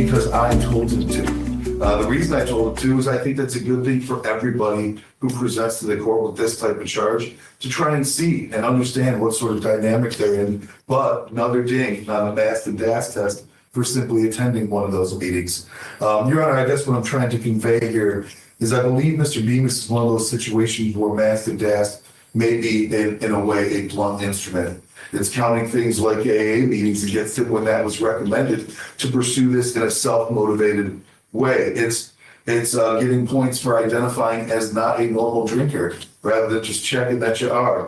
because I told him to. The reason I told him to is I think that's a good thing for everybody who presents to the court with this type of charge to try and see and understand what sort of dynamic they're in. But another ding on a MAST and DAS test for simply attending one of those meetings. Your Honor, I guess what I'm trying to convey here is I believe Mr. Bemis is one of those situations where MAST and DAS may be in a way a blunt instrument. It's counting things like AA meetings against it when that was recommended to pursue this in a self-motivated way. It's getting points for identifying as not a normal drinker rather than just checking that you are.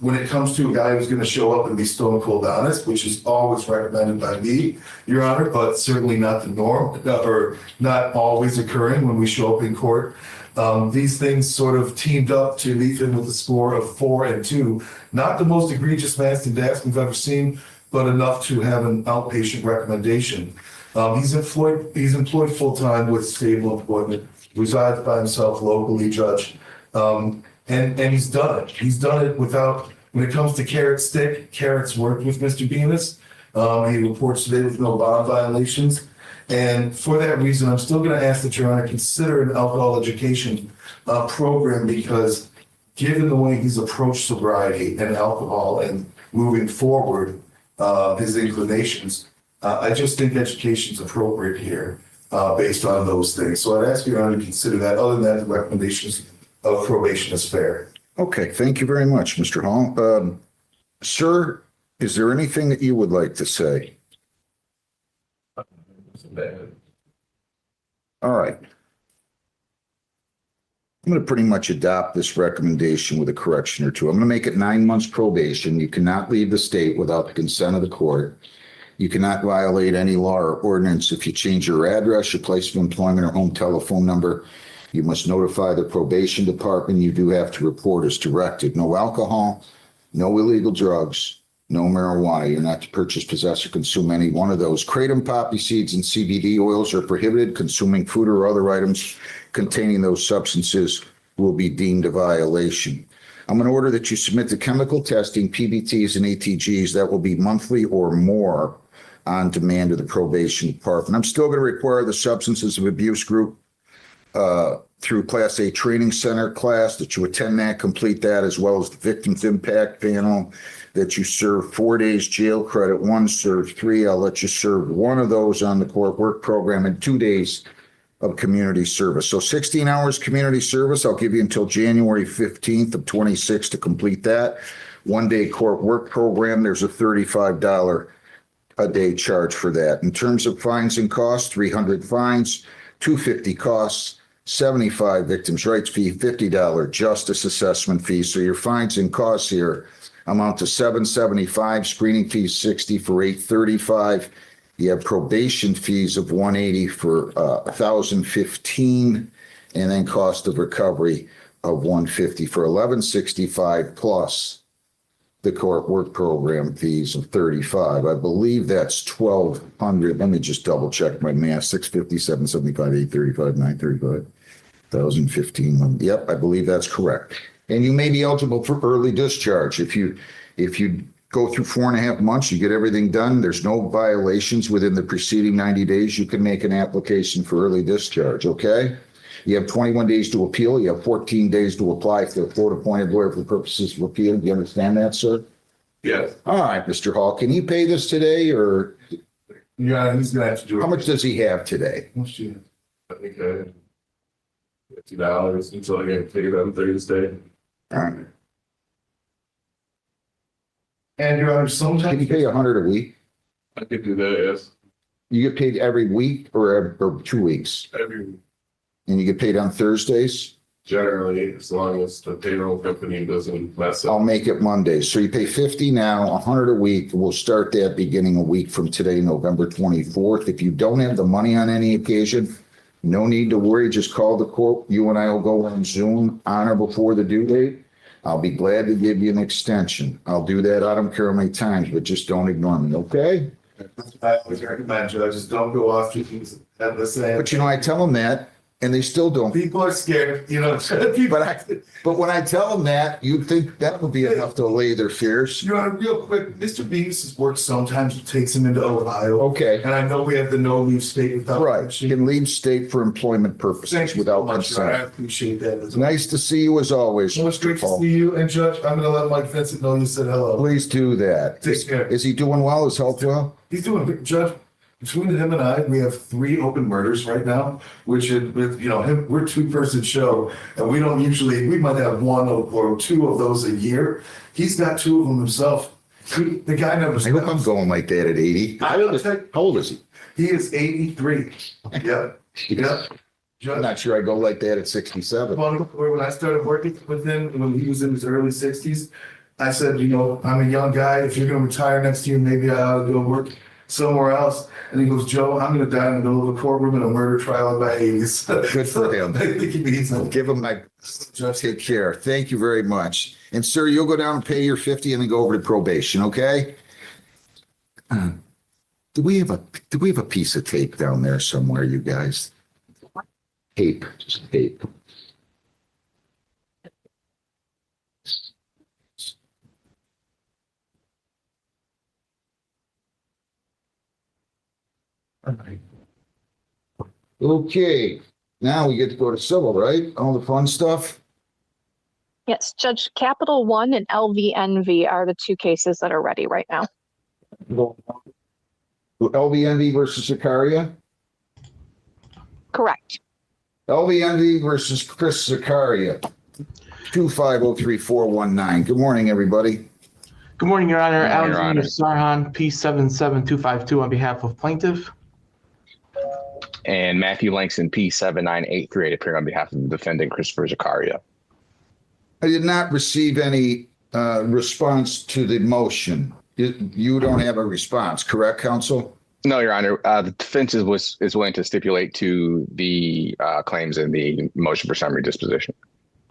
When it comes to a guy who's going to show up and be stone cold honest, which is always recommended by me, Your Honor, but certainly not the norm or not always occurring when we show up in court. These things sort of teamed up to leave him with a score of 4 and 2. Not the most egregious MAST and DAS we've ever seen, but enough to have an outpatient recommendation. He's employed full-time with stable employment, resides by himself locally, Judge. And he's done it. He's done it without, when it comes to carrot stick, carrots worked with Mr. Bemis. He reports today with no bond violations. And for that reason, I'm still going to ask that Your Honor consider an alcohol education program, because given the way he's approached sobriety and alcohol and moving forward, his inclinations, I just think education is appropriate here based on those things. So I'd ask Your Honor to consider that. Other than that, the recommendations of probation is fair. Okay, thank you very much, Mr. Hall. Sir, is there anything that you would like to say? All right. I'm going to pretty much adopt this recommendation with a correction or two. I'm going to make it 9 months probation. You cannot leave the state without the consent of the court. You cannot violate any law or ordinance if you change your address, your place of employment, or home telephone number. You must notify the probation department. You do have to report as directed. No alcohol, no illegal drugs, no marijuana. You're not to purchase, possess, or consume any one of those. Kratom poppy seeds and CBD oils are prohibited. Consuming food or other items containing those substances will be deemed a violation. I'm going to order that you submit the chemical testing, PBTs and ATGs. That will be monthly or more on demand of the probation department. I'm still going to require the substances of abuse group through Class A Training Center class, that you attend that, complete that, as well as the Victims Impact Panel, that you serve 4 days jail credit, 1 serve 3. I'll let you serve 1 of those on the court work program and 2 days of community service. So 16 hours community service. I'll give you until January 15th of 26 to complete that. 1 day court work program, there's a $35 a day charge for that. In terms of fines and costs, 300 fines, 250 costs, 75 victims' rights fee, $50 justice assessment fee. So your fines and costs here amount to $775, screening fees $60 for $835. You have probation fees of $180 for $1,015, and then cost of recovery of $150 for $1,165, plus the court work program fees of $35. I believe that's $1,200. Let me just double check my math. $650, $775, $835, $935, $1,015. Yep, I believe that's correct. And you may be eligible for early discharge. If you go through 4.5 months, you get everything done, there's no violations within the preceding 90 days, you can make an application for early discharge, okay? You have 21 days to appeal. You have 14 days to apply for the court-appointed lawyer for purposes of appeal. Do you understand that, sir? Yes. All right, Mr. Hall, can you pay this today, or? Yeah, he's going to have to do it. How much does he have today? I think $50 until I get paid on Thursday. All right. And Your Honor, sometimes Can you pay $100 a week? I could do that, yes. You get paid every week or 2 weeks? Every week. And you get paid on Thursdays? Generally, as long as the payroll company doesn't mess I'll up. make it Mondays. So you pay $50 now, $100 a week. We'll start that beginning a week from today, November 24th. If you don't have the money on any occasion, no need to worry. Just call the court. You and I will go on Zoom on or before the due date. I'll be glad to give you an extension. I'll do that. I don't care how many times, but just don't ignore me, okay? I always recommend judges don't go off to things at the same. But you know, I tell them that, and they still don't. People are scared, you know. But when I tell them that, you'd think that would be enough to allay their fears. Your Honor, real quick, Mr. Beavis's work sometimes takes him into Ohio. Okay. And I know we have the no leave state without. Right, permission. can leave state for employment purposes Thank you without so much, Your Honor. I consent. appreciate that. It's nice to see you as always. Well, it's great to Paul. see you. And Judge, I'm gonna let Mike Vincent know you said hello. Please do that. Take care. Is he doing well? Is health well? He's doing good. Judge, between him and I, we have 3 open murders right now, which is with, you know, him, we're a 2-person show, and we don't usually, we might have 1 or 2 of those a year. He's got 2 of them himself. The guy never I hope I'm stops. going like that at 80. I will take- How old is he? He is 83. Yeah, yeah. I'm Judge, not sure I go like that at 67. when I started working with him, when he was in his early 60s, I said, you know, I'm a young guy. If you're gonna retire next year, maybe I ought to go work somewhere else. And he goes, Joe, I'm gonna die in the middle of a courtroom in a murder trial in my 80s. Good for him. I think he means it. Give him my, take care. Thank you very much. And sir, you'll go down and pay your 50 and then go over to probation, okay? Do we have a piece of tape down there somewhere, you guys? Tape, just tape. All right. Okay, now we get to go to civil, right? All the fun stuff? Yes, Judge, Capital One and LVNV are the 2 cases that are ready right now. LVNV versus Zakaria? Correct. LVNV versus Chris Zakaria. 2503419. Good morning, everybody. Good morning, Your Honor. Good morning, Your Alexander Honor. Sarhan, P77252 on behalf of plaintiff. And Matthew Langston, P79838, appearing on behalf of the defendant, Christopher Zakaria. I did not receive any response to the motion. You don't have a response, correct, counsel? No, Your Honor. The defense is willing to stipulate to the claims in the motion for summary disposition.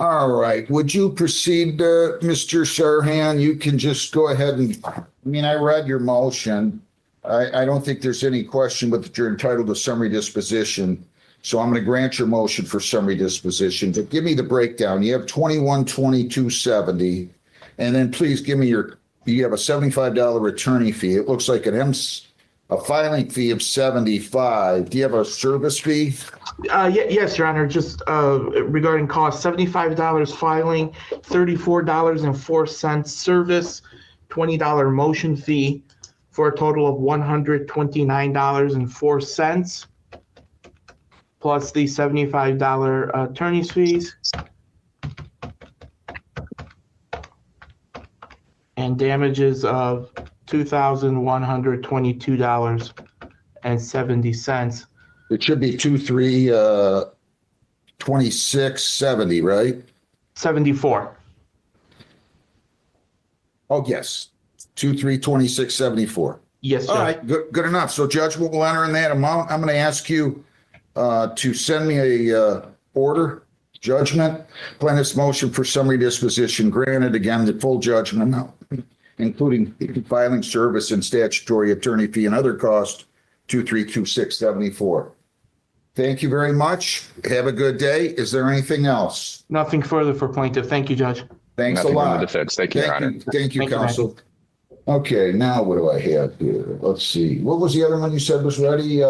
All right. Would you proceed, Mr. Sarhan? You can just go ahead and, I mean, I read your motion. I don't think there's any question but that you're entitled to summary disposition. So I'm going to grant your motion for summary disposition. But give me the breakdown. You have 212270, and then please give me you have a $75 attorney fee. It looks like a filing fee of 75. Do you have a service fee? Yes, Your Honor. Just regarding cost, $75 filing, $34.04 service, $20 motion fee for a total of $129.04, plus the $75 attorney's fees. And damages of $2,122.70. It should be 232670, right? 74. Oh, yes. 232674. Yes, All Judge. right, good enough. So Judge, we'll enter in that amount. I'm going to ask you to send me a order, judgment, plaintiff's motion for summary disposition granted, again, the full judgment amount, including filing service and statutory attorney fee and other costs, 232674. Thank you very much. Have a good day. Is there anything else? Nothing further for plaintiff. Thank you, Judge. Thanks Nothing a from lot. the defense. Thank you, Your Honor. Thank you, Thank you, counsel. Okay, now what do I have here? Let's see. What was the other one you said was ready?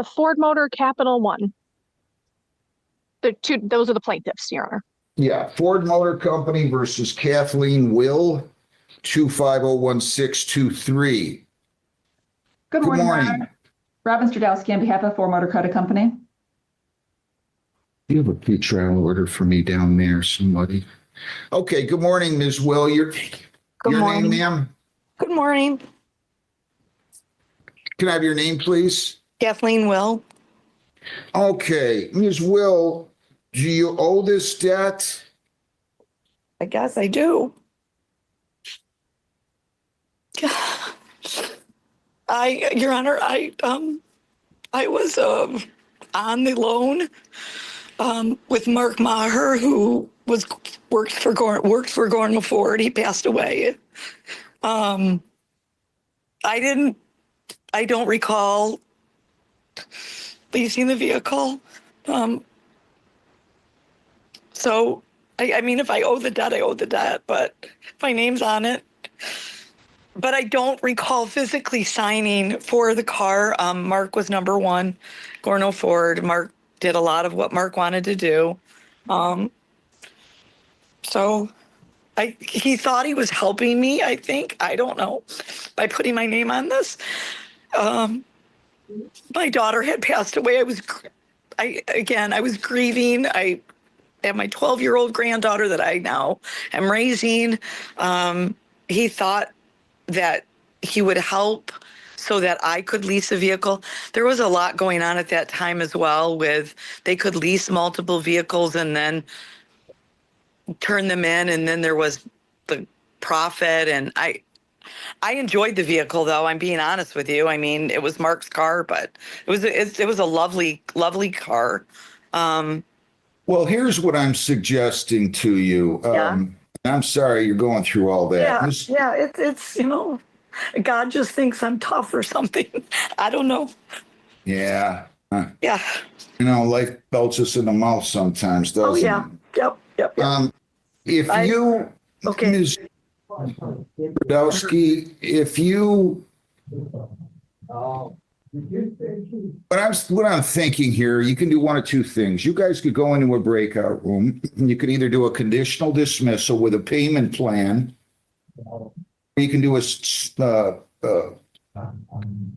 Ford Motor Capital One. Those are the plaintiffs, Your Honor. Yeah, Ford Motor Company versus Kathleen Will, 2501623. Good morning, Your Honor. Robin Stradowski on behalf of Ford Motor Credit Company. Do you have a pre-trial order for me down there, somebody? Okay, good morning, Ms. Will. Your morning. name, ma'am? Good morning, Can I have your name, please? Kathleen Will. Okay, Ms. Will, do you owe this debt? I guess I do. Your Honor, I was on the loan with Mark Maher, who works for Gordon Ford. He passed away. I don't recall leasing the vehicle. So, I mean, if I owe the debt, I owe the debt, but my name's on it. But I don't recall physically signing for the car. Mark was number one, Gorno Ford. Mark did a lot of what Mark wanted to do. So he thought he was helping me, I think. I don't know, by putting my name on this. My daughter had passed away. I was grieving. I have my 12-year-old granddaughter that I now am raising. He thought that he would help so that I could lease a vehicle. There was a lot going on at that time as well with they could lease multiple vehicles and then turn them in, and then there was the profit. And I enjoyed the vehicle, though. I'm being honest with you. I mean, it was Mark's car, but it was a lovely, lovely car. Well, here's what I'm suggesting to you. Yeah. I'm sorry you're going through all that. It's God just thinks I'm tough or something. I don't know. Yeah. Yeah. Life belts us in the mouth sometimes, doesn't Oh yeah. it? Yep. If you, Okay. Ms. Radowski, if you, what I'm thinking here, you can do one of two things. You guys could go into a breakout room. You could either do a conditional dismissal with a payment plan, or you can do a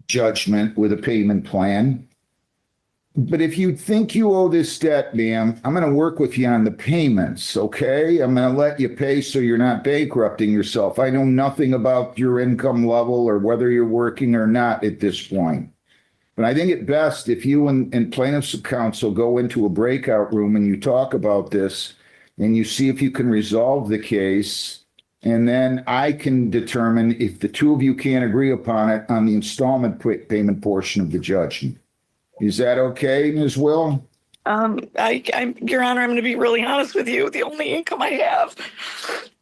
judgment with a payment plan. But if you think you owe this debt, ma'am, I'm going to work with you on the payments, okay? I'm going to let you pay so you're not bankrupting yourself. I know nothing about your income level or whether you're working or not at this point. But I think it best if you and plaintiff's counsel go into a breakout room and you talk about this and you see if you can resolve the case. And then I can determine if the two of you can't agree upon it on the installment payment portion of the judgment. Is that okay, Ms. Will? Your Honor, I'm going to be really honest with you. The only income I have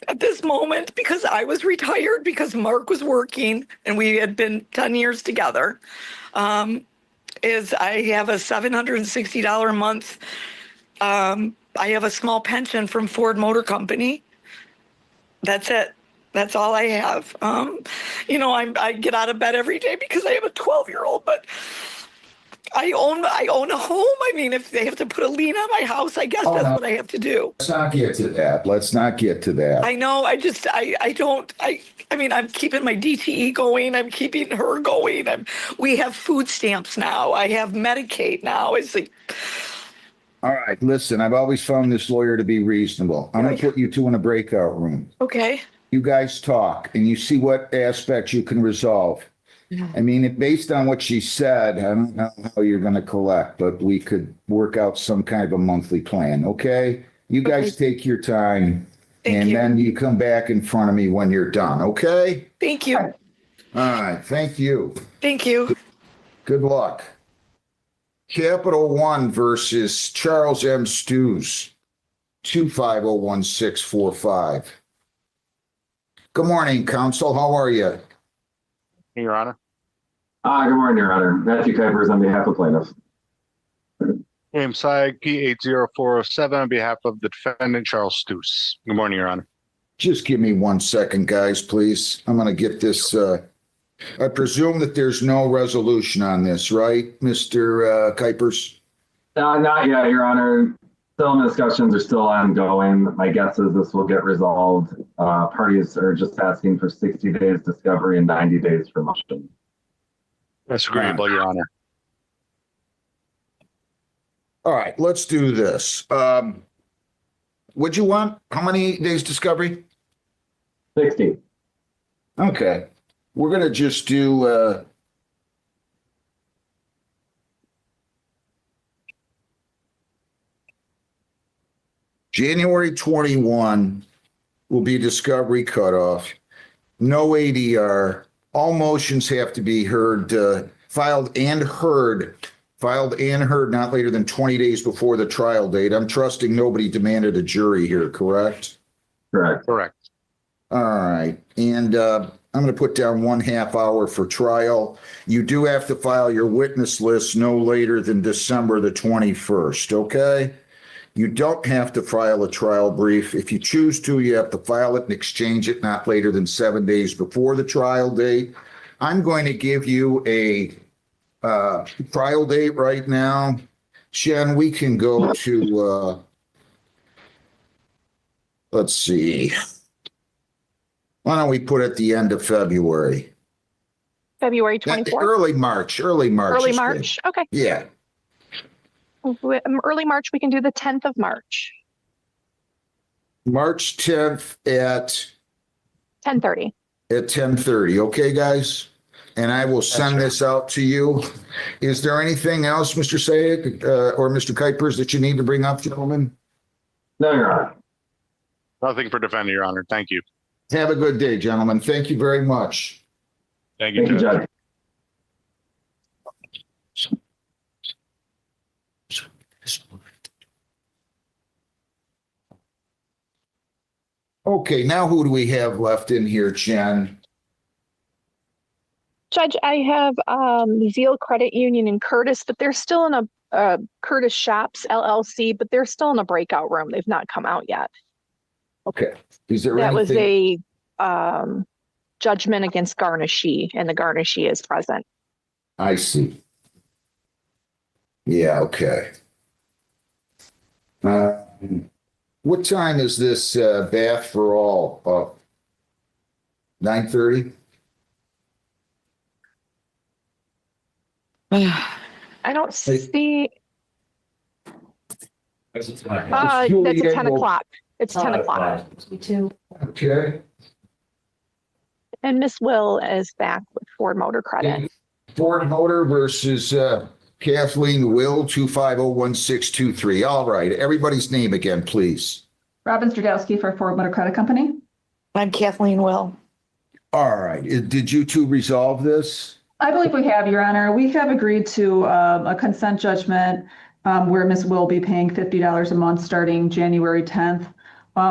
at this moment, because I was retired, because Mark was working, and we had been 10 years together, is I have a $760 a month. I have a small pension from Ford Motor Company. That's it. That's all I have. I get out of bed every day because I have a 12-year-old, but I own a home. I mean, if they have to put a lien on my house, I guess that's what I have to do. Let's not get to that. I know. I mean, I'm keeping my DTE going. I'm keeping her going. We have food stamps now. I have Medicaid now. It's like, All right, listen, I've always found this lawyer to be reasonable. I'm going to put you two in a breakout room. okay. You guys talk and you see what aspects you can resolve. I mean, based on what she said, I don't know how you're going to collect, but we could work out some kind of a monthly plan, okay? You guys take your time, and then you come back in front of me when you're done, okay? Thank you. All right, thank you. Thank you. Good luck. Capital One versus Charles M. Stews, 2501645. Good morning, counsel. How are you? Your Honor. Good morning, Your Honor. Matthew Kuipers on behalf of plaintiffs. Name P 80407 on behalf of the defendant, Charles Stews. Good morning, Your Honor. Just give me 1 second, guys, please. I'm going to get this. I presume that there's no resolution on this, right, Mr. Kuipers? Not yet, Your Honor. Still, discussions are still ongoing. My guess is this will get resolved. Parties are just asking for 60 days discovery and 90 days for motion. That's agreeable, Your Honor. All right, let's do this. What'd you want? How many days discovery? 60. Okay. We're going to just do January 21 will be discovery cutoff. No ADR. All motions have to be heard, filed and heard not later than 20 days before the trial date. I'm trusting nobody demanded a jury here, correct? Correct. Correct. All right. And I'm going to put down 1/2 hour for trial. You do have to file your witness list no later than December the 21st, okay? You don't have to file a trial brief. If you choose to, you have to file it and exchange it not later than 7 days before the trial date. I'm going to give you a trial date right now. Jen, we can go to, let's see. Why don't we put it at the end of February? February 24th, Early March. early is good. March. Okay. Yeah. Early March, we can do the 10th of March, March 10th at 10:30. 10:30. Okay, guys? And I will send this out to you. Is there anything else, Mr. Sayek, or Mr. Kuipers, that you need to bring up, gentlemen? No, Your Honor. Nothing for defendant, Your Honor. Thank you. Have a good day, gentlemen. Thank you very much. Thank you, Thank you, Judge. Judge. Okay, now who do we have left in here, Jen? Judge, I have Zeal Credit Union in Curtis, but they're still in a Curtis Shops LLC, but they're still in a breakout room. They've not come out yet. Okay. Is there That was anything? a judgment against Garnishee, and the Garnishee is present. I see. Yeah, okay. What time is this bath for all? 9:30? I don't see, It's that's at 10 o'clock. It's 10 o'clock. Okay. And Miss Will is back with Ford Motor Credit. Ford Motor versus Kathleen Will, 2501623. All right, everybody's name again, please. Robin Stradowski for Ford Motor Credit Company. I'm Kathleen Will. All right, did you two resolve this? I believe we have, Your Honor. We have agreed to a consent judgment where Ms. will be paying $50 a month starting January 10th.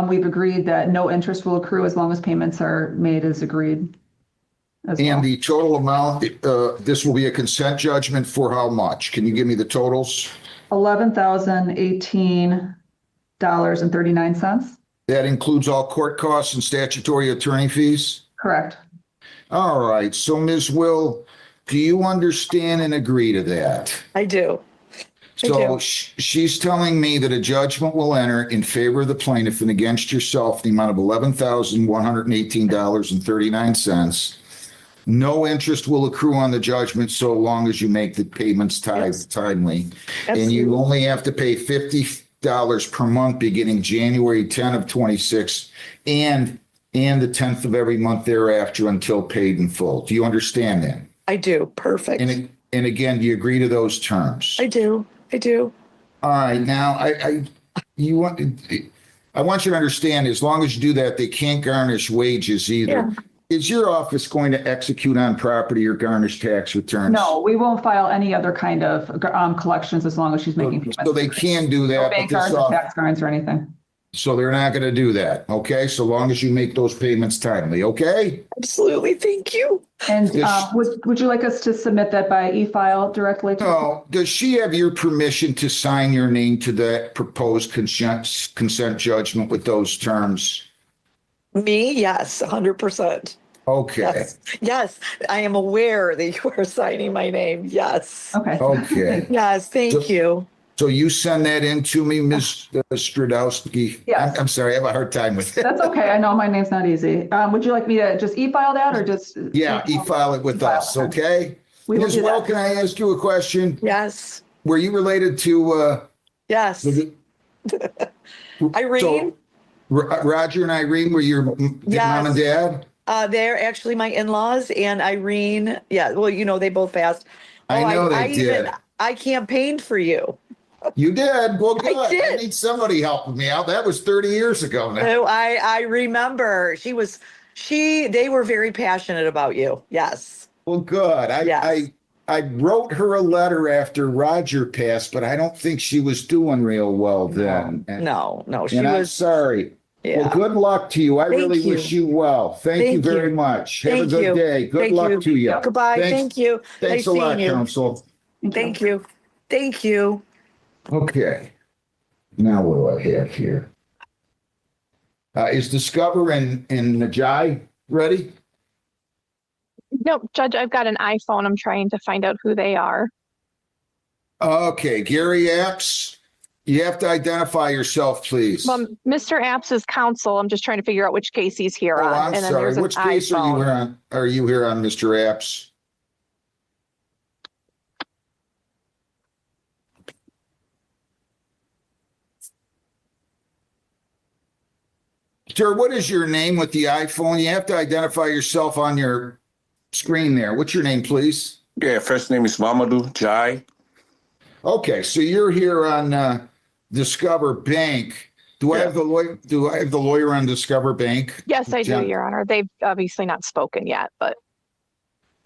We've agreed that no interest will accrue as long as payments are made as agreed. As well. And the total amount, this will be a consent judgment for how much? Can you give me the totals? $11,018.39. That includes all court costs and statutory attorney fees? Correct. All right, so Ms. Will, do you understand and agree to that? I do. So she's telling me that a judgment will enter in favor of the plaintiff and against yourself, the amount of $11,118.39. No interest will accrue on the judgment so long as you make the payments timely. And you only have to pay $50 per month beginning January 10 of 26 and the 10th of every month thereafter until paid in full. Do you understand that? I do. Perfect. And again, do you agree to those terms? I do. I do. All right, now I want you to understand, as long as you do that, they can't garnish wages either. Yeah. Is your office going to execute on property or garnish tax returns? No, we won't file any other kind of collections as long as she's making payments. So they can do No that, bank but cards, this tax cards or anything. so they're not going to do that, okay? So long as you make those payments timely, okay? Absolutely. Thank you. And Yes. would you like us to submit that by e-file directly? No, does she have your permission to sign your name to that proposed consent judgment with those terms? Me? Yes. 100%. Okay, Yes. Yes. I am aware that you are signing my name. Yes. Okay. okay. Yes. Thank you. So you send that in to me, Ms. Stradowski? Yes. I'm sorry, I have a hard time with it. That's okay. I know my name's not easy. Would you like me to just e-file that or just? Yeah, e-file it with us, okay? We will Ms. do Well, that. can I ask you a question? Yes. Were you related to, Yes. was it- Irene? Roger and Irene were your mom and dad? They're actually my in-laws, and Irene, yeah, well, they both passed. I know they did. I campaigned for you. You did? Well, good. I did. need somebody helping me out. That was 30 years ago now. Oh, I remember. They were very passionate about you. Yes. Well, good. Yes. I wrote her a letter after Roger passed, but I don't think she was doing real well then. No, she And I'm was. sorry. Yeah. Well, good luck to you. I Thank really you. wish you well. Thank you Thank very you. much. Have Thank a good you. day. Good Thank luck you. to you. Goodbye. Thanks. Thank you. Thanks Nice a lot, seeing you. counsel. Thank you. Thank you. Okay. Now what do I have here? Is Discover and Najai ready? Nope, Judge, I've got an iPhone. I'm trying to find out who they are. Okay, Gary Apps, you have to identify yourself, please. Well, Mr. Apps is counsel. I'm just trying to figure out which case he's here Oh, on. I'm And then sorry. there's an Which case are you iPhone. here on? Are you here on, Mr. Apps? Sir, what is your name with the iPhone? You have to identify yourself on your screen there. What's your name, please? Yeah, first name is Mamadou Jai. Okay, so you're here on Discover Bank. Do I have the lawyer? Do I have the lawyer on Discover Bank? Yes, I do, Jen? Your Honor. They've obviously not spoken yet, but,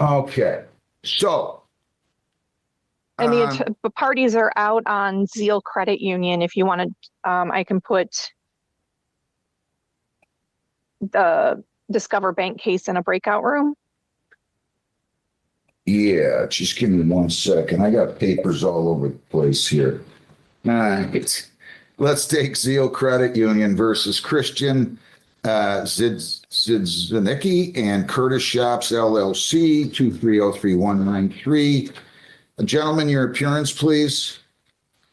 Okay, so. and the parties are out on Zeal Credit Union. If you want to, I can put the Discover Bank case in a breakout room. Yeah, just give me 1 second. I got papers all over the place here. All right. Let's take Zeal Credit Union versus Christian Zidzanicki and Curtis Shops LLC, 2303193. Gentlemen, your appearance, please.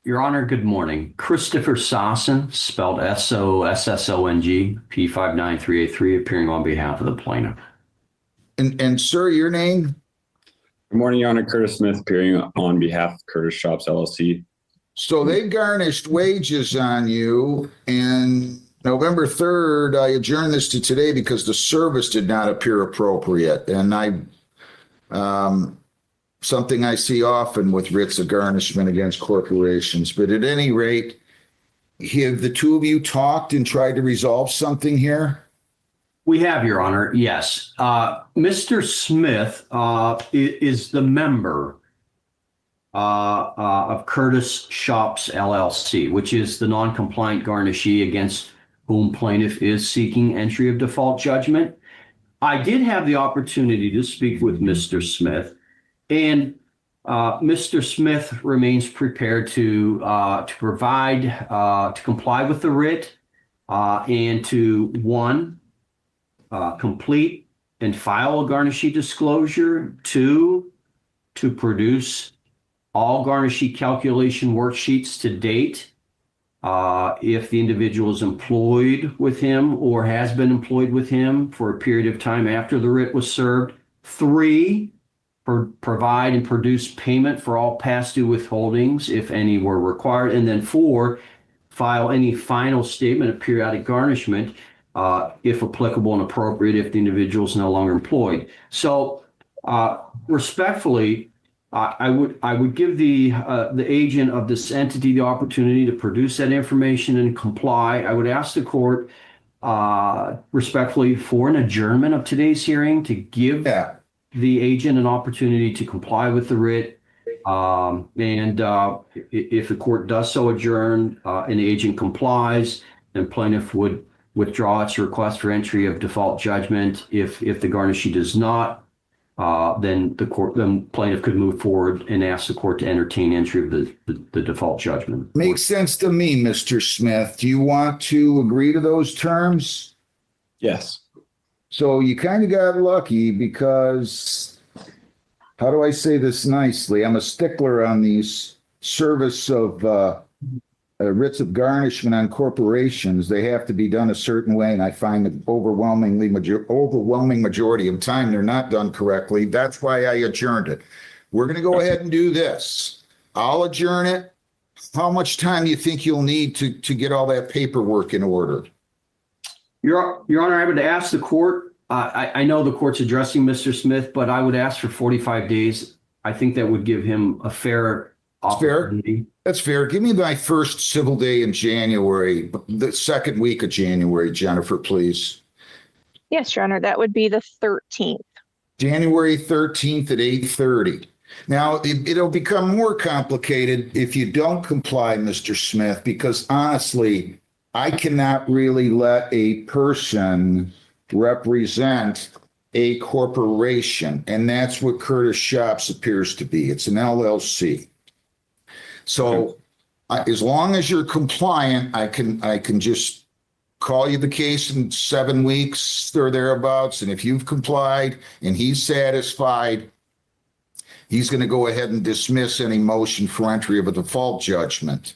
Your Honor, good morning. Christopher Sosson, spelled Sossong, P59383, appearing on behalf of the plaintiff. And sir, your name? Good morning, Your Honor. Curtis Smith, appearing on behalf of Curtis Shops LLC. So they garnished wages on you, and November 3rd, I adjourned this to today because the service did not appear appropriate. And something I see often with writs of garnishment against corporations. But at any rate, have the two of you talked and tried to resolve something here? We have, Your Honor, yes. Mr. Smith is the member of Curtis Shops LLC, which is the non-compliant garnishee against whom plaintiff is seeking entry of default judgment. I did have the opportunity to speak with Mr. Smith, and Mr. Smith remains prepared to provide, to comply with the writ, and to, one, complete and file a garnishee disclosure. Two, to produce all garnishee calculation worksheets to date, if the individual is employed with him or has been employed with him for a period of time after the writ was served. Three, provide and produce payment for all past due withholdings, if any were required. And then four, file any final statement of periodic garnishment, if applicable and appropriate, if the individual is no longer employed. So respectfully, I would give the agent of this entity the opportunity to produce that information and comply. I would ask the court respectfully for an adjournment of today's hearing to give the agent an opportunity to comply with the writ. If the court does so adjourn and the agent complies, then plaintiff would withdraw its request for entry of default judgment. If the garnishee does not, then plaintiff could move forward and ask the court to entertain entry of the default judgment. Makes sense to me, Mr. Smith. Do you want to agree to those terms? Yes. So you kind of got lucky because, how do I say this nicely? I'm a stickler on these service of writs of garnishment on corporations. They have to be done a certain way, and I find the overwhelming majority of time they're not done correctly. That's why I adjourned it. We're going to go ahead and do this. I'll adjourn it. How much time do you think you'll need to get all that paperwork in order? Your Honor, I would ask the court, I know the court's addressing Mr. Smith, but I would ask for 45 days. I think that would give him a fair opportunity. That's fair. Give me my first civil day in January, the second week of January, Jennifer, please. Yes, Your Honor, that would be the 13th. January 13th at 8:30. Now, it'll become more complicated if you don't comply, Mr. Smith, because honestly, I cannot really let a person represent a corporation, and that's what Curtis Shops appears to be. It's an LLC. So As long as you're compliant, I can just call you the case in 7 weeks or thereabouts. And if you've complied and he's satisfied, he's going to go ahead and dismiss any motion for entry of a default judgment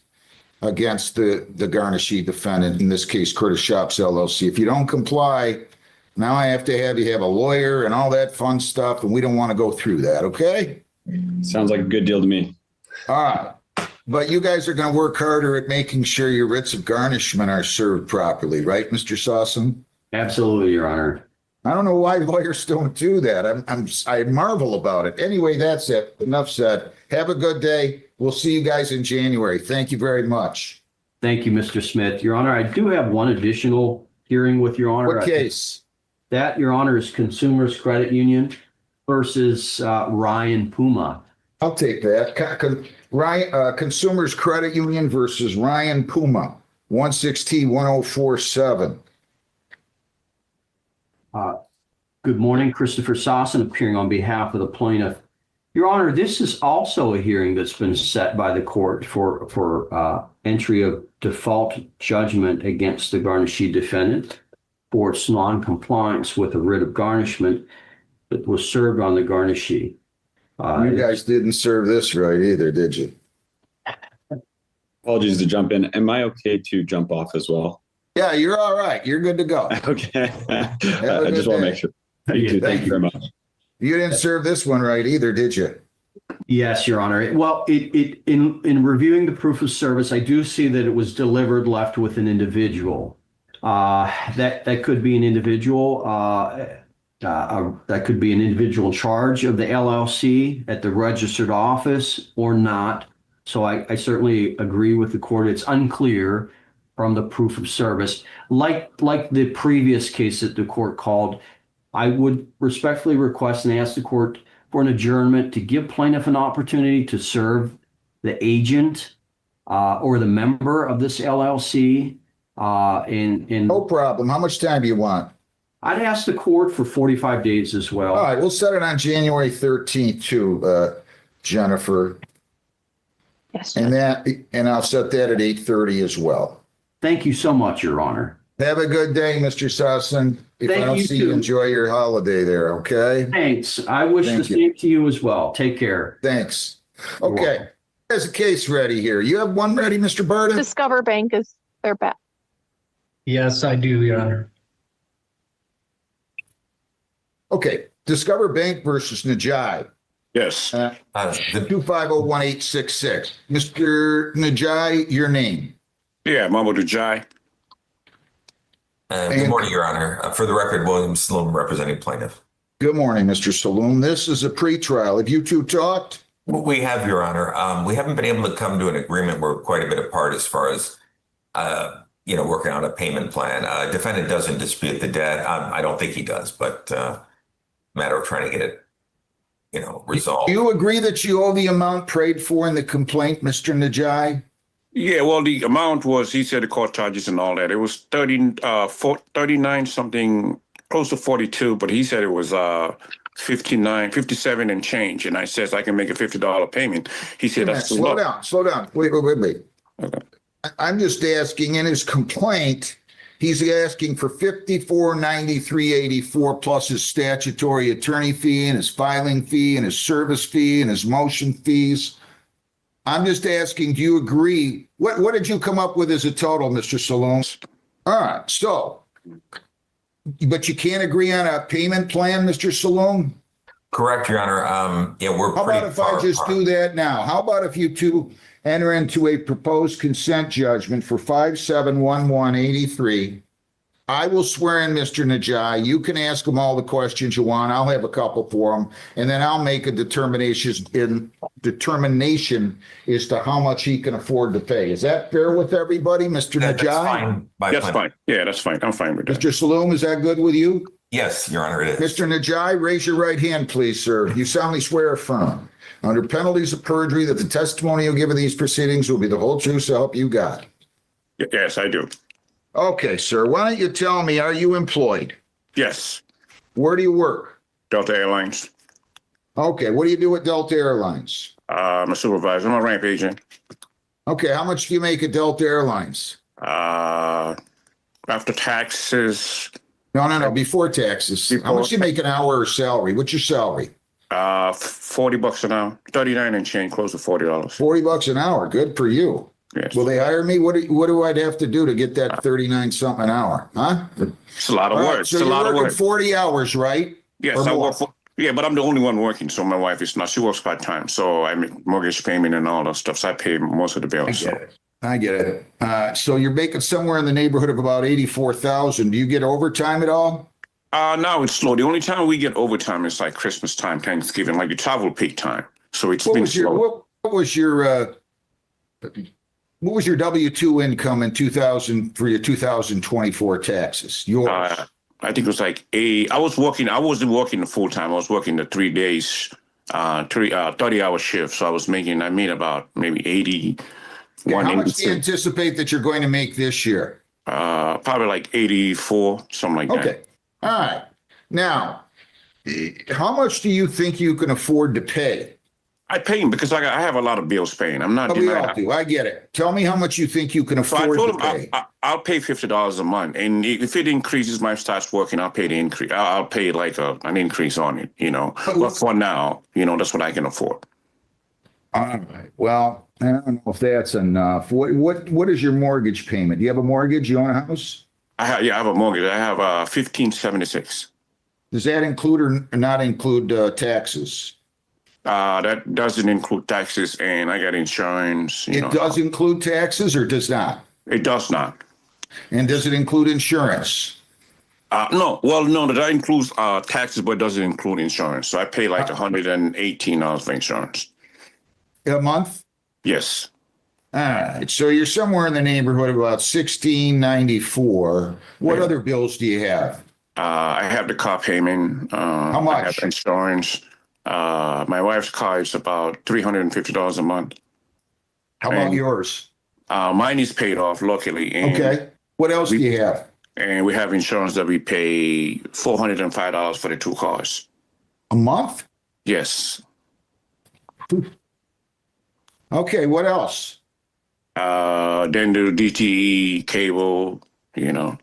against the garnishee defendant, in this case, Curtis Shops LLC. If you don't comply, now I have to have you have a lawyer and all that fun stuff, and we don't want to go through that, okay? Sounds like a good deal to me. All right. But you guys are going to work harder at making sure your writs of garnishment are served properly, right, Mr. Sawson? Absolutely, Your Honor. I don't know why lawyers don't do that. I marvel about it. Anyway, that's it. Enough said. Have a good day. We'll see you guys in January. Thank you very much. Thank you, Mr. Smith. Your Honor, I do have one additional hearing with Your Honor. What case? That, Your Honor, is Consumers Credit Union versus Ryan Puma. I'll take that. Consumers Credit Union versus Ryan Puma, 116-1047. Good morning, Christopher Sossin, appearing on behalf of the plaintiff. Your Honor, this is also a hearing that's been set by the court for entry of default judgment against the garnishee defendant for its non-compliance with a writ of garnishment that was served on the garnishee. You guys didn't serve this right either, did you? Apologies to jump in. Am I okay to jump off as well? Yeah, you're all right. You're good to go. Okay. I just want to make sure. You too. Thank you very much. You didn't serve this one right either, did you? Yes, Your Honor. Well, in reviewing the proof of service, I do see that it was delivered left with an individual. That could be an individual. That could be an individual in charge of the LLC at the registered office or not. So I certainly agree with the court. It's unclear from the proof of service. Like the previous case that the court called, I would respectfully request and ask the court for an adjournment to give plaintiff an opportunity to serve the agent or the member of this LLC. No problem. How much time do you want? I'd ask the court for 45 days as well. All right, we'll set it on January 13th too, Jennifer. Yes. And I'll set that at 8:30 as well. Thank you so much, Your Honor. Have a good day, Mr. Sossin. If I don't see you, enjoy your holiday there, okay? Thanks. I wish the same to you as well. Take care. Thanks. Okay. There's a case ready here. You have one ready, Mr. Burden? Discover Bank is their bet. Yes, I do, Your Honor. Okay. Discover Bank versus Najai. Yes. 2501866. Mr. Najai, your name. Yeah, Mamadou Jai. Good morning, Your Honor. For the record, William Sloan representing plaintiff. Good morning, Mr. Saloon. This is a pretrial. Have you two talked? We have, Your Honor. We haven't been able to come to an agreement. We're quite a bit apart as far as, working on a payment plan. Defendant doesn't dispute the debt. I don't think he does, but matter of trying to get it, resolved. Do you agree that you owe the amount prayed for in the complaint, Mr. Najai? Yeah, well, the amount was, he said the court charges and all that. It was 39 something, close to 42, but he said it was 57 and change. And I says I can make a $50 payment. He said that's too low. Slow down. Wait. Okay. I'm just asking, in his complaint, he's asking for $54.93.84 plus his statutory attorney fee and his filing fee and his service fee and his motion fees. I'm just asking, do you agree? What did you come up with as a total, Mr. Saloon? All right, so, but you can't agree on a payment plan, Mr. Saloon? Correct, Your Honor. We're How about if I just do that now? How about if you two enter into a proposed consent judgment for 571183? I will swear in Mr. Najai. You can ask him all the questions you want. I'll have a couple for him, and then I'll make a determination as to how much he can afford to pay. Is that fair with everybody, Mr. Najai? That's fine. That's fine. Yeah, that's fine. I'm fine with that. Mr. Saloom, is that good with you? Yes, Your Honor, it is. Mr. Najai, raise your right hand, please, sir. You solemnly swear affirm, under penalties of perjury, that the testimony you give in these proceedings will be the whole truth, so help you God. Yes, I do. Okay, sir. Why don't you tell me, are you employed? Yes. Where do you work? Delta Airlines. Okay. What do you do at Delta Airlines? I'm a supervisor. I'm a ramp agent. Okay, how much do you make at Delta Airlines? After taxes, No, before taxes. How much do you make an hour or salary? What's your salary? $40 an hour, 39 and change, close to $40. $40 an hour. Good for you. Yes. Will they hire me? What do I have to do to get that 39 something an hour? Huh? It's a lot of All right, work. so It's a you're lot of working work. 40 hours, right? Yes, Or I more? work for, yeah, but I'm the only one working. So my wife is not, she works part-time. So I make mortgage payment and all that stuff. So I pay most of the bills. I get it. So you're making somewhere in the neighborhood of about 84,000. Do you get overtime at all? Now it's slow. The only time we get overtime is like Christmas time, Thanksgiving, like the travel peak time. So it's been slow. What was your W-2 income in 2000 for your 2024 taxes? Yours? I think it was like I wasn't working the full time. I was working the 3 days, 30-hour shift. So I made about maybe 81. How much do you anticipate that you're going to make this year? Probably like 84, something like that. Okay. All right. Now, how much do you think you can afford to pay? I pay him because I have a lot of bills paying. I'm not We denying. all do. I get it. Tell me how much you think you can So I afford told to him pay. I'll pay $50 a month, and if it increases, my starts working, I'll pay the increase. I'll pay like an increase on it, But for now, that's what I can afford. All right. Well, I don't know if that's enough. What is your mortgage payment? Do you have a mortgage? You own a house? I have a mortgage. I have 1576. Does that include or not include taxes? That doesn't include taxes, and I got insurance. It does include taxes or does not? It does not. And does it include insurance? No. Well, no, that includes taxes, but it doesn't include insurance. So I pay like $118 for insurance. A month? Yes. All right. So you're somewhere in the neighborhood of about $16.94. What other bills do you have? I have the car payment. How much? I have insurance. My wife's car is about $350 a month. How about yours? Mine is paid off, luckily. And Okay. What else do you have? And we have insurance that we pay $405 for the 2 cars. A month? Yes. Okay. What else? Then the DTE cable, I know.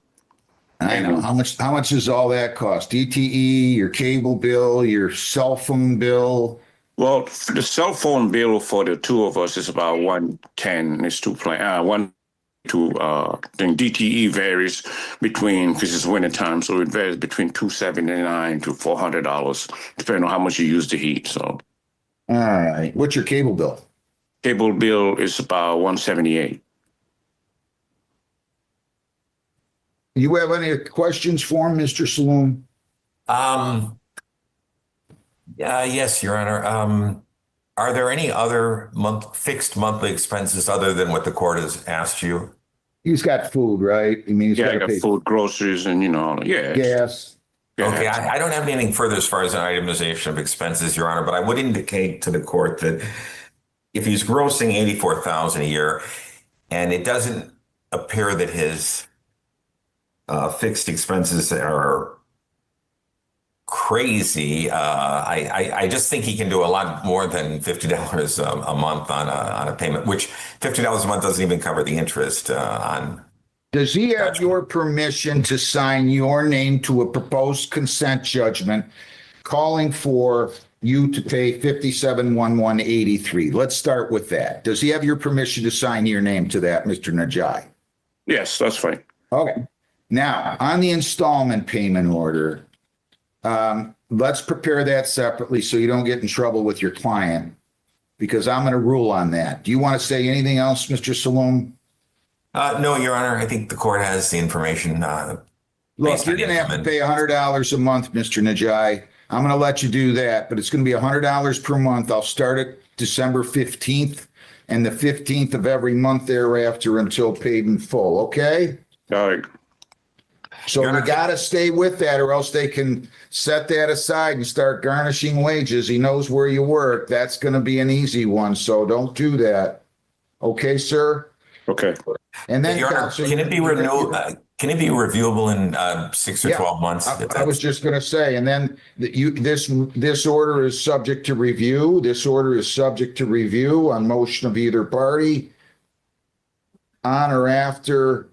How much does all that cost? DTE, your cable bill, your cell phone bill? Well, the cell phone bill for the 2 of us is about $110. It's then DTE varies between, because it's winter time, so it varies between $279 to $400, depending on how much you use the heat. So, all right. What's your cable bill? Cable bill is about $178. You have any questions for him, Mr. Saloon? Yes, Your Honor. Are there any other fixed monthly expenses other than what the court has asked you? He's got food, right? I mean, he's I got got pay food, groceries, and gas. Okay, I don't have anything further as far as an itemization of expenses, Your Honor, but I would indicate to the court that if he's grossing $84,000 a year, and it doesn't appear that his fixed expenses are crazy, I just think he can do a lot more than $50 a month on a payment, which $50 a month doesn't even cover the interest on. Does he have your permission to sign your name to a proposed consent judgment calling for you to pay $57,183? Let's start with that. Does he have your permission to sign your name to that, Mr. Najai? Yes, that's fine. Okay. Now, on the installment payment order, let's prepare that separately so you don't get in trouble with your client, because I'm going to rule on that. Do you want to say anything else, Mr. Saloon? No, Your Honor. I think the court has the information. Look, you're going to have to pay $100 a month, Mr. Najai. I'm going to let you do that, but it's going to be $100 per month. I'll start it December 15th and the 15th of every month thereafter until paid in full. Okay? All right. So you got to stay with that, or else they can set that aside and start garnishing wages. He knows where you work. That's going to be an easy one. So don't do that. Okay, sir? Okay. And then, Your Honor, can it be renewed? Can it be reviewable in 6 or 12 months? I was just going to say, and then this order is subject to review. This order is subject to review on motion of either party. on or after,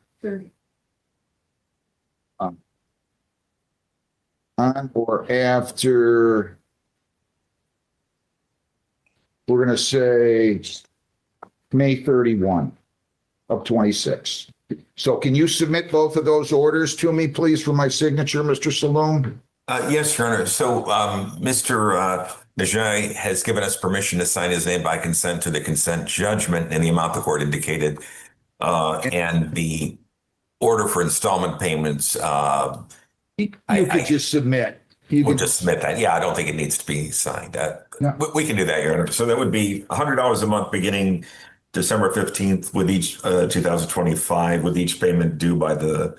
on or after, we're going to say May 31 of 26. So can you submit both of those orders to me, please, for my signature, Mr. Saloon? Yes, Your Honor. So Mr. Najai has given us permission to sign his name by consent to the consent judgment in the amount the court indicated. And the order for installment payments. You could just submit. We'll just submit that. Yeah, I don't think it needs to be signed. We can do that, Your Honor. So that would be $100 a month beginning December 15th with each 2025, with each payment due by the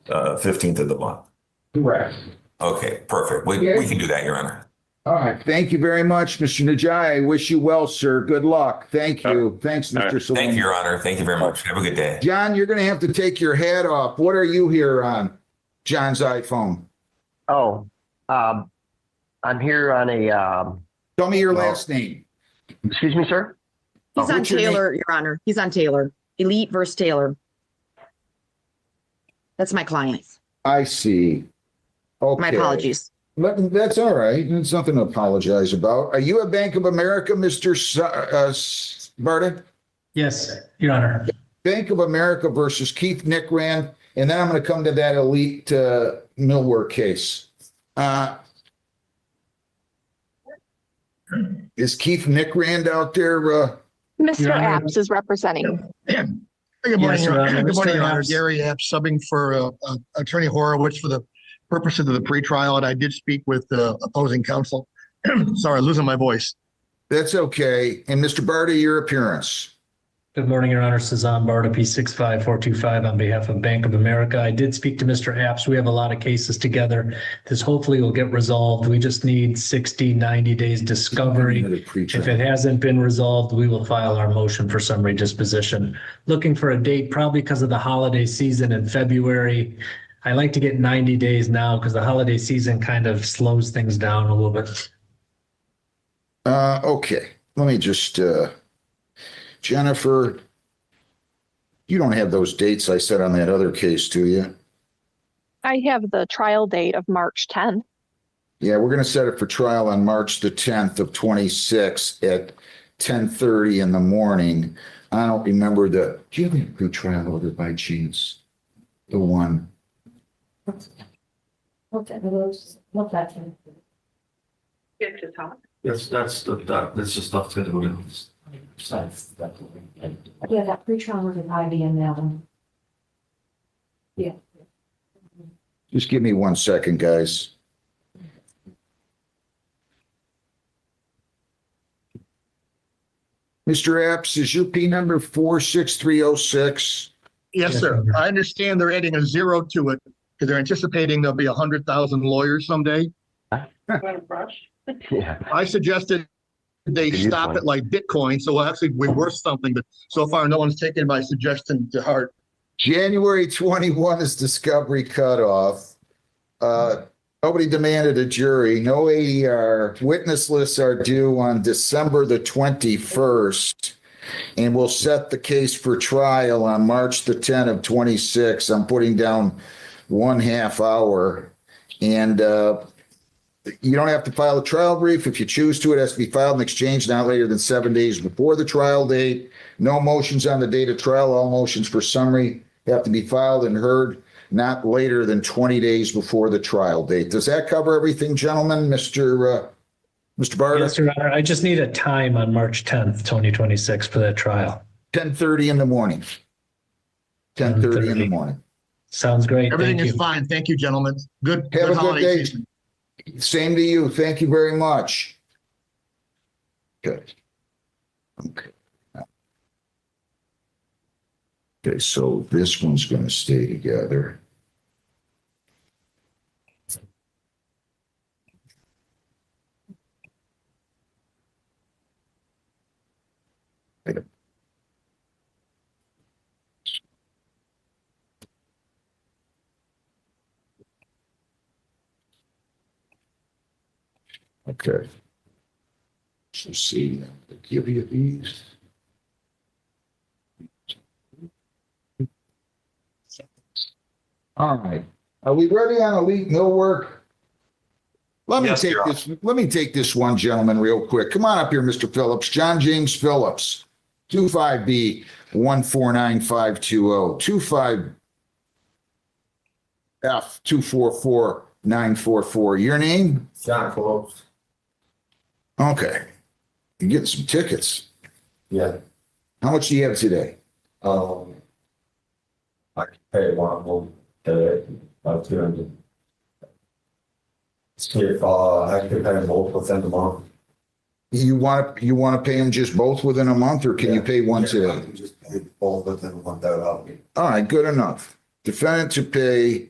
15th of the month. Correct. Okay, perfect. We can do that, Your Honor. All right. Thank you very much, Mr. Najai. I wish you well, sir. Good luck. Thank you. Thanks, Mr. Saloon. Thank you, Your Honor. Thank you very much. Have a good day. John, you're going to have to take your hat off. What are you here on? John's iPhone. Oh, I'm here on a. Tell me your last name. Excuse me, sir? He's on Taylor, Your Honor. He's on Taylor. Elite versus Taylor. That's my client. I see. Okay. My apologies. That's all right. There's nothing to apologize about. Are you a Bank of America, Mr. Barta? Yes, Your Honor. Bank of America versus Keith Nickrand. And then I'm going to come to that Elite millwork case. Is Keith Nickrand out there? Mr. Apps is representing. Good morning, Yes, Your Your Honor. Honor. Good morning, Mr. Your Honor. Apps. Gary Apps subbing for Attorney Horowitz for the purposes of the pretrial, and I did speak with the opposing counsel. Sorry, losing my voice. That's okay. And Mr. Barta, your appearance. Good morning, Your Honor. Cezanne Barta, P65425 on behalf of Bank of America. I did speak to Mr. Apps. We have a lot of cases together. This hopefully will get resolved. We just need 60, 90 days discovery. If it hasn't been resolved, we will file our motion for summary disposition. Looking for a date, probably because of the holiday season in February. I like to get 90 days now because the holiday season kind of slows things down a little bit. Okay. Let me just, Jennifer, you don't have those dates I said on that other case, do you? I have the trial date of March 10th. Yeah, we're going to set it for trial on March the 10th of 26 at 10:30 in the morning. I don't remember do you have any pre-trial order by chance? The one. What's that? Get to talk. That's the stuff that's gonna go down. Yeah, that pre-trial was an IBM now. Yeah. Just give me 1 second, guys. Mr. Apps, is your P number 46306? Yes, sir. I understand they're adding a zero to it because they're anticipating there'll be 100,000 lawyers someday. Yeah. I suggested they stop it like Bitcoin, so actually we're worth something, but so far no one's taken my suggestion to heart. January 21 is discovery cutoff. Nobody demanded a jury, no ADR. Witness lists are due on December the 21st. And we'll set the case for trial on March the 10th of 26. I'm putting down 1/2 hour. And you don't have to file a trial brief. If you choose to, it has to be filed and exchanged not later than 7 days before the trial date. No motions on the date of trial. All motions for summary have to be filed and heard not later than 20 days before the trial date. Does that cover everything, gentlemen? Mr. Barta? Yes, Your Honor. I just need a time on March 10th, 2026 for that trial. 10:30 in the morning. 10:30 in the morning. Sounds great. Everything Thank is you. fine. Thank you, gentlemen. Good Have a good holiday day. season. Same to you. Thank you very much. Good. Okay. Okay, so this one's going to stay together. Okay. So see, I'll give you these. All right. Are we ready on elite millwork? Let me take this one gentleman real quick. Come on up here, Mr. Phillips. John James Phillips, 25B 149520, 25F 244944. Your name? John Phillips. Okay. You're getting some tickets. Yeah. How much do you have today? I can pay one of them today, about 200. See if I can pay them both within the month. You want to pay them just both within a month, or can you pay one today? I can just pay both within a month. That would help me. All right, good enough. Defendant to pay,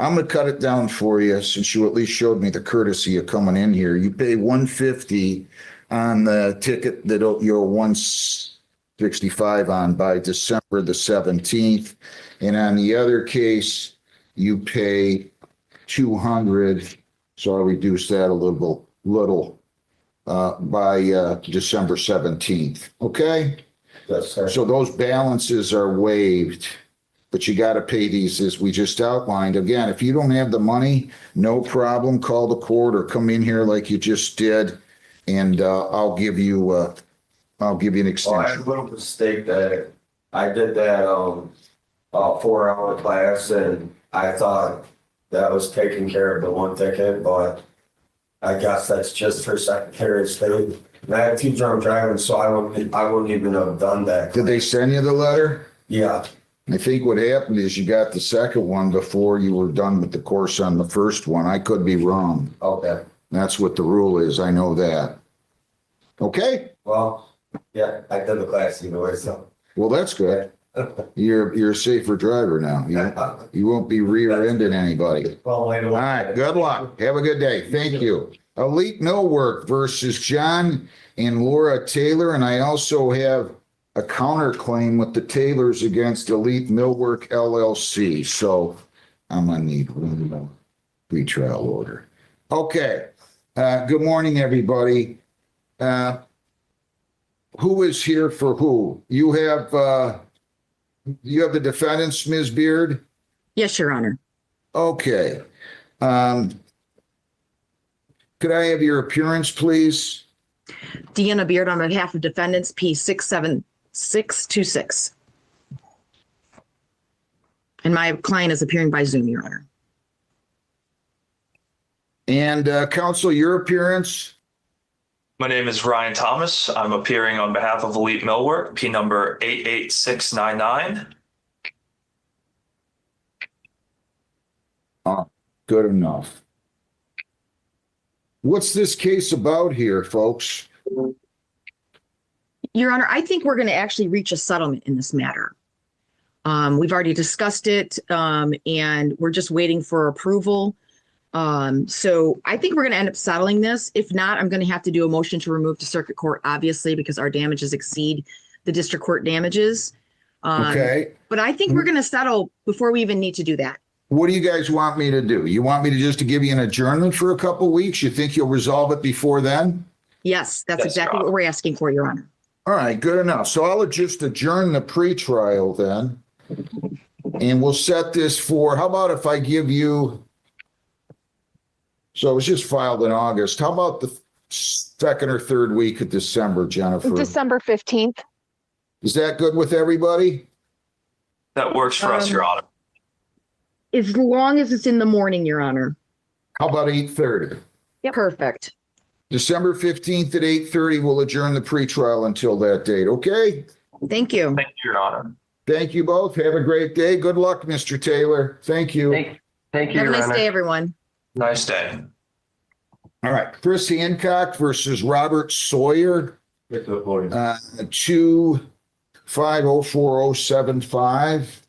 I'm gonna cut it down for you since you at least showed me the courtesy of coming in here. You pay $150 on the ticket that you're $165 on by December the 17th. And on the other case, you pay $200. So I'll reduce that a little by December 17th. Okay? Yes, sir. So those balances are waived, but you got to pay these as we just outlined. Again, if you don't have the money, no problem. Call the court or come in here like you just did, and I'll give you an Well, I had extension. a little mistake that I did that 4-hour class, and I thought that was taking care of the one ticket, but I guess that's just for Secretary of State. And I had too drunk driving, so I wouldn't even have done that. Did they send you the letter? Yeah. I think what happened is you got the second one before you were done with the course on the first one. I could be wrong. Okay. That's what the rule is. I know that. Okay? Well, yeah, I did the class either way, so. Well, that's good. You're a safer driver now. You won't be rear-ending anybody. Well, All right, good luck. Have a good day. Thank you. Elite Millwork versus John and Laura Taylor, and I also have a counterclaim with the Taylors against Elite Millwork LLC. So I'm gonna need one more pretrial order. Okay. Good morning, everybody. Who is here for who? You have the defendants, Ms. Beard? Yes, Your Honor. Okay. Could I have your appearance, please? Deanna Beard on behalf of defendants P67626. And my client is appearing by Zoom, Your Honor. And counsel, your appearance? My name is Ryan Thomas. I'm appearing on behalf of Elite Millwork, P number 88699. Good enough. What's this case about here, folks? Your Honor, I think we're going to actually reach a settlement in this matter. We've already discussed it, and we're just waiting for approval. So I think we're going to end up settling this. If not, I'm going to have to do a motion to remove to circuit court, obviously, because our damages exceed the district court damages. Okay. But I think we're going to settle before we even need to do that. What do you guys want me to do? You want me to just to give you an adjournment for a couple weeks? You think you'll resolve it before then? Yes, that's Yes, exactly Your what we're asking for, Your Honor. All right, good enough. So I'll just adjourn the pretrial then. And we'll set this for, how about if I give you, so it was just filed in August. How about the second or third week of December, Jennifer? December 15th. Is that good with everybody? That works for us, Your Honor. As long as it's in the morning, Your Honor. How about 8:30? Yep. Perfect. December 15th at 8:30, we'll adjourn the pretrial until that date, okay? Thank you. Thank you, Your Honor. Thank you both. Have a great day. Good luck, Mr. Taylor. Thank you. Thank you, Have a Your nice Honor. day, everyone. Nice day. All right, Chris Hancock versus Robert Sawyer, 2504075.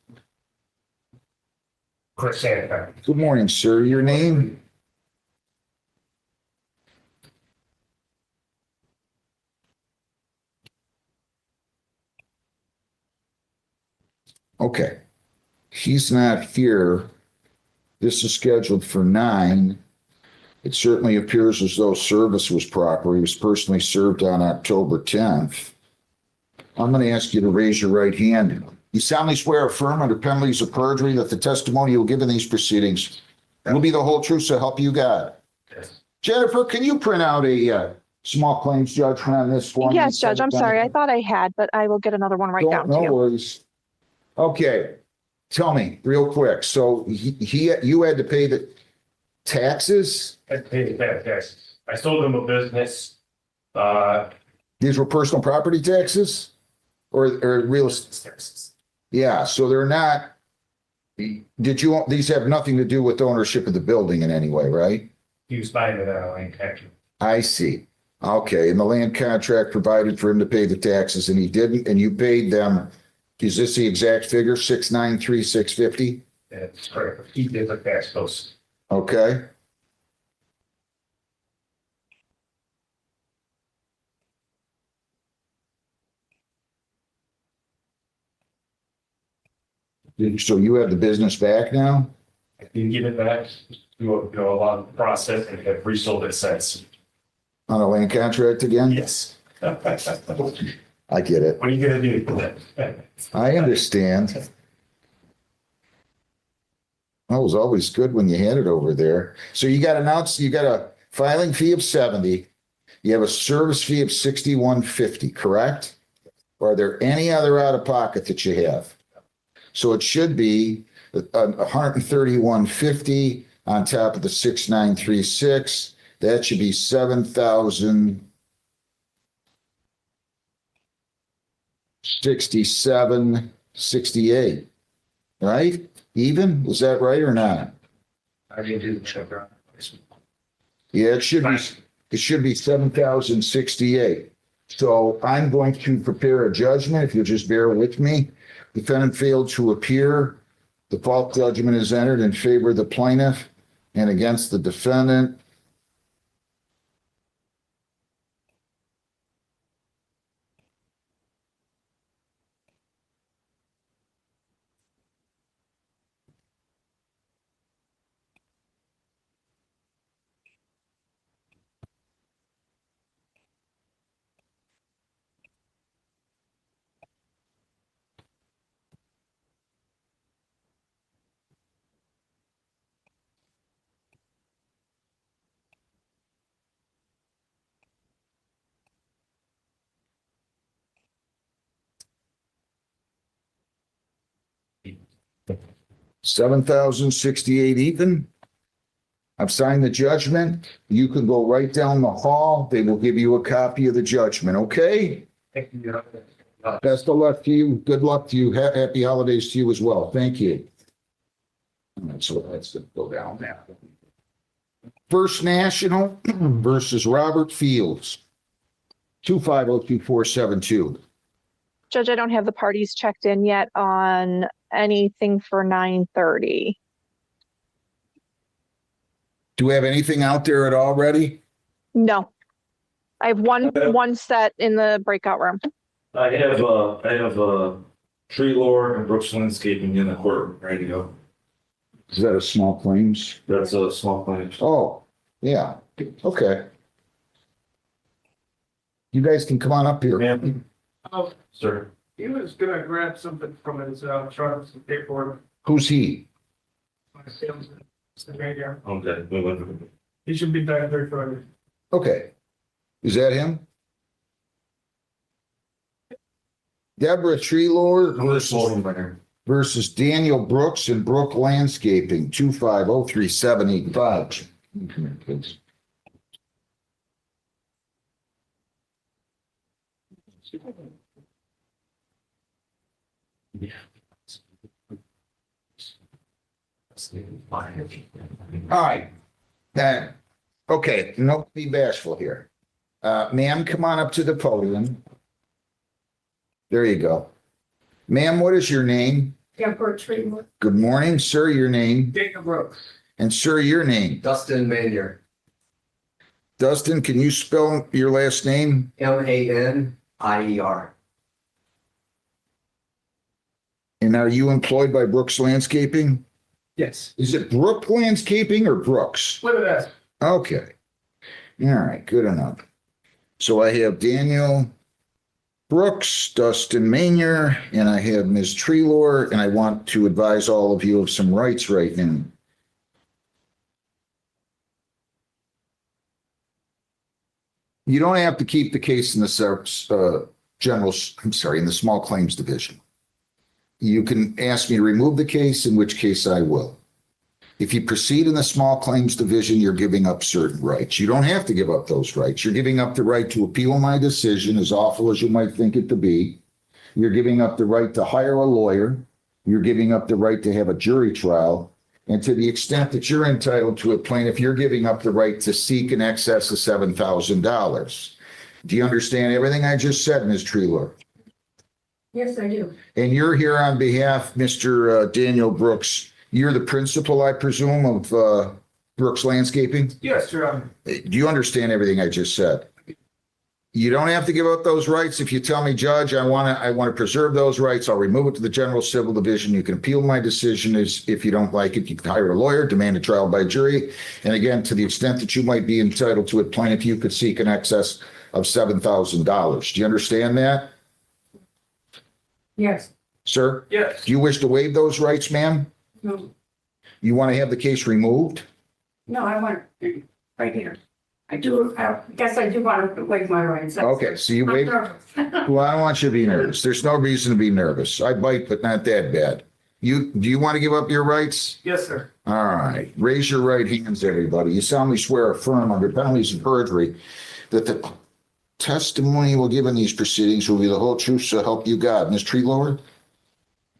Chris Hancock. Good morning, sir. Your name? Okay. He's not here. This is scheduled for 9. It certainly appears as though service was proper. He was personally served on October 10th. I'm going to ask you to raise your right hand. You solemnly swear or affirm under penalties of perjury that the testimony you will give in these proceedings will be the whole truth, so help you God. Yes. Jennifer, can you print out a small claims judgment on this one? Yes, Judge, I'm sorry. I thought I had, but I will get another one right down to No you. worries. Okay, tell me real quick. So you had to pay the taxes? I paid the taxes. I sold him a business. These were personal property taxes or real estate Taxes. Yeah, so they're not, these have nothing to do with ownership of the building in any way, right? He was buying it out of land contract. I see. Okay, and the land contract provided for him to pay the taxes and he didn't, and you paid them, is this the exact figure, 693,650? That's correct. He did the tax bills. Okay. So you have the business back now? I didn't give it back. Do a lot of process and have resold it since. On a land contract again? Yes. I get it. What are you gonna do with that? I understand. That was always good when you had it over there. So you got a filing fee of 70. You have a service fee of 61.50, correct? Or are there any other out of pocket that you have? So it should be 131.50 on top of the 6,936. That should be 7,067.68. Right? Even? Was that right or not? I didn't do the check around. Yeah, it should be 7,068. So I'm going to prepare a judgment, if you'll just bear with me. Defendant failed to appear. Default judgment is entered in favor of the plaintiff and against the defendant. $7,068 even. I've signed the judgment. You can go right down the hall. They will give you a copy of the judgment, okay? Thank you. Best of luck to you. Good luck to you. Happy holidays to you as well. Thank you. All right, so let's go down now. First National versus Robert Fields. 2502472. Judge, I don't have the parties checked in yet on anything for 9:30. Do we have anything out there at all ready? No. I have one set in the breakout room. I have Tree Lore and Brooks Landscaping in the courtroom ready to go. Is that a small claims? That's a small claim. Oh, yeah. Okay. You guys can come on up here. Ma'am. Oh, Sir. he was gonna grab something from his truck, some paperwork. Who's he? My salesman, Mr. Mayor. Okay. we went. He should be back there Friday. Okay. Is that him? Deborah Treelord versus Daniel Brooks and Brook Landscaping, 2503785. Come here, kids. All right. Okay, no, be bashful here. Ma'am, come on up to the podium. There you go. Ma'am, what is your name? Deborah Treelord. Good morning, sir. Your name? Jacob Brooks. And sir, your name? Dustin Manier. Dustin, can you spell your last name? Manier. And are you employed by Brooks Landscaping? Yes. Is it Brook Landscaping or Brooks? What it is? Okay. All right, good enough. So I have Daniel Brooks, Dustin Manier, and I have Ms. Treelor, and I want to advise all of you of some rights right now. You don't have to keep the case in the in the small claims division. You can ask me to remove the case, in which case I will. If you proceed in the small claims division, you're giving up certain rights. You don't have to give up those rights. You're giving up the right to appeal my decision, as awful as you might think it to be. You're giving up the right to hire a lawyer. You're giving up the right to have a jury trial. And to the extent that you're entitled to a plaintiff, you're giving up the right to seek in excess of $7,000. Do you understand everything I just said, Ms. Treelor? Yes, I do. And you're here on behalf, Mr. Daniel Brooks. You're the principal, I presume, of Brooks Landscaping? Yes, Your Honor. Do you understand everything I just said? You don't have to give up those rights. If you tell me, Judge, I want to preserve those rights, I'll remove it to the general civil division. You can appeal my decision. If you don't like it, you can hire a lawyer, demand a trial by jury. And again, to the extent that you might be entitled to a plaintiff, you could seek in excess of $7,000. Do you understand that? Yes. Sir? Yes. Do you wish to waive those rights, ma'am? No, You want to have the case removed? no, I want it right here. I guess I do want to waive my rights. Okay, so you I'm waive. nervous. Well, I don't want you to be nervous. There's no reason to be nervous. I bite, but not that bad. Do you want to give up your rights? Yes, sir. All right. Raise your right hands, everybody. You solemnly swear or affirm under penalties of perjury that the testimony will give in these proceedings will be the whole truth, so help you God. Ms. Treelor?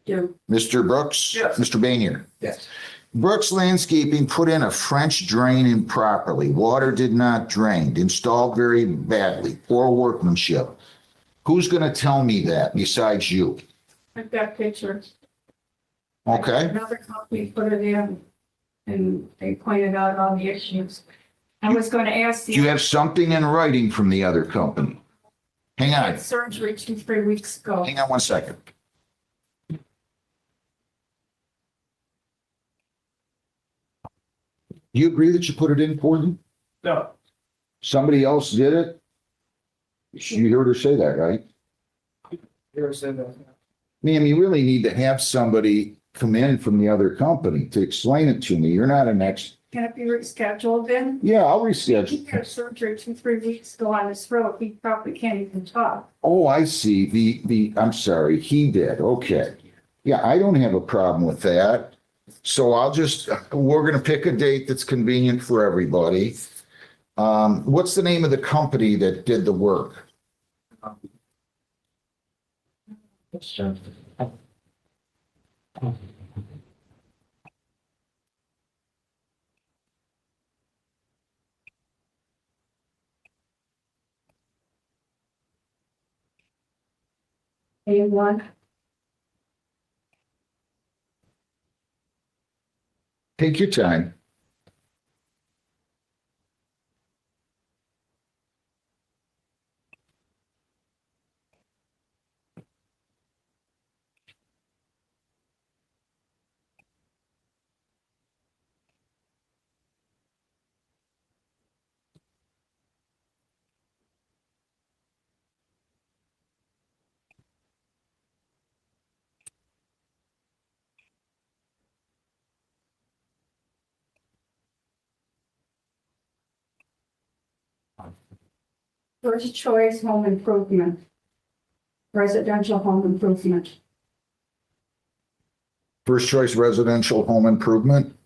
Do. Mr. Brooks? Yes. Mr. Banier? Yes. Brooks Landscaping put in a French drain improperly. Water did not drain. Installed very badly. Poor workmanship. Who's going to tell me that besides you? I've got pictures. Okay. Another company put it in and they pointed out all the issues. I was going to ask Do you have something in writing from the other company? Hang I on. had surgery 2-3 weeks ago. Hang on one second. Do you agree that you put it in for them? No. Somebody else did it? You heard her say that, right? Here, said that. Ma'am, you really need to have somebody come in from the other company to explain it to me. You're not an ex. Can it be rescheduled then? Yeah, I'll He reschedule. had surgery 2-3 weeks ago on his throat. He probably can't even talk. Oh, I see. I'm sorry. He did. Okay. Yeah, I don't have a problem with that. So we're going to pick a date that's convenient for everybody. What's the name of the company that did the work? A1. Take your time. First choice home improvement. Residential home improvement. First choice residential home improvement.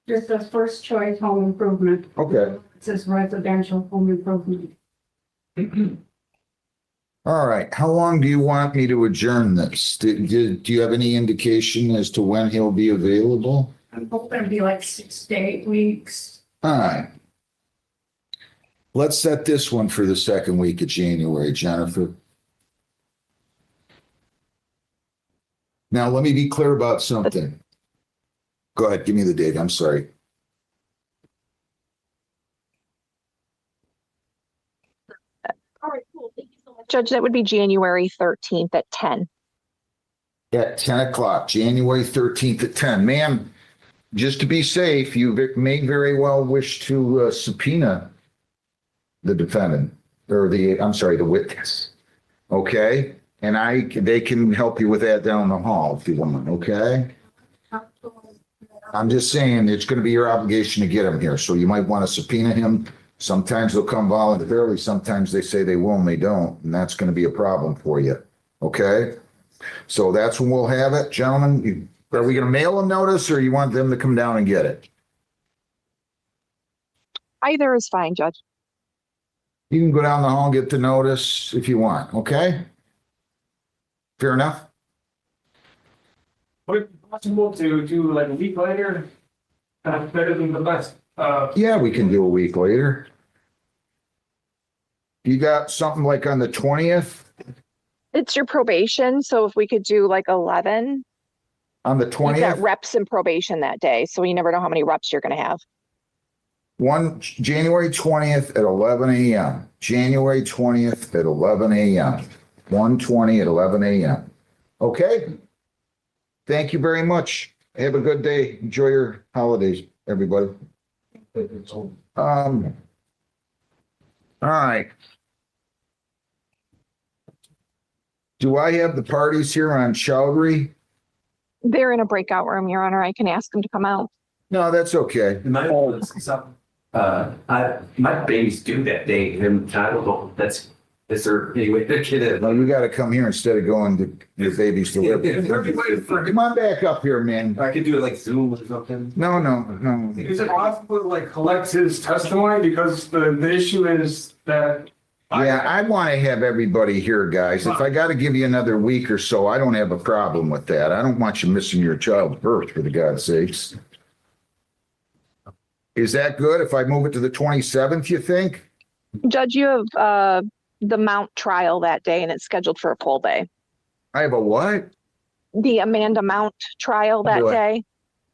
Just a first choice home improvement. Okay. It says residential home improvement. All right. How long do you want me to adjourn this? Do you have any indication as to when he'll be available? I'm hoping it'll be like 6 to 8 weeks. All right. Let's set this one for the second week of January, Jennifer. Now, let me be clear about something. Go ahead, give me the date. I'm sorry. All right, cool. Thank you so much. Judge, that would be January 13th at 10. At 10 o'clock, January 13th at 10. Ma'am, just to be safe, you may very well wish to subpoena the defendant or the witness. Okay? And they can help you with that down the hall if you want, okay? I'm just saying, it's gonna be your obligation to get him here, so you might want to subpoena him. Sometimes they'll come voluntarily, sometimes they say they will and they don't, and that's gonna be a problem for you, okay? So that's when we'll have it, gentlemen. Are we gonna mail them notice, or you want them to come down and get it? Either is fine, Judge. You can go down the hall and get the notice if you want, okay? Fair enough? Would it be possible to do like a week later? Better than the best. Yeah, we can do a week later. You got something like on the 20th? It's your probation, so if we could do like 11, On the you've got 20th? reps in probation that day, so you never know how many reps you're gonna have. January 20th at 11 a.m. January 20th at 11 a.m. 1:20 at 11 a.m. Okay? Thank you very much. Have a good day. Enjoy your holidays, everybody. All right. Do I have the parties here on Chowdhury? They're in a breakout room, Your Honor. I can ask them to come out. No, that's okay. My baby's due that day, and I don't know, is there any way to get it? No, you gotta come here instead of going to your baby's delivery. Come on back up here, man. I could do it like Zoom or something. No. Is it possible to like collect his testimony? Because the issue is that. Yeah, I want to have everybody here, guys. If I got to give you another week or so, I don't have a problem with that. I don't want you missing your child's birth, for the God's sakes. Is that good if I move it to the 27th, you think? Judge, you have the Mount trial that day, and it's scheduled for a full day. I have a what? The Amanda Mount trial that boy. day.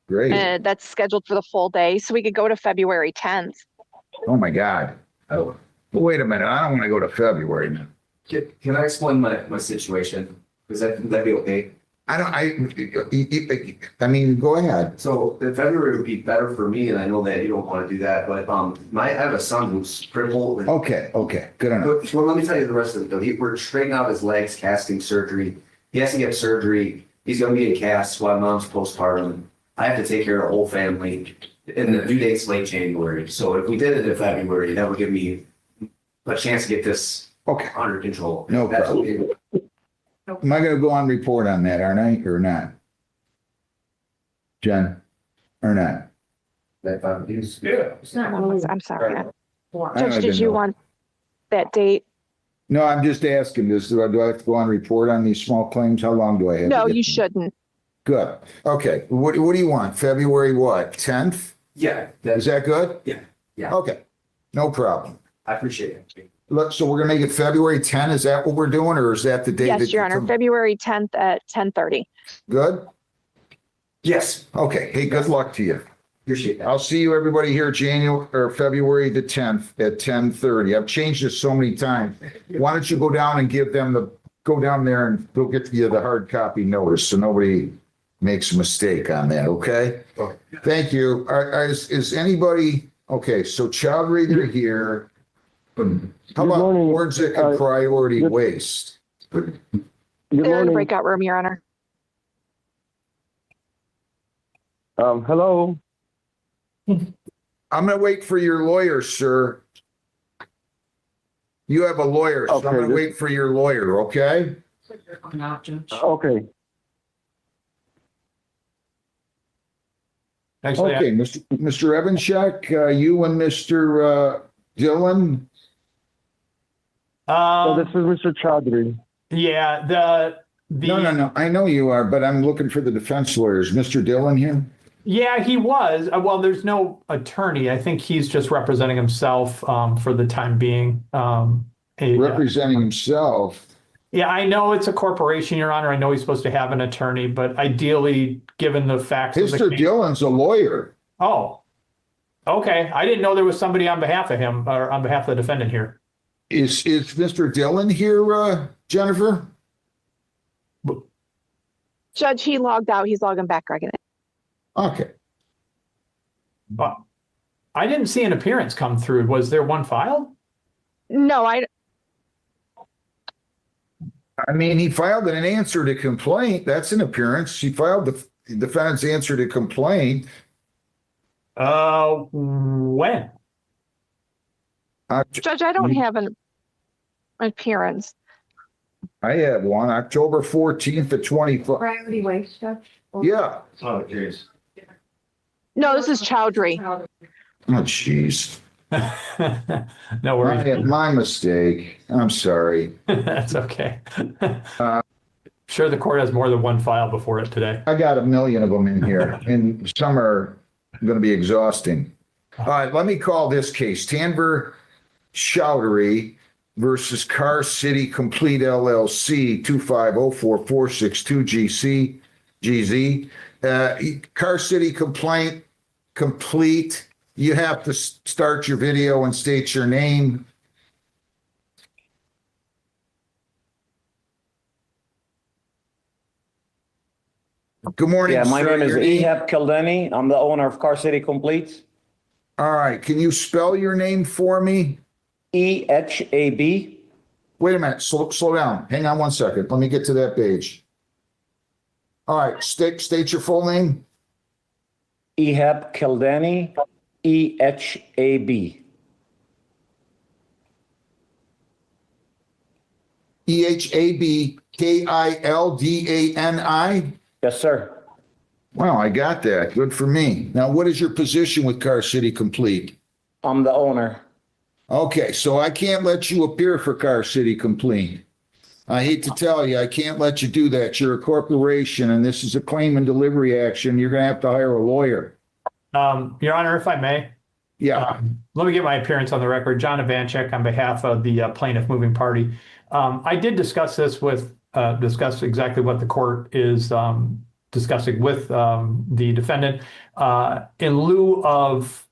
Great. That's scheduled for the full day, so we could go to February 10th. Oh, my God. Oh, wait a minute. I don't want to go to February now. Can I explain my situation? Would that be okay? I mean, go ahead. So in February would be better for me, and I know that you don't want to do that, but I have a son who's crippled. And, Okay, good enough. well, let me tell you the rest of it though. We're straightening out his legs, casting surgery. He has to get surgery. He's going to be in casts while mom's postpartum. I have to take care of the whole family, and the due date's late January. So if we did it in February, that would give me a chance to get this under control. No That's problem. okay. Am I going to go on report on that, aren't I, or not? Jen, or not? Yeah. I'm sorry. I don't Judge, did even you know. want that date? No, I'm just asking this. Do I have to go on report on these small claims? How long do I have? No, to get you them? shouldn't. Good. Okay. What do you want? February what? 10th? Yeah. Is that good? Yeah. Okay. No problem. I appreciate it. Look, so we're gonna make it February 10. Is that what we're doing, or is that the date? Yes, that Your you Honor, come- February 10th at 10:30. Good? Yes. Okay. Hey, good luck to you. Appreciate that. I'll see you, everybody, here February the 10th at 10:30. I've changed this so many times. Why don't you go down and go down there and they'll get you the hard copy notice so nobody makes a mistake on that, okay? Okay. Thank you. Is anybody, okay, so Chowdhury, they're here. How about Wardzick and priority waste? They're in the breakout room, Your Honor. Hello. I'm gonna wait for your lawyer, sir. You have a lawyer, so I'm Okay, gonna wait for your lawyer, okay? Okay. Okay, Mr. Evanchek, you and Mr. Dillon? So this is Mr. Chaudhry. Yeah, No. I know you are, but I'm looking for the defense lawyers. Mr. Dillon here? yeah, he was. Well, there's no attorney. I think he's just representing himself for the time being. Representing himself. Yeah, I know it's a corporation, Your Honor. I know he's supposed to have an attorney, but ideally, given the facts of the Mr. case. Dillon's a lawyer. Oh, okay. I didn't know there was somebody on behalf of him or on behalf of the defendant here. Is Mr. Dillon here, Jennifer? Judge, he logged out. He's logging back right now. Okay. I didn't see an appearance come through. Was there one filed? No, I mean, he filed an answer to complaint. That's an appearance. He filed the defendant's answer to complaint. When? Judge, I don't have an appearance. I have one, October 14th at 24. Priority waste, Judge? Yeah. Oh, jeez. No, this is Chowdhury. Oh, jeez. No worries. My mistake. I'm sorry. That's okay. Sure, the court has more than one file before it today. I got a million of them in here, and some are going to be exhausting. All right, let me call this case Tanver Chowdhury versus Car City Complete LLC 2504462 GZ. Car City Complete. You have to start your video and state your name. Good morning. Yeah, my sir. name is Your Ehab Kildani. I'm the owner of Car City Complete. All right. Can you spell your name for me? EHAB. Wait a minute. Slow down. Hang on one second. Let me get to that page. All right. State your full name. Ehab Kildani. EHAB. EHABKILDANI? Yes, sir. Wow, I got that. Good for me. Now, what is your position with Car City Complete? I'm the owner. Okay, so I can't let you appear for Car City Complete. I hate to tell you, I can't let you do that. You're a corporation, and this is a claim and delivery action. You're going to have to hire a lawyer. Your Honor, if I may. Yeah. Let me get my appearance on the record. John Ivanchek on behalf of the plaintiff moving party. I did discuss this discuss exactly what the court is discussing with the defendant. In lieu of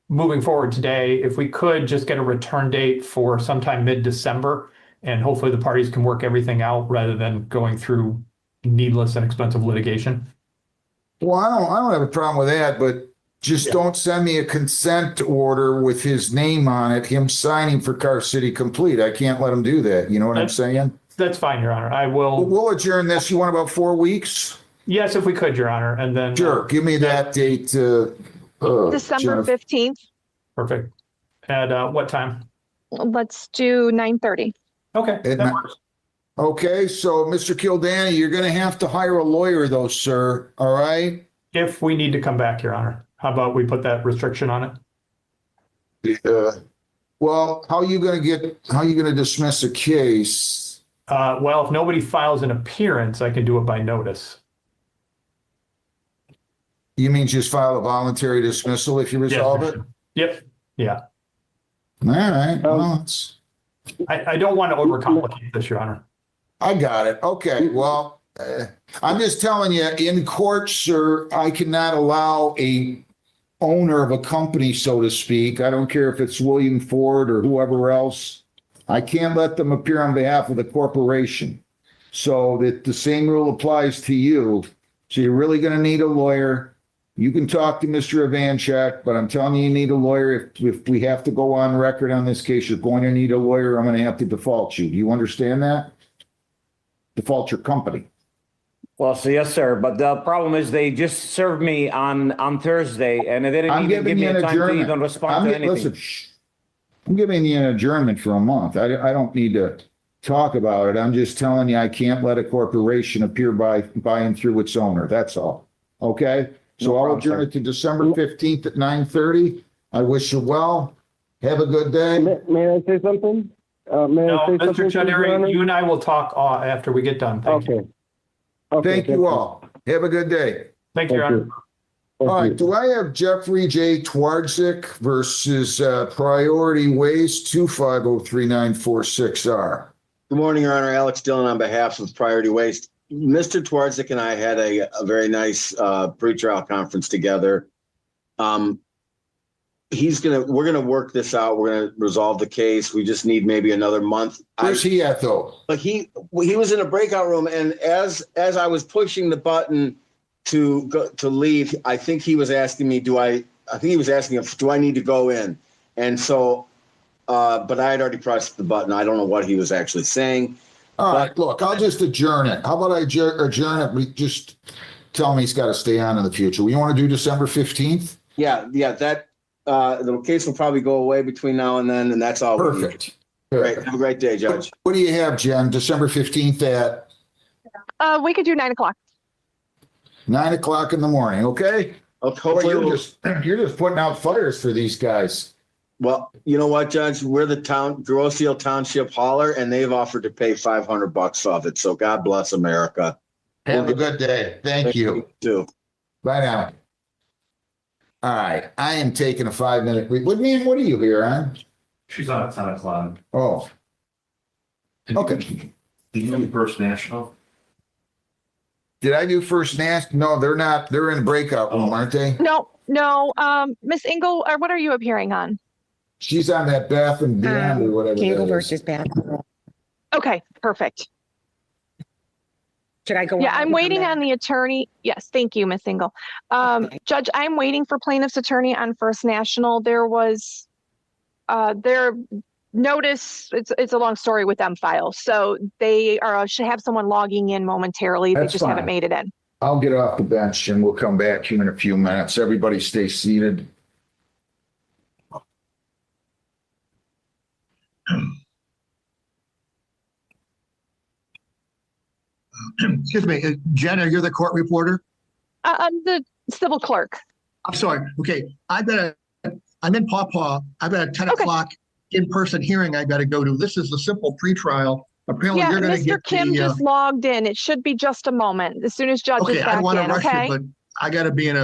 moving forward today, if we could just get a return date for sometime mid-December, and hopefully the parties can work everything out rather than going through needless and expensive litigation. Well, I don't have a problem with that, but just don't send me a consent order with his name on it, him signing for Car City Complete. I can't let him do that. You know what I'm saying? That's fine, Your Honor. I will. We'll adjourn this. You want about 4 weeks? Yes, if we could, Your Honor. And then. Sure. Give me that date. December 15th. Perfect. At what time? Let's do 9:30. Okay. That works. Okay, so Mr. Kildani, you're going to have to hire a lawyer though, sir. All right? If we need to come back, Your Honor. How about we put that restriction on it? Well, how are you going to dismiss a case? Well, if nobody files an appearance, I can do it by notice. You mean just file a voluntary dismissal if you resolve it? Yep. Yeah. All right. Well, I don't want to overcomplicate this, Your Honor. I got it. Okay. Well, I'm just telling you, in court, sir, I cannot allow a owner of a company, so to speak. I don't care if it's William Ford or whoever else. I can't let them appear on behalf of the corporation. So that the same rule applies to you. So you're really going to need a lawyer. You can talk to Mr. Ivanchek, but I'm telling you need a lawyer. If we have to go on record on this case, you're going to need a lawyer. I'm going to have to default you. Do you understand that? Default your company. Well, so yes, sir. But the problem is they just served me on Thursday, and they didn't even give me a time to even respond to anything. Listen, I'm giving you an adjournment for a month. I don't need to talk about it. I'm just telling you I can't let a corporation appear by and through its owner. That's all. Okay? So I'll adjourn it to December 15th at 9:30. I wish you well. Have a good day. May I say something? No, Mr. Chudary, you and I will talk after we get done. Thank you. Thank you all. Have a good day. Thank you, Your Honor. All right. Do I have Jeffrey J. Twardzik versus Priority Waste 2503946R? Good morning, Your Honor. Alex Dillon on behalf of Priority Waste. Mr. Twardzik and I had a very nice pretrial conference together. We're gonna work this out. We're gonna resolve the case. We just need maybe another month. Where's he at though? But he was in a breakout room, and as I was pushing the button to leave, I think he was asking me, do I need to go in? And so, but I had already pressed the button. I don't know what he was actually saying. All right, look, I'll just adjourn it. How about I adjourn it? We just tell him he's got to stay on in the future. You want to do December 15th? Yeah, that, the case will probably go away between now and then, and that's all. we need. Perfect. Great. Have a great day, Judge. What do you have, Jen? December 15th at We could do 9 o'clock. 9 o'clock in the morning, okay? Boy, Hopefully, you're just putting out fires for these guys. well, you know what, Judge? We're the Groseal Township hauler, and they've offered to pay $500 of it. So God bless America. Have a good day. Thank you. Too. Bye now. All right, I am taking a 5-minute. What are you here on? She's on at 10 o'clock. Oh, okay. Did you do First National? Did I do First National? No, they're not. They're in a breakout room, aren't they? No. Miss Engel, what are you appearing on? She's on that Bath and Beyond or whatever. Cable that is. versus back. Okay, perfect. Should I go? Yeah, on I'm and waiting come on the attorney. Yes, thank you, Miss Engel. Okay. Judge, I'm waiting for plaintiff's attorney on First National. There was their notice. It's a long story with them file. So they should have someone logging in momentarily. That's they just haven't fine. made it in. I'll get off the bench and we'll come back here in a few minutes. Everybody stay seated. Excuse me, Jenna, you're the court reporter? I'm the civil clerk. I'm sorry. Okay, I'm in Paw Paw. I've got a 10 o'clock in-person hearing I got to go to. This is a simple pretrial. Apparently, Yeah, you're going to Mr. get Kim just logged in. It should be just a moment. As soon as Judge Okay, is I back don't want to in, rush okay? you, but I got to be in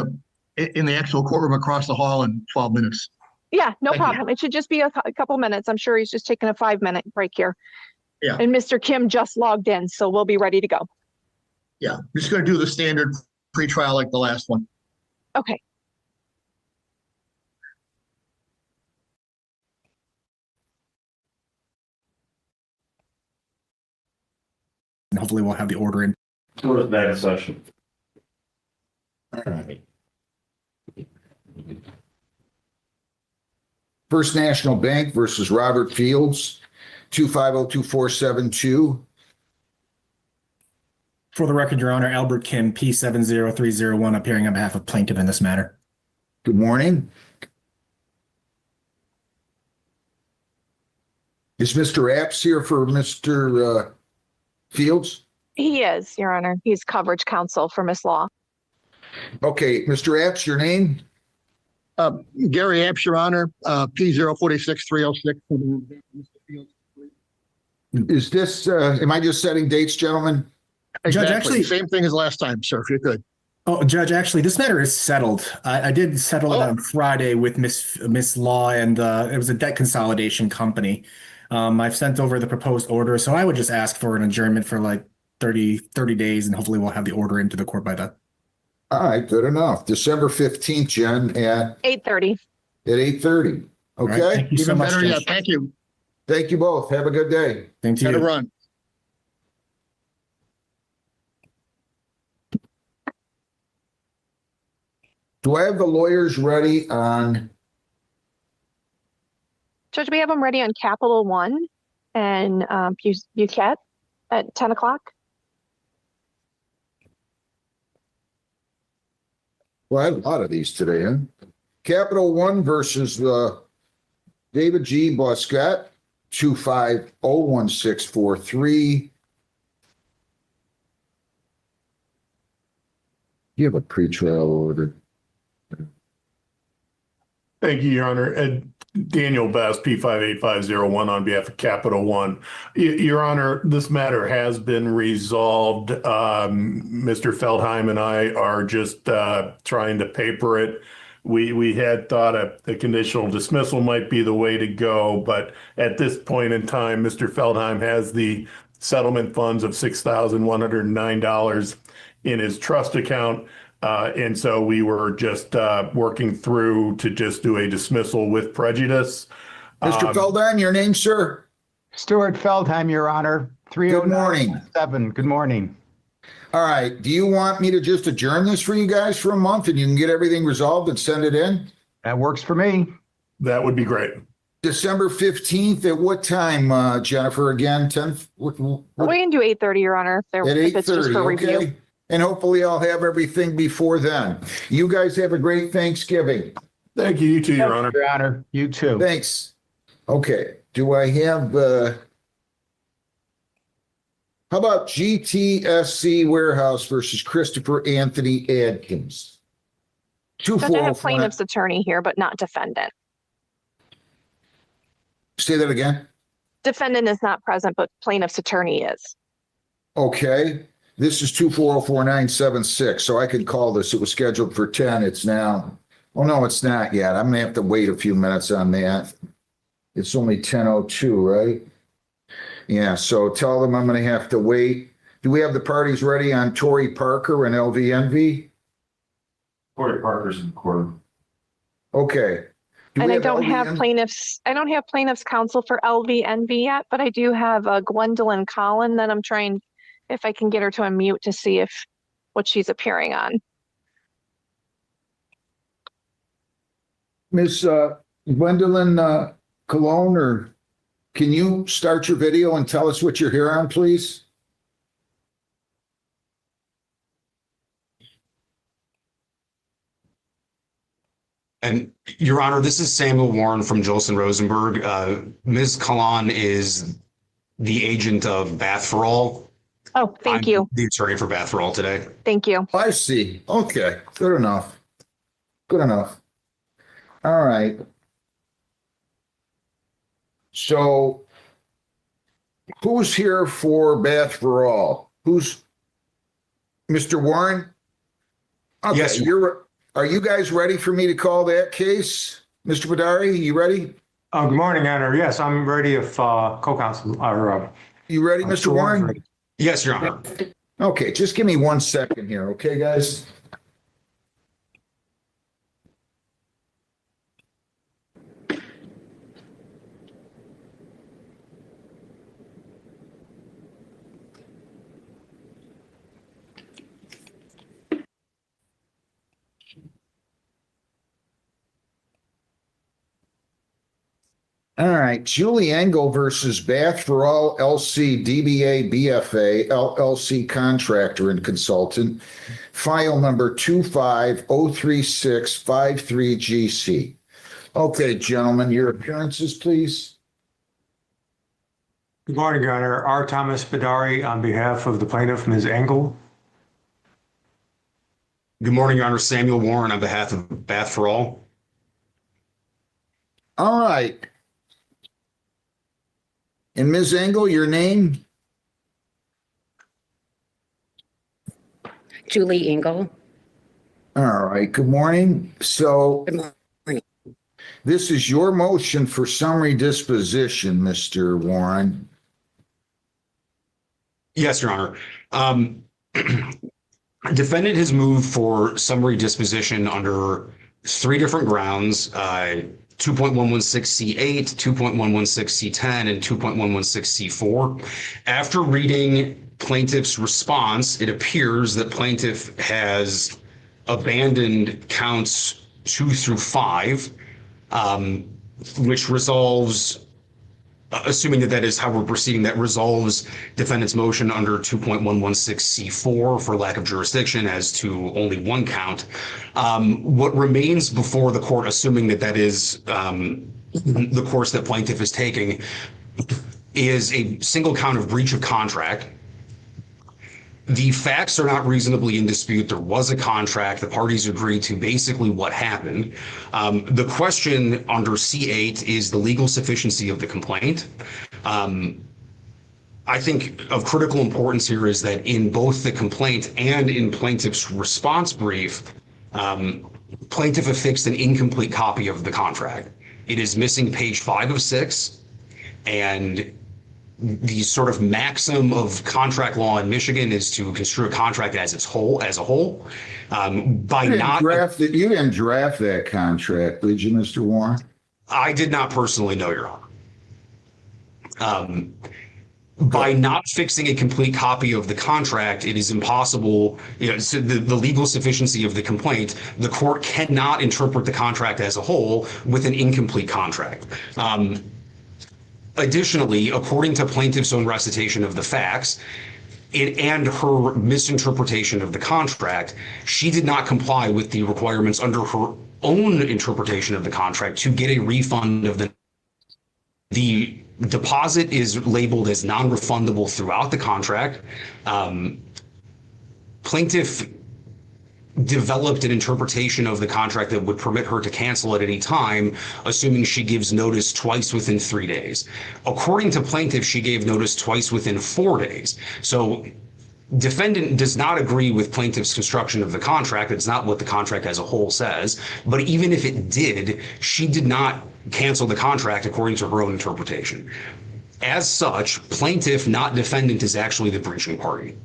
the actual courtroom across the hall in 12 minutes. Yeah, no Thank you. problem. It should just be a couple minutes. I'm sure he's just taking a 5-minute break here. Yeah. And Mr. Kim just logged in, so we'll be ready to go. Yeah, I'm just going to do the standard pretrial like the last one. Okay. And hopefully we'll have the order in. Go to that session. All right. First National Bank versus Robert Fields, 2502472. For the record, Your Honor, Albert Kim, P70301, appearing on behalf of plaintiff in this matter. Good morning. Is Mr. Apps here for Mr. Fields? He is, Your Honor. He's coverage counsel for Miss Law. Okay, Mr. Apps, your name? Gary Apps, Your Honor, P046306. Is this, am I just setting dates, gentlemen? Exactly. Judge, actually- Same thing as last time, sir, if you could. Oh, Judge, actually, this matter is settled. I did settle it on Friday with Miss Law, and it was a debt consolidation company. I've sent over the proposed order, so I would just ask for an adjournment for like 30 days, and hopefully we'll have the order into the court by then. All right, good enough. December 15th, Jen, at 8:30. 8:30. Okay? Right, thank you so Even much, better Judge. yet, thank you. Thank you both. Have a good day. Thank Had you. a run. Do I have the lawyers ready on, Judge, we have them ready on Capital One and Buquette at 10 o'clock. well, I have a lot of these today, huh? Capital One versus David G. Boscott, 2501643. You have a pretrial order. Thank you, Your Honor. Daniel Best, P58501 on behalf of Capital One. Your Honor, this matter has been resolved. Mr. Feldheim and I are just trying to paper it. We had thought a conditional dismissal might be the way to go, but at this point in time, Mr. Feldheim has the settlement funds of $6,109 in his trust account. And so we were just working through to just do a dismissal with prejudice. Mr. Feldheim, your name, sir? Stuart Feldheim, Your Honor. Good morning. 309-7. Good morning. All right. Do you want me to just adjourn this for you guys for a month and you can get everything resolved and send it in? That works for me. That would be great. December 15th at what time, Jennifer, again, 10th? We can do 8:30, Your Honor, if it's just 8:30, for review. okay? And hopefully I'll have everything before then. You guys have a great Thanksgiving. Thank you. You too, Your Honor. Your Honor, you too. Thanks. Okay, do I have, how about GTSC Warehouse versus Christopher Anthony Adkins? Judge, I have plaintiff's attorney here, but not defendant. Say that again? Defendant is not present, but plaintiff's attorney is. Okay, this is 2404976, so I can call this. It was scheduled for 10. It's now, oh no, it's not yet. I'm gonna have to wait a few minutes on that. It's only 10:02, right? Yeah, so tell them I'm gonna have to wait. Do we have the parties ready on Tory Parker and LVNV? Corey Parker's in court. Okay. Do And we I don't have LVN? plaintiff's counsel for LVNV yet, but I do have Gwendolyn Collin that I'm trying, if I can get her to unmute to see if what she's appearing on. Miss Gwendolyn Cologne, or can you start your video and tell us what you're here on, please? And Your Honor, this is Samuel Warren from Jolson Rosenberg. Ms. Kalan is the agent of Bath for All. Oh, thank you. The attorney for Bath for All today. Thank you. I see. Okay, good enough. Good enough. All right. So who's here for Bath for All? Who's Mr. Warren? Okay, Yes. Are you guys ready for me to call that case? Mr. Badari, you ready? Good morning, Your Honor. Yes, I'm ready if co-counsel or You ready, Mr. Warren? ready. Yes, Your Honor. Okay, just give me 1 second here, okay, guys? All right, Julie Engel versus Bath for All LC DBA BFA LLC contractor and consultant, file number 2503653GC. Okay, gentlemen, your appearances, please. Good morning, Your Honor. R. Thomas Badari on behalf of the plaintiff, Ms. Engel. Good morning, Your Honor. Samuel Warren on behalf of Bath for All. All right. And Ms. Engel, your name? Julie Engel. All right, good morning. So Good morning. this is your motion for summary disposition, Mr. Warren. Yes, Your Honor. Defendant has moved for summary disposition under 3 different grounds, 2.116C8, 2.116C10, and 2.116C4. After reading plaintiff's response, it appears that plaintiff has abandoned counts 2 through 5, which resolves, assuming that that is how we're proceeding, that resolves defendant's motion under 2.116C4 for lack of jurisdiction as to only 1 count. What remains before the court, assuming that that is the course that plaintiff is taking, is a single count of breach of contract. The facts are not reasonably in dispute. There was a contract. The parties agreed to basically what happened. The question under C8 is the legal sufficiency of the complaint. I think of critical importance here is that in both the complaint and in plaintiff's response brief, plaintiff affixed an incomplete copy of the contract. It is missing page 5 of 6, and the sort of maxim of contract law in Michigan is to construe a contract as a whole. By You not didn't draft that contract, did you, Mr. Warren? I did not personally know, Your Honor. By not fixing a complete copy of the contract, it is impossible, so the legal sufficiency of the complaint, the court cannot interpret the contract as a whole with an incomplete contract. Additionally, according to plaintiff's own recitation of the facts, and her misinterpretation of the contract, she did not comply with the requirements under her own interpretation of the contract to get a refund of the deposit is labeled as non-refundable throughout the contract. Plaintiff developed an interpretation of the contract that would permit her to cancel at any time, assuming she gives notice twice within 3 days. According to plaintiff, she gave notice twice within 4 days. So defendant does not agree with plaintiff's construction of the contract. It's not what the contract as a whole says. But even if it did, she did not cancel the contract according to her own interpretation. As such, plaintiff, not defendant, is actually the breaching party.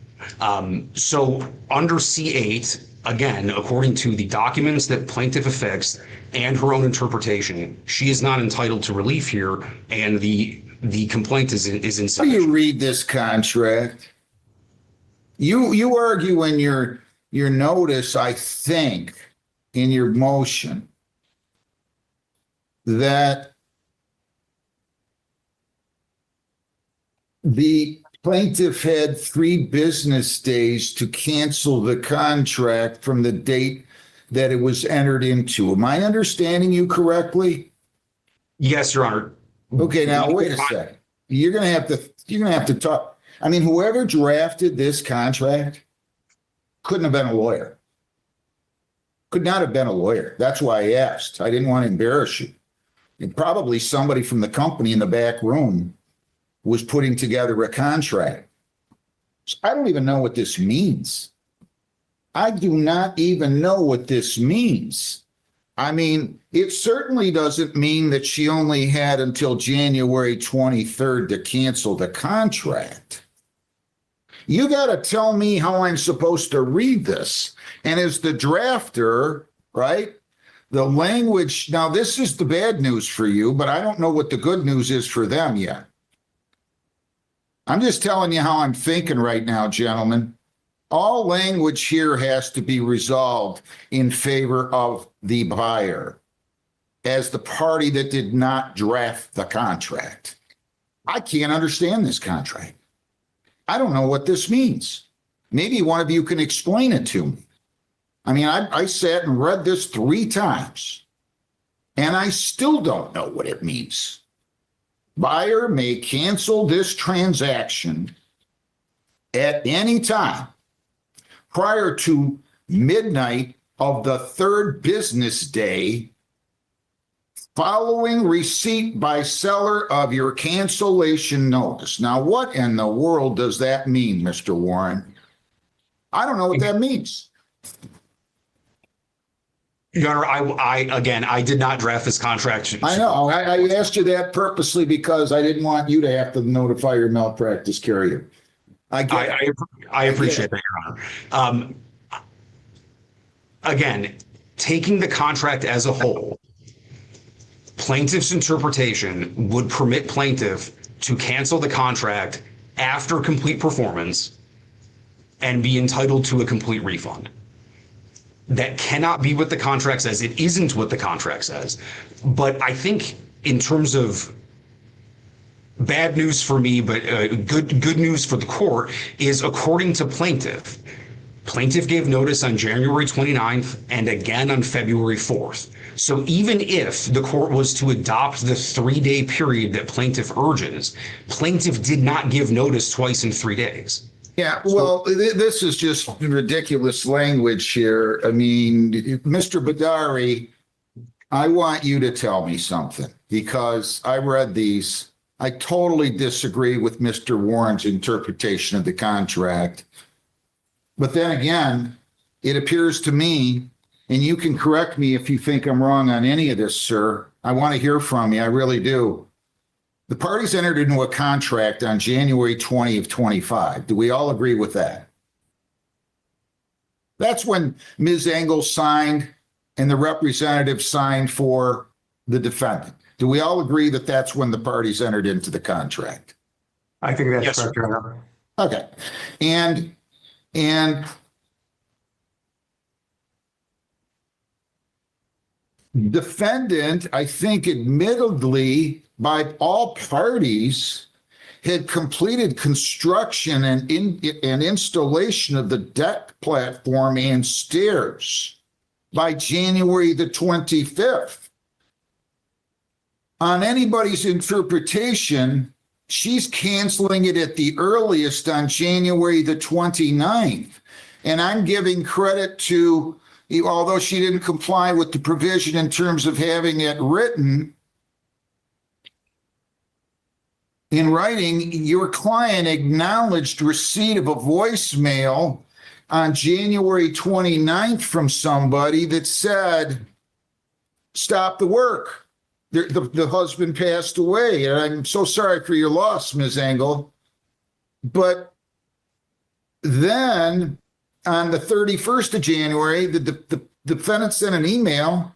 So under C8, again, according to the documents that plaintiff affixed and her own interpretation, she is not entitled to relief here, and the complaint is insufficient. You read this contract. You argue in your notice, I think, in your motion, that the plaintiff had 3 business days to cancel the contract from the date that it was entered into. Am I understanding you correctly? Yes, Your Honor. Okay, now wait a second. You're gonna have to talk. I mean, whoever drafted this contract couldn't have been a lawyer. Could not have been a lawyer. That's why I asked. I didn't want to embarrass you. And probably somebody from the company in the back room was putting together a contract. So I don't even know what this means. I do not even know what this means. I mean, it certainly doesn't mean that she only had until January 23rd to cancel the contract. You got to tell me how I'm supposed to read this. And as the drafter, right, the language, now this is the bad news for you, but I don't know what the good news is for them yet. I'm just telling you how I'm thinking right now, gentlemen. All language here has to be resolved in favor of the buyer as the party that did not draft the contract. I can't understand this contract. I don't know what this means. Maybe one of you can explain it to me. I mean, I sat and read this 3 times, and I still don't know what it means. Buyer may cancel this transaction at any time prior to midnight of the 3rd business day following receipt by seller of your cancellation notice. Now, what in the world does that mean, Mr. Warren? I don't know what that means. Your Honor, I did not draft this contract. I know. I asked you that purposely because I didn't want you to have to notify your malpractice carrier. I appreciate that, Your Honor. Again, taking the contract as a whole, plaintiff's interpretation would permit plaintiff to cancel the contract after complete performance and be entitled to a complete refund. That cannot be what the contract says. It isn't what the contract says. But I think in terms of bad news for me, but good news for the court is, according to plaintiff gave notice on January 29th and again on February 4th. So even if the court was to adopt the 3-day period that plaintiff urges, plaintiff did not give notice twice in 3 days. Yeah, well, this is just ridiculous language here. I mean, Mr. Badari, I want you to tell me something, because I read these. I totally disagree with Mr. Warren's interpretation of the contract. But then again, it appears to me, and you can correct me if you think I'm wrong on any of this, sir. I want to hear from you. I really do. The parties entered into a contract on January 20 of 25. Do we all agree with that? That's when Ms. Engel signed and the representative signed for the defendant. Do we all agree that that's when the parties entered into the contract? I think that's Yes, correct, Your Honor. Okay. And defendant, I think admittedly by all parties, had completed construction and installation of the deck platform and stairs by January the 25th. On anybody's interpretation, she's canceling it at the earliest on January the 29th. And I'm giving credit to, although she didn't comply with the provision in terms of having it written, in writing, your client acknowledged receipt of a voicemail on January 29th from somebody that said, stop the work. The husband passed away. And I'm so sorry for your loss, Ms. Engel. But then on the 31st of January, the defendant sent an email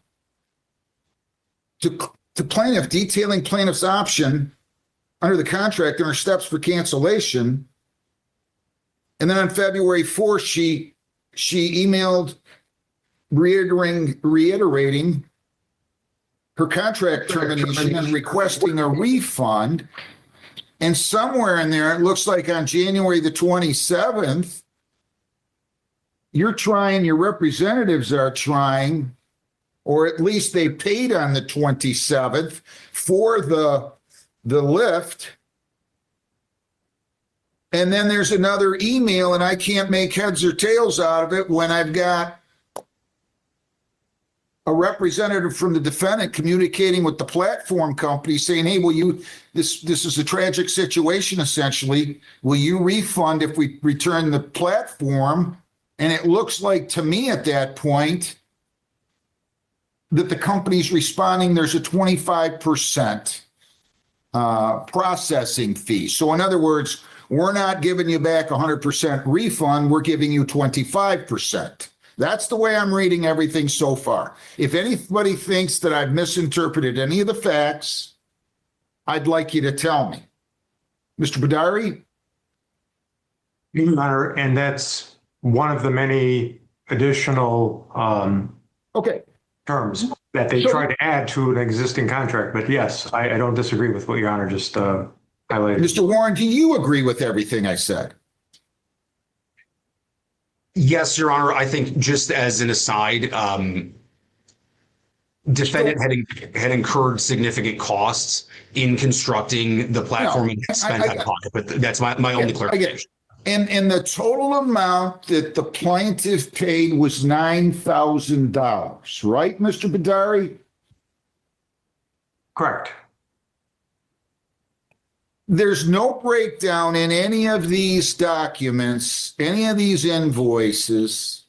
to plaintiff detailing plaintiff's option under the contract and her steps for cancellation. And then on February 4th, she emailed reiterating her contract termination and requesting a refund. And somewhere in there, it looks like on January the 27th, your representatives are trying, or at least they paid on the 27th for the lift. And then there's another email, and I can't make heads or tails out of it when I've got a representative from the defendant communicating with the platform company saying, hey, this is a tragic situation, essentially. Will you refund if we return the platform? And it looks like to me at that point that the company's responding, there's a 25% processing fee. So in other words, we're not giving you back 100% refund, we're giving you 25%. That's the way I'm reading everything so far. If anybody thinks that I've misinterpreted any of the facts, I'd like you to tell me. Mr. Badari? Your Honor, and that's one of the many additional terms that they try to add to an existing contract. But yes, I don't disagree with what Your Honor just highlighted. Mr. Warren, do you agree with everything I said? Yes, Your Honor. I think just as an aside, defendant had incurred significant costs in constructing the platform and spent out of pocket. But that's my only clarification. And the total amount that the plaintiff paid was $9,000, right, Mr. Badari? Correct. There's no breakdown in any of these documents, any of these invoices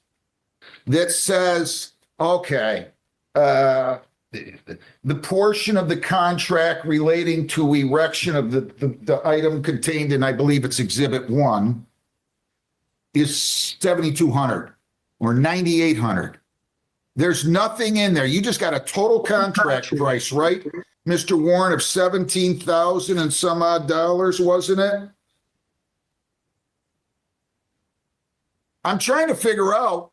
that says, okay, the portion of the contract relating to erection of the item contained in, I believe it's Exhibit 1, is $7,200 or $9,800. There's nothing in there. You just got a total contract price, right, Mr. Warren, of $17,000 and some odd dollars, wasn't it? I'm trying to figure out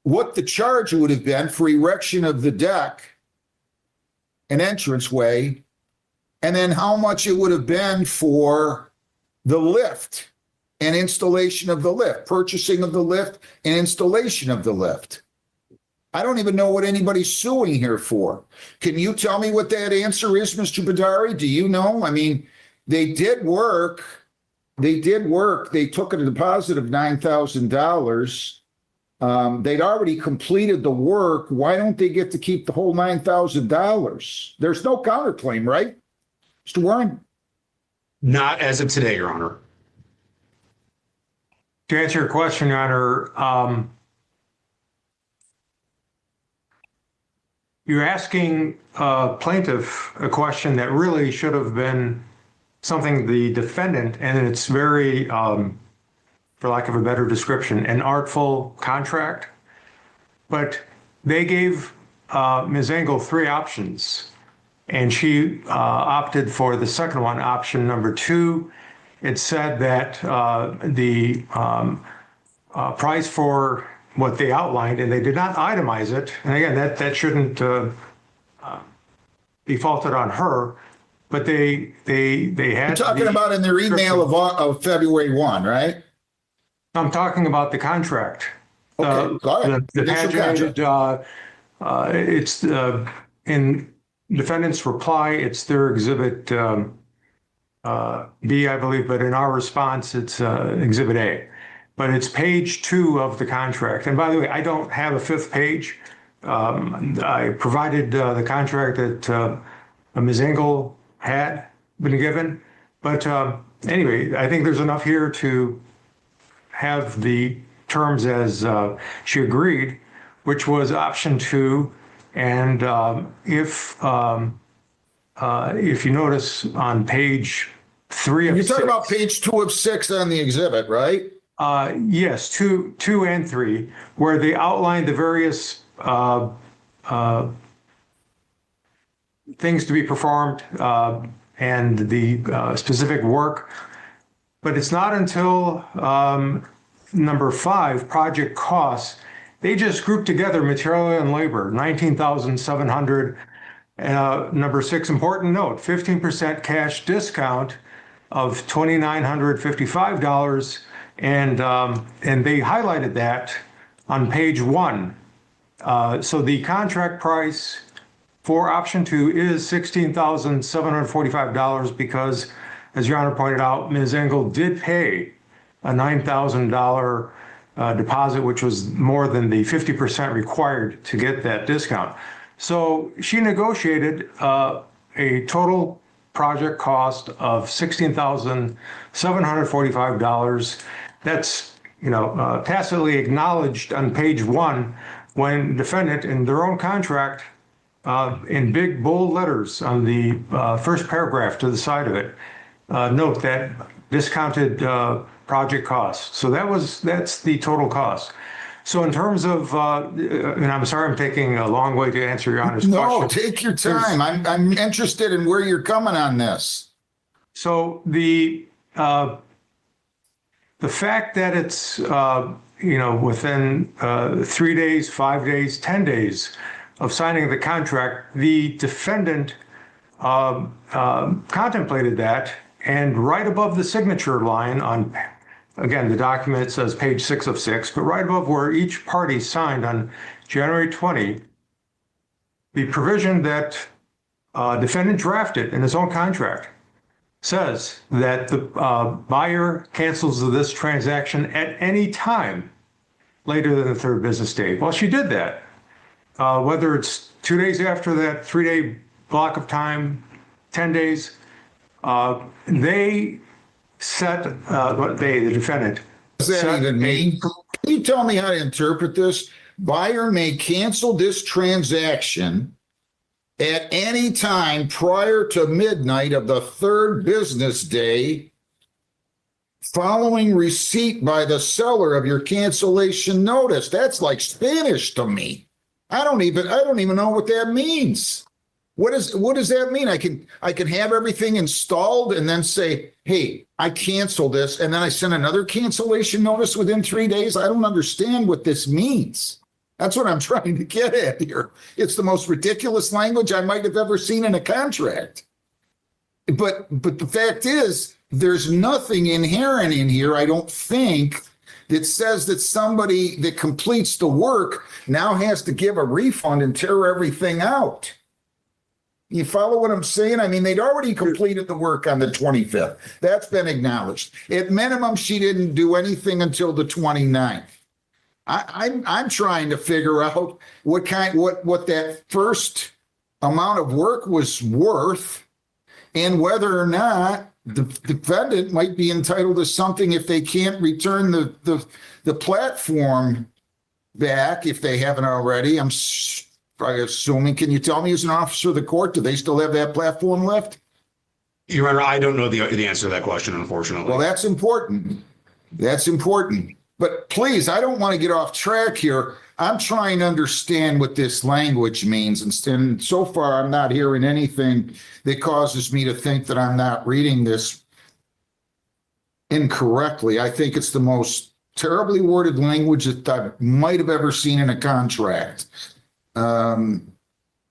what the charge would have been for erection of the deck and entranceway, and then how much it would have been for the lift and installation of the lift, purchasing of the lift and installation of the lift. I don't even know what anybody's suing here for. Can you tell me what that answer is, Mr. Badari? Do you know? I mean, they did work. They took a deposit of $9,000. They'd already completed the work. Why don't they get to keep the whole $9,000? There's no counterclaim, right, Mr. Warren? Not as of today, Your Honor. To answer your question, Your Honor, you're asking a plaintiff a question that really should have been something the defendant, and it's very, for lack of a better description, an artful contract. But they gave Ms. Engel three options. and she opted for the second one, option number 2. It said that the price for what they outlined, and they did not itemize it, and again, that shouldn't be faulted on her, but they had. You're talking about in their email of February 1, right? I'm talking about the contract. Okay, go ahead. The paginated, it's in defendant's reply, it's their exhibit B, I believe, but in our response, it's exhibit A. But it's page 2 of the contract. And by the way, I don't have a 5th page. I provided the contract that Ms. Engel had been given. But anyway, I think there's enough here to have the terms as she agreed, which was option 2. And if you notice on page 3 of You're 6, talking about page 2 of 6 on the exhibit, right? Yes, 2 and 3, where they outline the various things to be performed and the specific work. But it's not until number 5, project costs, they just group together material and labor, $19,700. Number 6, important note, 15% cash discount of $2,955. And they highlighted that on page 1. So the contract price for option 2 is $16,745 because, as Your Honor pointed out, Ms. Engel did pay a $9,000 deposit, which was more than the 50% required to get that discount. So she negotiated a total project cost of $16,745. That's, tacitly acknowledged on page 1 when defendant in their own contract, in big bold letters on the first paragraph to the side of it, note that discounted project costs. So that's the total cost. So in terms of, and I'm sorry I'm taking a long way to answer Your Honor's question. No, take your time. I'm interested in where you're coming on this. So the fact that it's, within 3 days, 5 days, 10 days of signing the contract, the defendant contemplated that, and right above the signature line on, again, the document says page 6 of 6, but right above where each party signed on January 20, the provision that defendant drafted in his own contract says that the buyer cancels this transaction at any time later than the 3rd business day. Well, she did that. Whether it's 2 days after that 3-day block of time, 10 days, they set, the defendant. What does that even mean? Can you tell me how to interpret this? Buyer may cancel this transaction at any time prior to midnight of the 3rd business day following receipt by the seller of your cancellation notice. That's like Spanish to me. I don't even know what that means. What does that mean? I can have everything installed and then say, hey, I cancel this, and then I send another cancellation notice within 3 days. I don't understand what this means. That's what I'm trying to get at here. It's the most ridiculous language I might have ever seen in a contract. But the fact is, there's nothing inherent in here, I don't think, that says that somebody that completes the work now has to give a refund and tear everything out. You follow what I'm saying? I mean, they'd already completed the work on the 25th. That's been acknowledged. At minimum, she didn't do anything until the 29th. I'm trying to figure out what that first amount of work was worth and whether or not the defendant might be entitled to something if they can't return the platform back if they haven't already. I'm assuming, can you tell me as an officer of the court, do they still have that platform left? Your Honor, I don't know the answer to that question, unfortunately. Well, that's important. That's important. But please, I don't want to get off track here. I'm trying to understand what this language means. And so far, I'm not hearing anything that causes me to think that I'm not reading this incorrectly. I think it's the most terribly worded language that I might have ever seen in a contract.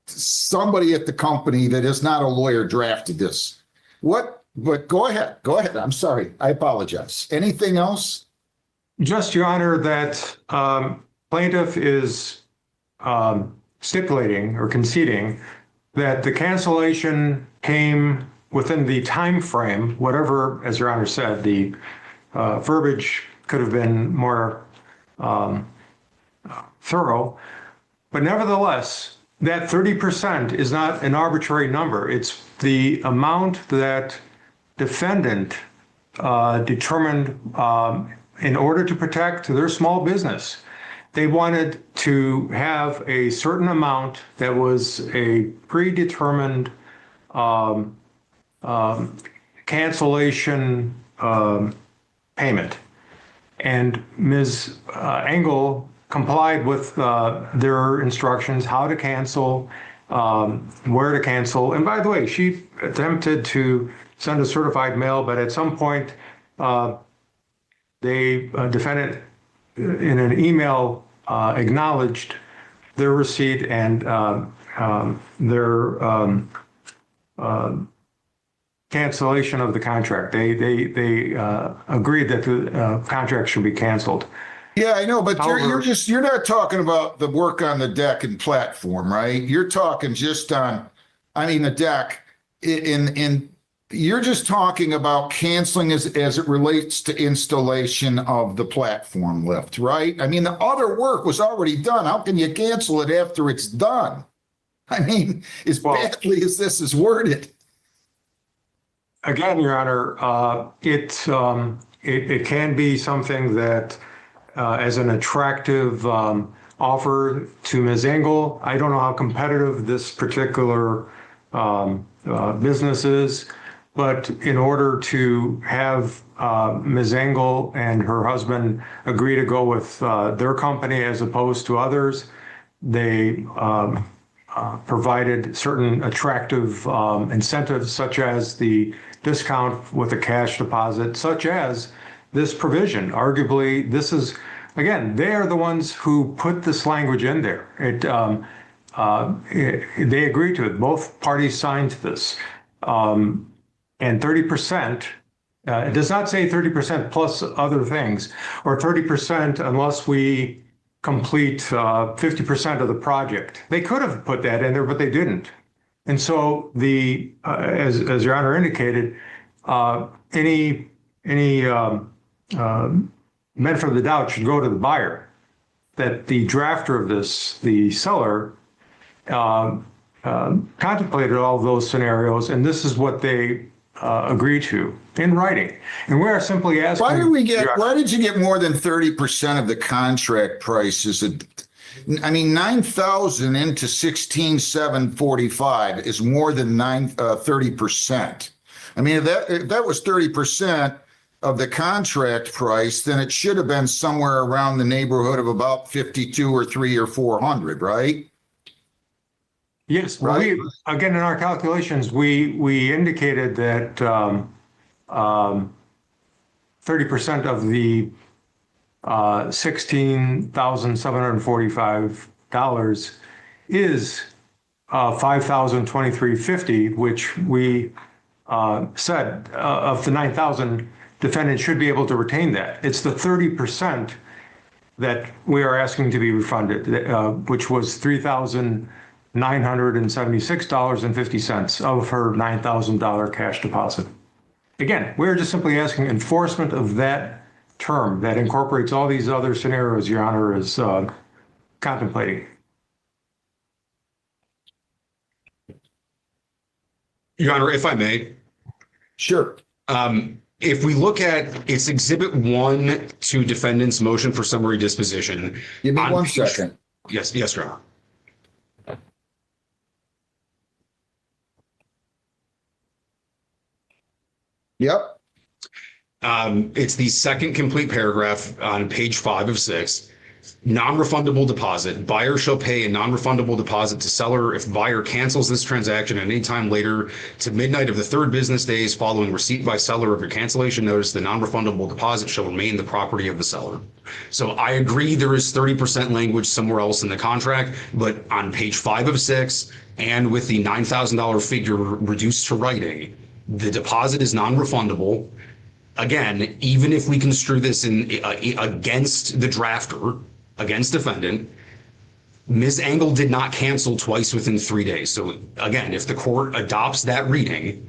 Somebody at the company that is not a lawyer drafted this. But go ahead. I'm sorry. I apologize. Anything else? Just, Your Honor, that plaintiff is stipulating or conceding that the cancellation came within the time frame, whatever, as Your Honor said, the verbiage could have been more thorough. But nevertheless, that 30% is not an arbitrary number. It's the amount that defendant determined in order to protect their small business. They wanted to have a certain amount that was a predetermined cancellation payment. And Ms. Engel complied with their instructions, how to cancel, where to cancel. And by the way, she attempted to send a certified mail, but at some point, they defendant in an email acknowledged their receipt and their cancellation of the contract. They agreed that the contract should be canceled. Yeah, I know, but However, you're not talking about the work on the deck and platform, right? You're talking just on, the deck you're just talking about canceling as it relates to installation of the platform lift, right? The other work was already done. How can you cancel it after it's done? As badly as this is worded. Again, Your Honor, it can be something that as an attractive offer to Ms. Engel. I don't know how competitive this particular business is, but in order to have Ms. Engel and her husband agree to go with their company as opposed to others, they provided certain attractive incentives, such as the discount with a cash deposit, such as this provision. Arguably, this is, again, they are the ones who put this language in there. They agreed to it. Both parties signed this. And 30%, it does not say 30% plus other things, or 30% unless we complete 50% of the project. They could have put that in there, but they didn't. And so as Your Honor indicated, any benefit of the doubt should go to the buyer, that the drafter of this, the seller, contemplated all of those scenarios, and this is what they agree to in writing. And we are simply asking. Why did you get more than 30% of the contract prices? $9,000 into 16,745 is more than 30%. If that was 30% of the contract price, then it should have been somewhere around the neighborhood of about 52 or 3 or 400, right? Yes, right. Again, in our calculations, we indicated that 30% of the $16,745 is $5,023.50, which we said of the $9,000, defendant should be able to retain that. It's the 30% that we are asking to be refunded, which was $3,976.50 of her $9,000 cash deposit. Again, we're just simply asking enforcement of that term that incorporates all these other scenarios Your Honor is contemplating. Your Honor, if I may. Sure. If we look at it's Exhibit 1 to defendant's motion for summary disposition. Give me 1 second. Yes, Your Honor. Yep. It's the second complete paragraph on page 5 of 6. Non-refundable deposit. Buyer shall pay a non-refundable deposit to seller if buyer cancels this transaction at any time later to midnight of the 3rd business days following receipt by seller of your cancellation notice. The non-refundable deposit shall remain the property of the seller. So I agree there is 30% language somewhere else in the contract, but on page 5 of 6 and with the $9,000 figure reduced to writing, the deposit is non-refundable. Again, even if we construe this in against the drafter, against defendant, Ms. Engel did not cancel twice within 3 days. So again, if the court adopts that reading,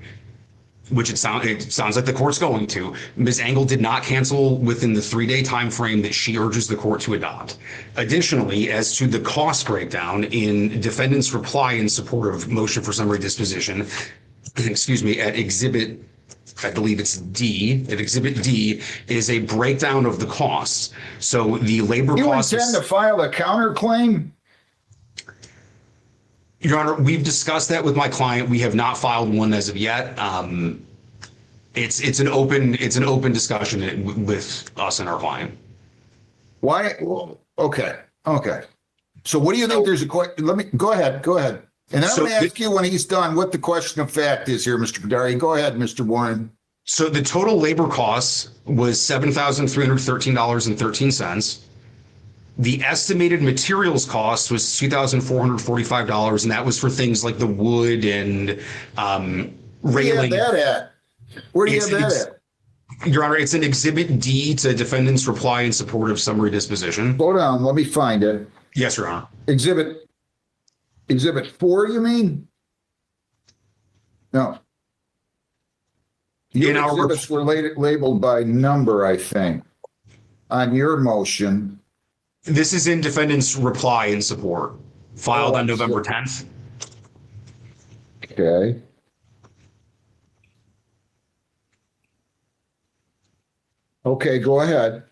which it sounds like the court's going to, Ms. Engel did not cancel within the 3-day time frame that she urges the court to adopt. Additionally, as to the cost breakdown in defendant's reply in support of motion for summary disposition, excuse me, at exhibit, I believe it's D, at exhibit D is a breakdown of the costs. So the labor costs. You intend to file a counterclaim? Your Honor, we've discussed that with my client. We have not filed one as of yet. It's an open discussion with us and our client. Why? Well, okay. So what do you think there's a question? Let me, go ahead. And then I'm going to ask you when he's done what the question of fact is here, Mr. Padari. Go ahead, Mr. Warren. So the total labor costs was $7,313.13. The estimated materials cost was $2,445, and that was for things like the wood and railing. Where do you have that at? Your Honor, it's an exhibit D to defendant's reply in support of summary disposition. Hold on, let me find it. Yes, Your Honor. Exhibit 4, you mean? No. Your exhibits were labeled by number, I think, on your motion. This is in defendant's reply in support, filed on November 10th. Okay. Okay, go ahead.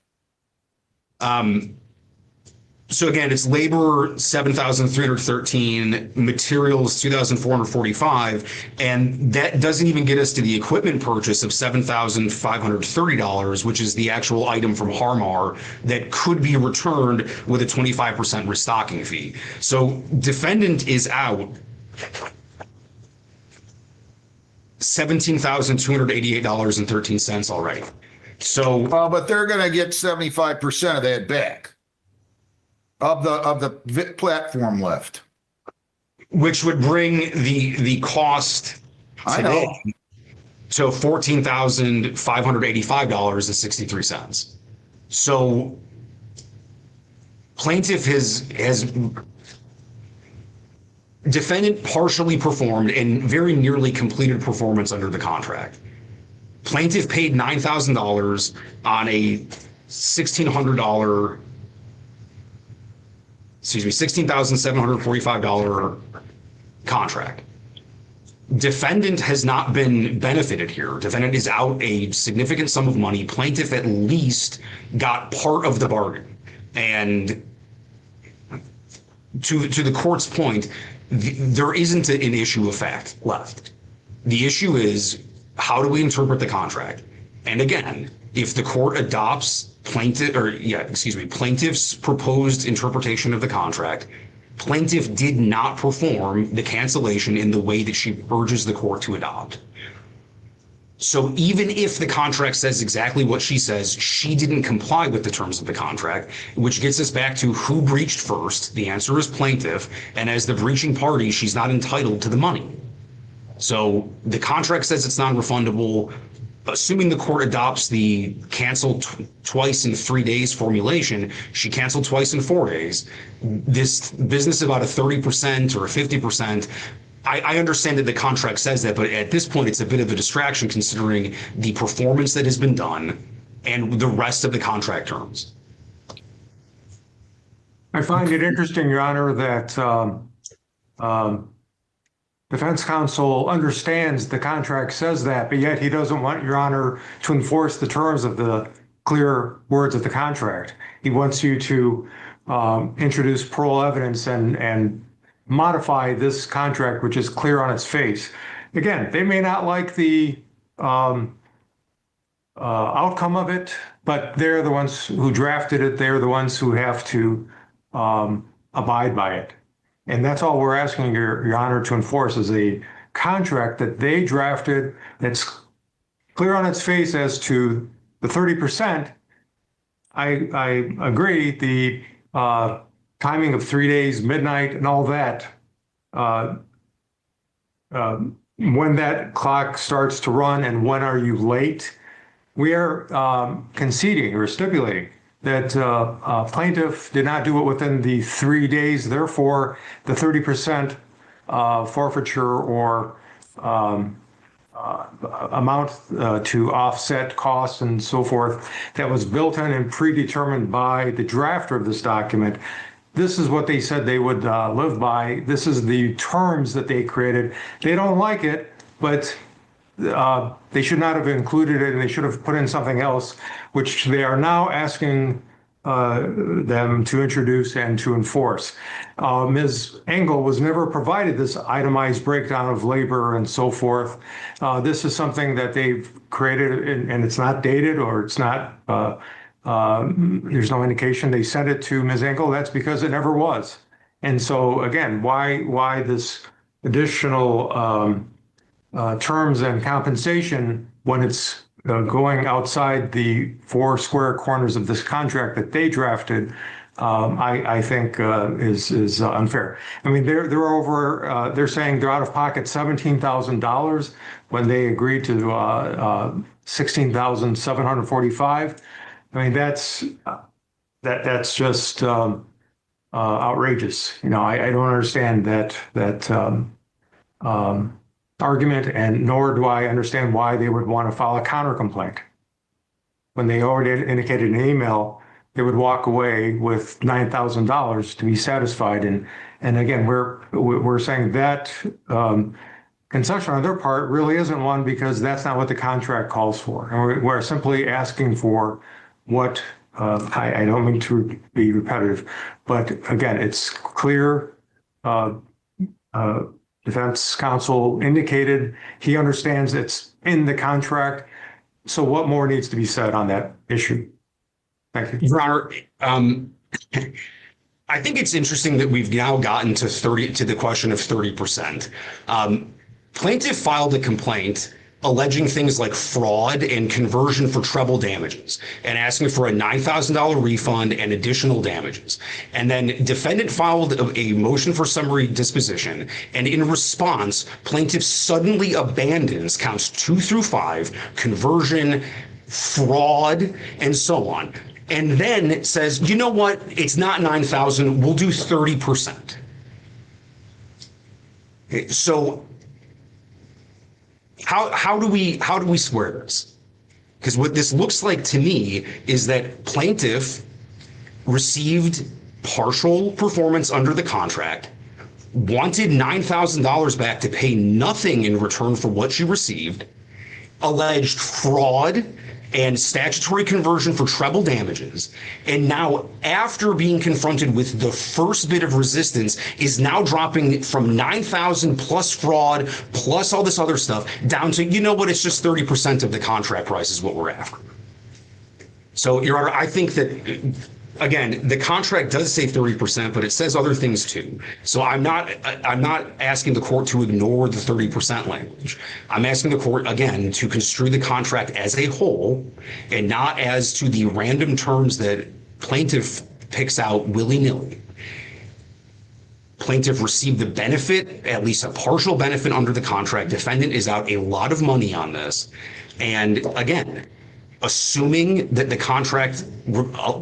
So again, it's labor 7,313, materials 2,445, and that doesn't even get us to the equipment purchase of $7,530, which is the actual item from Harmar that could be returned with a 25% restocking fee. So defendant is out $17,288.13 already. So, but they're going to get 75% of that back. Of the platform left, which would bring the cost today to $14,585.63. So plaintiff has defendant partially performed and very nearly completed performance under the contract. Plaintiff paid $9,000 on a $16,745 contract. Defendant has not been benefited here. Defendant is out a significant sum of money. Plaintiff at least got part of the bargain. And to the court's point, there isn't an issue of fact left. The issue is, how do we interpret the contract? And again, if the court adopts plaintiff's proposed interpretation of the contract, plaintiff did not perform the cancellation in the way that she urges the court to adopt. So even if the contract says exactly what she says, she didn't comply with the terms of the contract, which gets us back to who breached first. The answer is plaintiff, and as the breaching party, she's not entitled to the money. So the contract says it's non-refundable. Assuming the court adopts the cancel twice in 3 days formulation, she canceled twice in 4 days. This business about a 30% or a 50%, I understand that the contract says that, but at this point, it's a bit of a distraction considering the performance that has been done and the rest of the contract terms. I find it interesting, Your Honor, that defense counsel understands the contract says that, but yet he doesn't want Your Honor to enforce the terms of the clear words of the contract. He wants you to introduce parole evidence and modify this contract, which is clear on its face. Again, they may not like the outcome of it, but they're the ones who drafted it. They're the ones who have to abide by it. And that's all we're asking your honor to enforce is a contract that they drafted that's clear on its face as to the 30%. I agree, the timing of 3 days, midnight and all that, when that clock starts to run and when are you late, we are conceding or stipulating that plaintiff did not do it within the 3 days. Therefore, the 30% forfeiture or amount to offset costs and so forth that was built in and predetermined by the drafter of this document. This is what they said they would live by. This is the terms that they created. They don't like it, but they should not have included it and they should have put in something else, which they are now asking them to introduce and to enforce. Ms. Engel was never provided this itemized breakdown of labor and so forth. This is something that they've created and it's not dated or it's not, there's no indication they sent it to Ms. Engel. That's because it never was. And so again, why this additional terms and compensation when it's going outside the 4 square corners of this contract that they drafted, I think is unfair. I mean, they're over. They're saying they're out of pocket $17,000 when they agreed to $16,745. I mean, that's just outrageous. You know, I don't understand that argument, and nor do I understand why they would want to file a counter complaint. When they already indicated in an email, they would walk away with $9,000 to be satisfied. And again, we're saying that concession on their part really isn't one because that's not what the contract calls for. And we're simply asking for what, I don't mean to be repetitive, but again, it's clear, defense counsel indicated he understands it's in the contract. So what more needs to be said on that issue? Thank you. Your Honor, I think it's interesting that we've now gotten to the question of 30%. Plaintiff filed a complaint alleging things like fraud and conversion for treble damages and asking for a $9,000 refund and additional damages. And then defendant filed a motion for summary disposition. And in response, plaintiff suddenly abandons counts 2 through 5, conversion, fraud, and so on. And then says, you know what? It's not 9,000. We'll do 30%. So how do we square this? Because what this looks like to me is that plaintiff received partial performance under the contract, wanted $9,000 back to pay nothing in return for what she received, alleged fraud and statutory conversion for treble damages, and now after being confronted with the first bit of resistance is now dropping from 9,000 plus fraud plus all this other stuff down to, you know what, it's just 30% of the contract price is what we're after. So, Your Honor, I think that, again, the contract does say 30%, but it says other things too. So I'm not asking the court to ignore the 30% language. I'm asking the court, again, to construe the contract as a whole and not as to the random terms that plaintiff picks out willy-nilly. Plaintiff received the benefit, at least a partial benefit under the contract. Defendant is out a lot of money on this. And again, assuming that the contract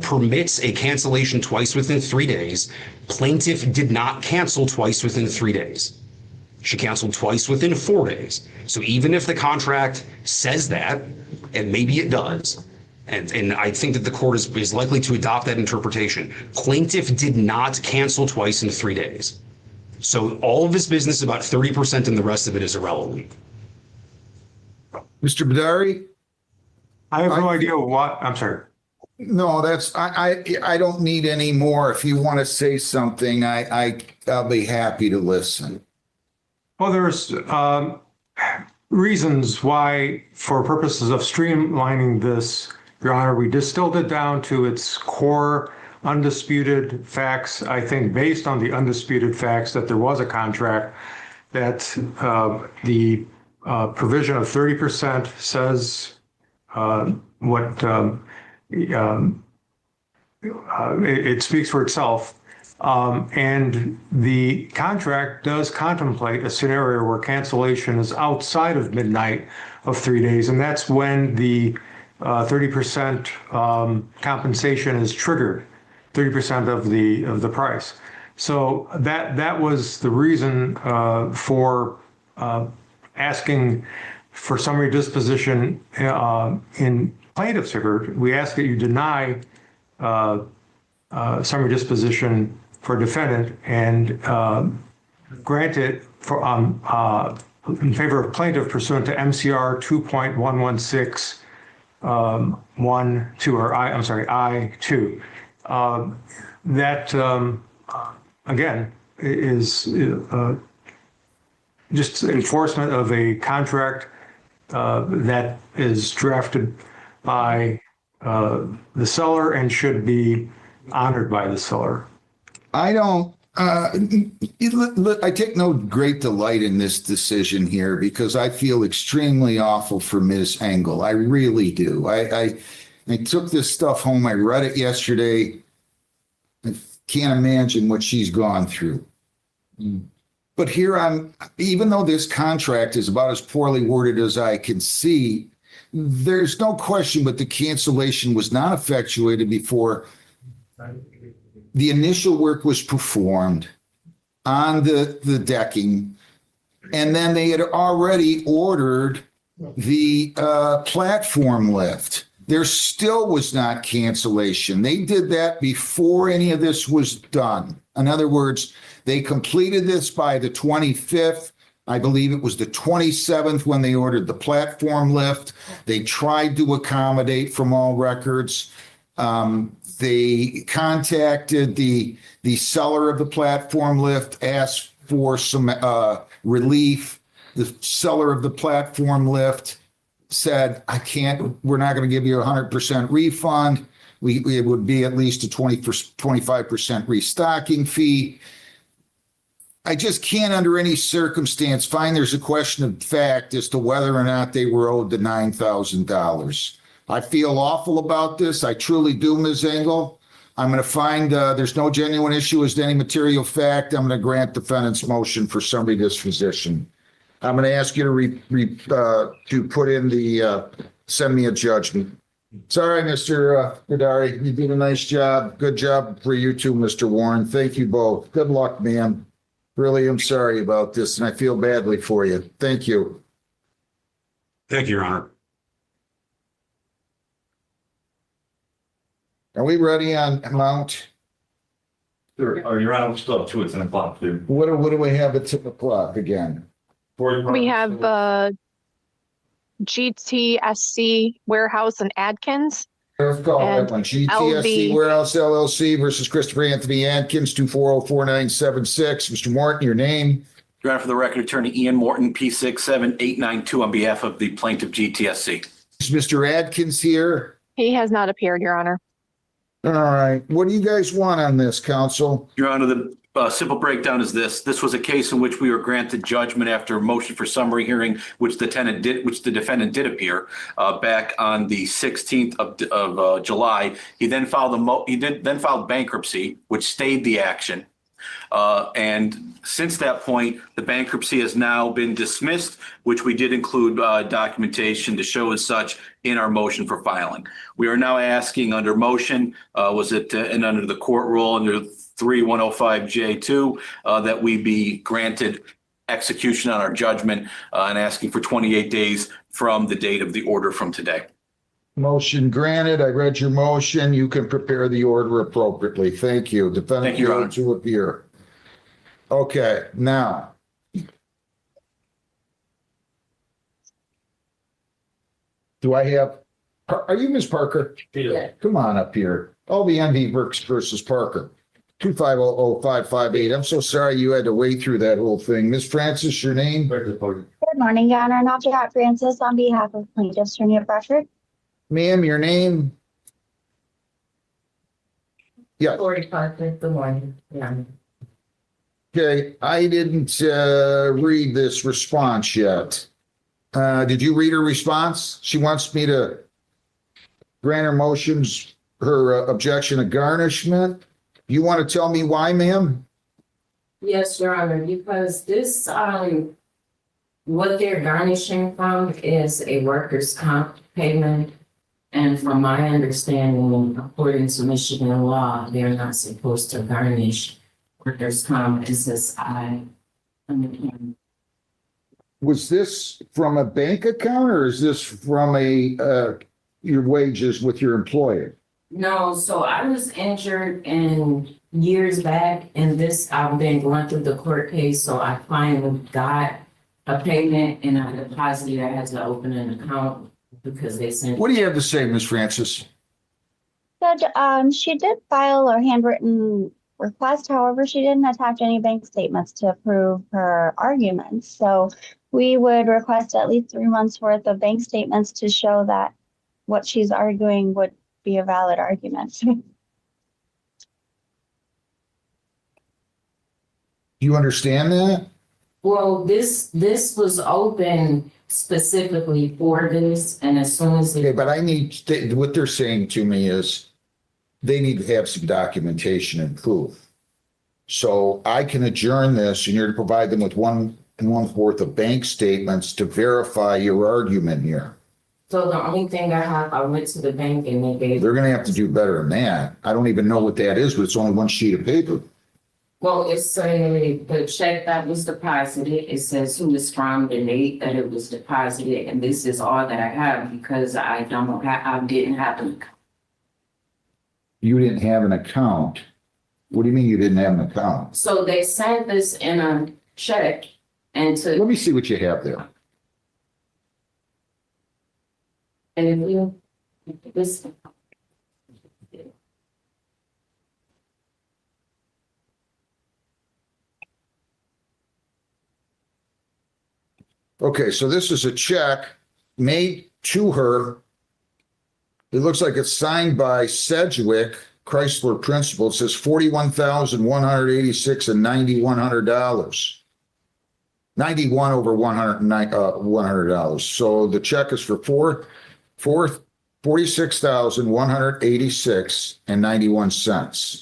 permits a cancellation twice within 3 days, plaintiff did not cancel twice within 3 days. She canceled twice within 4 days. So even if the contract says that, and maybe it does, and I think that the court is likely to adopt that interpretation, plaintiff did not cancel twice in 3 days. So all of this business about 30% and the rest of it is irrelevant. Mr. Badari? I have no idea what, I'm sorry. No, I don't need any more. If you want to say something, I'll be happy to listen. Well, there's reasons why, for purposes of streamlining this, Your Honor, we distilled it down to its core undisputed facts. I think based on the undisputed facts that there was a contract, that the provision of 30% says it speaks for itself. And the contract does contemplate a scenario where cancellation is outside of midnight of 3 days, and that's when the 30% compensation is triggered, 30% of the price. So that was the reason for asking for summary disposition in plaintiff's favor. We ask that you deny summary disposition for defendant and grant it for in favor of plaintiff pursuant to MCR 2.116 I2. That again is just enforcement of a contract that is drafted by the seller and should be honored by the seller. I don't, I take no great delight in this decision here because I feel extremely awful for Ms. Engel. I really do. I took this stuff home. I read it yesterday. I can't imagine what she's gone through. But here even though this contract is about as poorly worded as I can see, there's no question but the cancellation was not effectuated before the initial work was performed on the decking, and then they had already ordered the platform lift. There still was not cancellation. They did that before any of this was done. In other words, they completed this by the 25th. I believe it was the 27th when they ordered the platform lift. They tried to accommodate from all records. They contacted the seller of the platform lift, asked for some relief. The seller of the platform lift said, we're not going to give you a 100% refund. It would be at least a 25% restocking fee. I just can't under any circumstance find there's a question of fact as to whether or not they were owed the $9,000. I feel awful about this. I truly do, Ms. Engel. I'm going to find there's no genuine issue as to any material fact. I'm going to grant defendant's motion for summary disposition. I'm going to ask you to put in the send me a judgment. Sorry, Mr. Godari. You did a nice job. Good job for you too, Mr. Warren. Thank you both. Good luck, man. Really, I'm sorry about this, and I feel badly for you. Thank you. Thank you, Your Honor. Are we ready on amount? Sure. Your Honor, we still have 2 at 10 o'clock too. What do we have at 10 o'clock again? We have GTSC Warehouse and Adkins. Let's call And that one. GTSC LV. Warehouse LLC versus Christopher Anthony Adkins, 2404976. Mr. Morton, your name? Your Honor, for the record, Attorney Ian Morton, P67892 on behalf of the plaintiff GTSC. Is Mr. Adkins here? He has not appeared, Your Honor. All right. What do you guys want on this, counsel? Your Honor, the simple breakdown is this. This was a case in which we were granted judgment after a motion for summary hearing, which the defendant did appear back on the 16th of July. He then filed bankruptcy, which stayed the action. And since that point, the bankruptcy has now been dismissed, which we did include documentation to show as such in our motion for filing. We are now asking under motion, and under the court rule under 3105J2, that we be granted execution on our judgment and asking for 28 days from the date of the order from today. Motion granted. I read your motion. You can prepare the order appropriately. Thank you. Defendant, Thank you, Your Honor. to appear. Okay, now. Do I have, are you Ms. Parker? Yeah. Come on up here. LVNV versus Parker. 2500558. I'm so sorry you had to wait through that whole thing. Miss Francis, your name? Good morning, Your Honor. Najat Francis on behalf of plaintiff's attorney of record. Ma'am, your name? Yeah. 45, good morning. Yeah. Okay, I didn't read this response yet. Did you read her response? She wants me to grant her motions, her objection to garnishment. You want to tell me why, ma'am? Yes, Your Honor, because this, what they're garnishing from is a workers' comp payment. And from my understanding, according to Michigan law, they're not supposed to garnish workers' comp SSI. Was this from a bank account or is this from a your wages with your employer? No, so I was injured years back and this, I've been going through the court case, so I finally got a payment and I deposited, I had to open an account because they sent. What do you have to say, Ms. Francis? Judge, she did file a handwritten request. However, she didn't attach any bank statements to prove her arguments. So we would request at least 3 months worth of bank statements to show that what she's arguing would be a valid argument. Do you understand that? Well, this was open specifically for this, and as soon as Okay, but I need, what they're saying to me is they need to have some documentation and proof. So I can adjourn this and you're to provide them with 1 1/4 of bank statements to verify your argument here. So the only thing I have, I went to the bank and they gave. They're gonna have to do better than that. I don't even know what that is, but it's only 1 sheet of paper. Well, it's certainly the check that was deposited. It says who it's from, the date that it was deposited, and this is all that I have because I didn't have an account. You didn't have an account. What do you mean you didn't have an account? So they sent this in a check and to. Let me see what you have there. And if you, this. Okay, so this is a check made to her. It looks like it's signed by Sedgwick, Chrysler Principal. It says $41,186 and $9,100. 91 over $100. So the check is for $46,186 and 91 cents.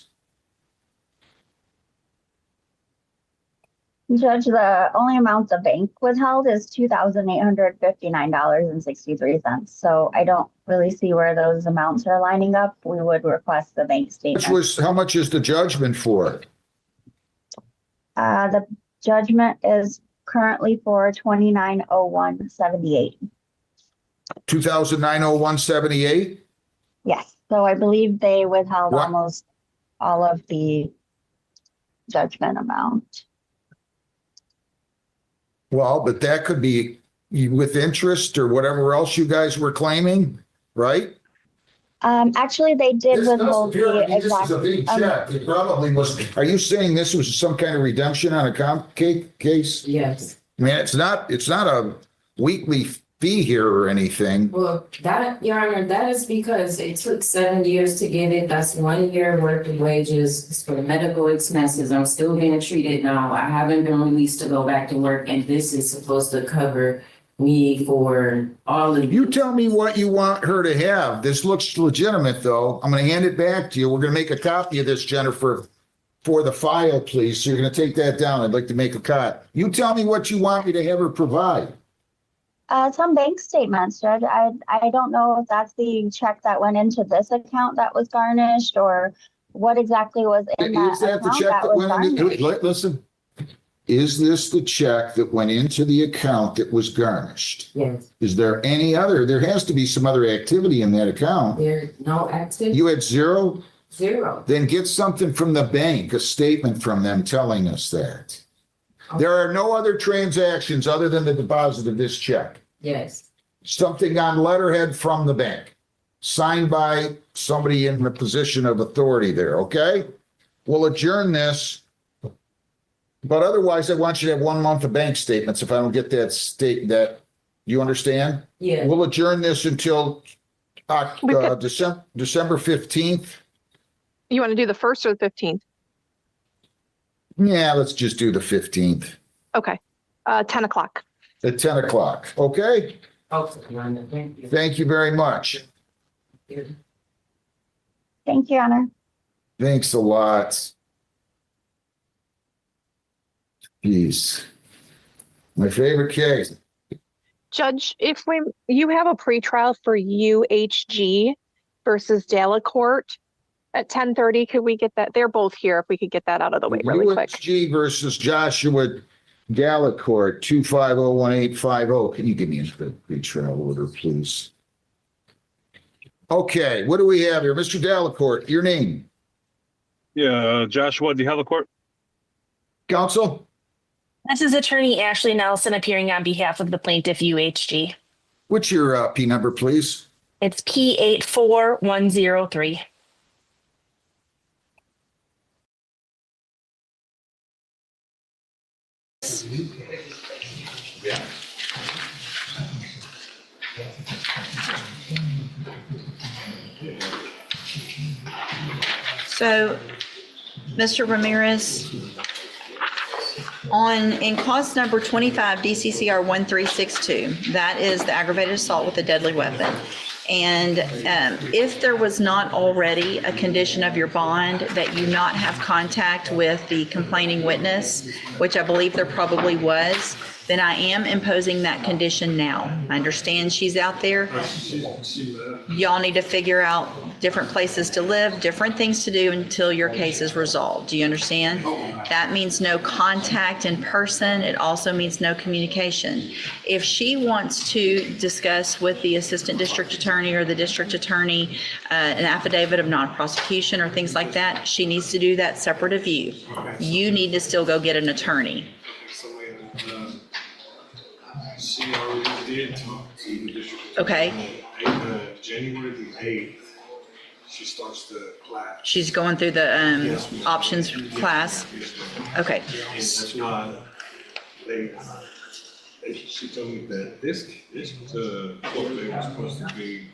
Judge, the only amount the bank withheld is $2,859.63. So I don't really see where those amounts are lining up. We would request the bank statement. How much is the judgment for? The judgment is currently for $2,901.78. $2,901.78? Yes. So I believe they withheld almost all of the judgment amount. Well, but that could be with interest or whatever else you guys were claiming, right? Actually, they did withhold the This exact. is a big check. It probably was. Are you saying this was some kind of redemption on a case? Yes. I mean, it's not a weekly fee here or anything. Well, that, Your Honor, that is because it took 7 years to get it. That's 1 year worth of wages. It's for the medical expenses. I'm still being treated now. I haven't been released to go back to work, and this is supposed to cover me for all of. You tell me what you want her to have. This looks legitimate, though. I'm going to hand it back to you. We're going to make a copy of this, Jennifer, for the file, please. So you're going to take that down. I'd like to make a cut. You tell me what you want me to have her provide. Some bank statements, Judge. I don't know if that's the check that went into this account that was garnished or what exactly was in that account that was garnished. Listen, is this the check that went into the account that was garnished? Yes. Is there any other? There has to be some other activity in that account. There's no activity. You had zero? Zero. Then get something from the bank, a statement from them telling us that. There are no other transactions other than the deposit of this check. Yes. Something on letterhead from the bank, signed by somebody in the position of authority there, okay? we'll adjourn this. But otherwise, I want you to have 1 month of bank statements if I don't get that, you understand? Yeah. We'll adjourn this until December 15th. You want to do the 1st or the 15th? Yeah, let's just do the 15th. Okay. 10 o'clock. At 10 o'clock, okay? Okay, Yolanda, thank you. Thank you very much. Thank you, Your Honor. Thanks a lot. Jeez. My favorite case. Judge, if you have a pretrial for UHG versus Delacorte at 10:30, could we get that? They're both here. If we could get that out of the way really quick. UHG versus Joshua Delacorte, 2501850. Can you give me a pretrial order, please? Okay, what do we have here? Mr. Delacorte, your name? Yeah, Joshua Delacorte. Counsel? This is attorney Ashley Nelson appearing on behalf of the plaintiff UHG. What's your P number, please? It's P84103. So, Mr. Ramirez, in cause number 25 DCCR 1362, that is the aggravated assault with a deadly weapon. And if there was not already a condition of your bond that you not have contact with the complaining witness, which I believe there probably was, then I am imposing that condition now. I understand she's out there. Y'all need to figure out different places to live, different things to do until your case is resolved. Do you understand? That means no contact in person. It also means no communication. If she wants to discuss with the assistant district attorney or the district attorney an affidavit of non-prosecution or things like that, she needs to do that separate of you. You need to still go get an attorney. She already did talk to the district. Okay. January the 8th, she starts the class. She's going through the options class. Okay. That's not, she told me that this court date was supposed to be.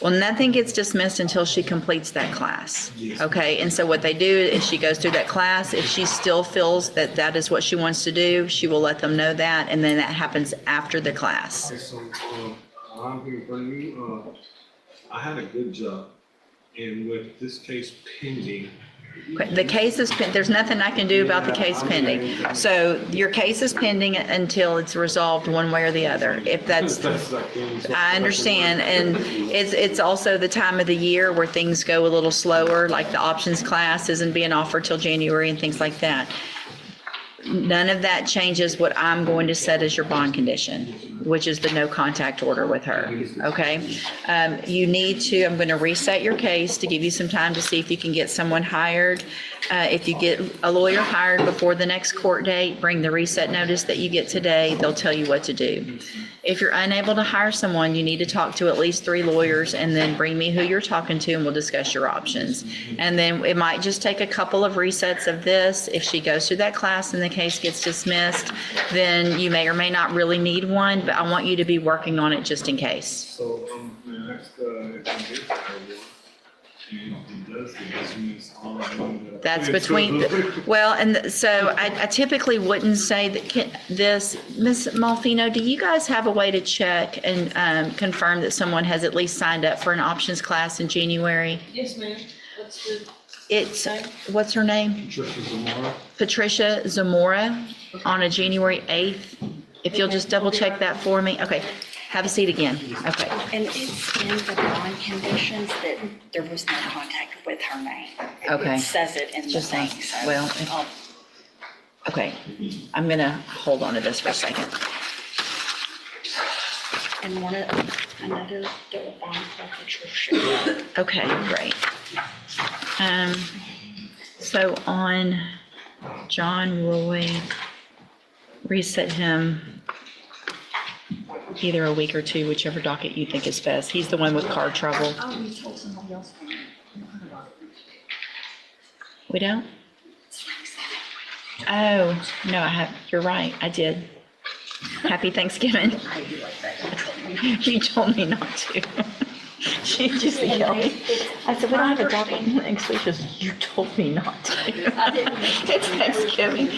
Well, nothing gets dismissed until she completes that class. Okay, and so what they do is she goes through that class. If she still feels that that is what she wants to do, she will let them know that, and then that happens after the class. Okay, so I'm here for you. I had a good job, and with this case pending. The case is, there's nothing I can do about the case pending. So your case is pending until it's resolved one way or the other. If that's, I understand. And it's also the time of the year where things go a little slower, like the options class isn't being offered till January and things like that. None of that changes what I'm going to set as your bond condition, which is the no contact order with her. Okay. You need to, I'm going to reset your case to give you some time to see if you can get someone hired. If you get a lawyer hired before the next court date, bring the reset notice that you get today. They'll tell you what to do. If you're unable to hire someone, you need to talk to at least 3 lawyers and then bring me who you're talking to and we'll discuss your options. And then it might just take a couple of resets of this. If she goes through that class and the case gets dismissed, then you may or may not really need one, but I want you to be working on it just in case. So next, if I get hired, and he does the business on That's between, well, and so I typically wouldn't say that this, Ms. Malfino, do you guys have a way to check and confirm that someone has at least signed up for an options class in January? Yes, ma'am. What's the It's, what's her name? Patricia Zamora. Patricia Zamora on a January 8th. If you'll just double check that for me. Okay, have a seat again. Okay. And it's in the bond conditions that there was no contact with her name. Okay. It says it in the Just thing. saying, So well, I'll- okay, I'm gonna hold on to this for a second. And another double bond for Patricia. Okay, great. So on John Roy, reset him either a week or 2, whichever docket you think is best. He's the one with car trouble. Oh, you told somebody else. We don't? Oh, no, I have, you're right, I did. Happy Thanksgiving. You told me not to. She just yelled me. I said, we don't have a dog next week. She goes, you told me not to. It's Thanksgiving.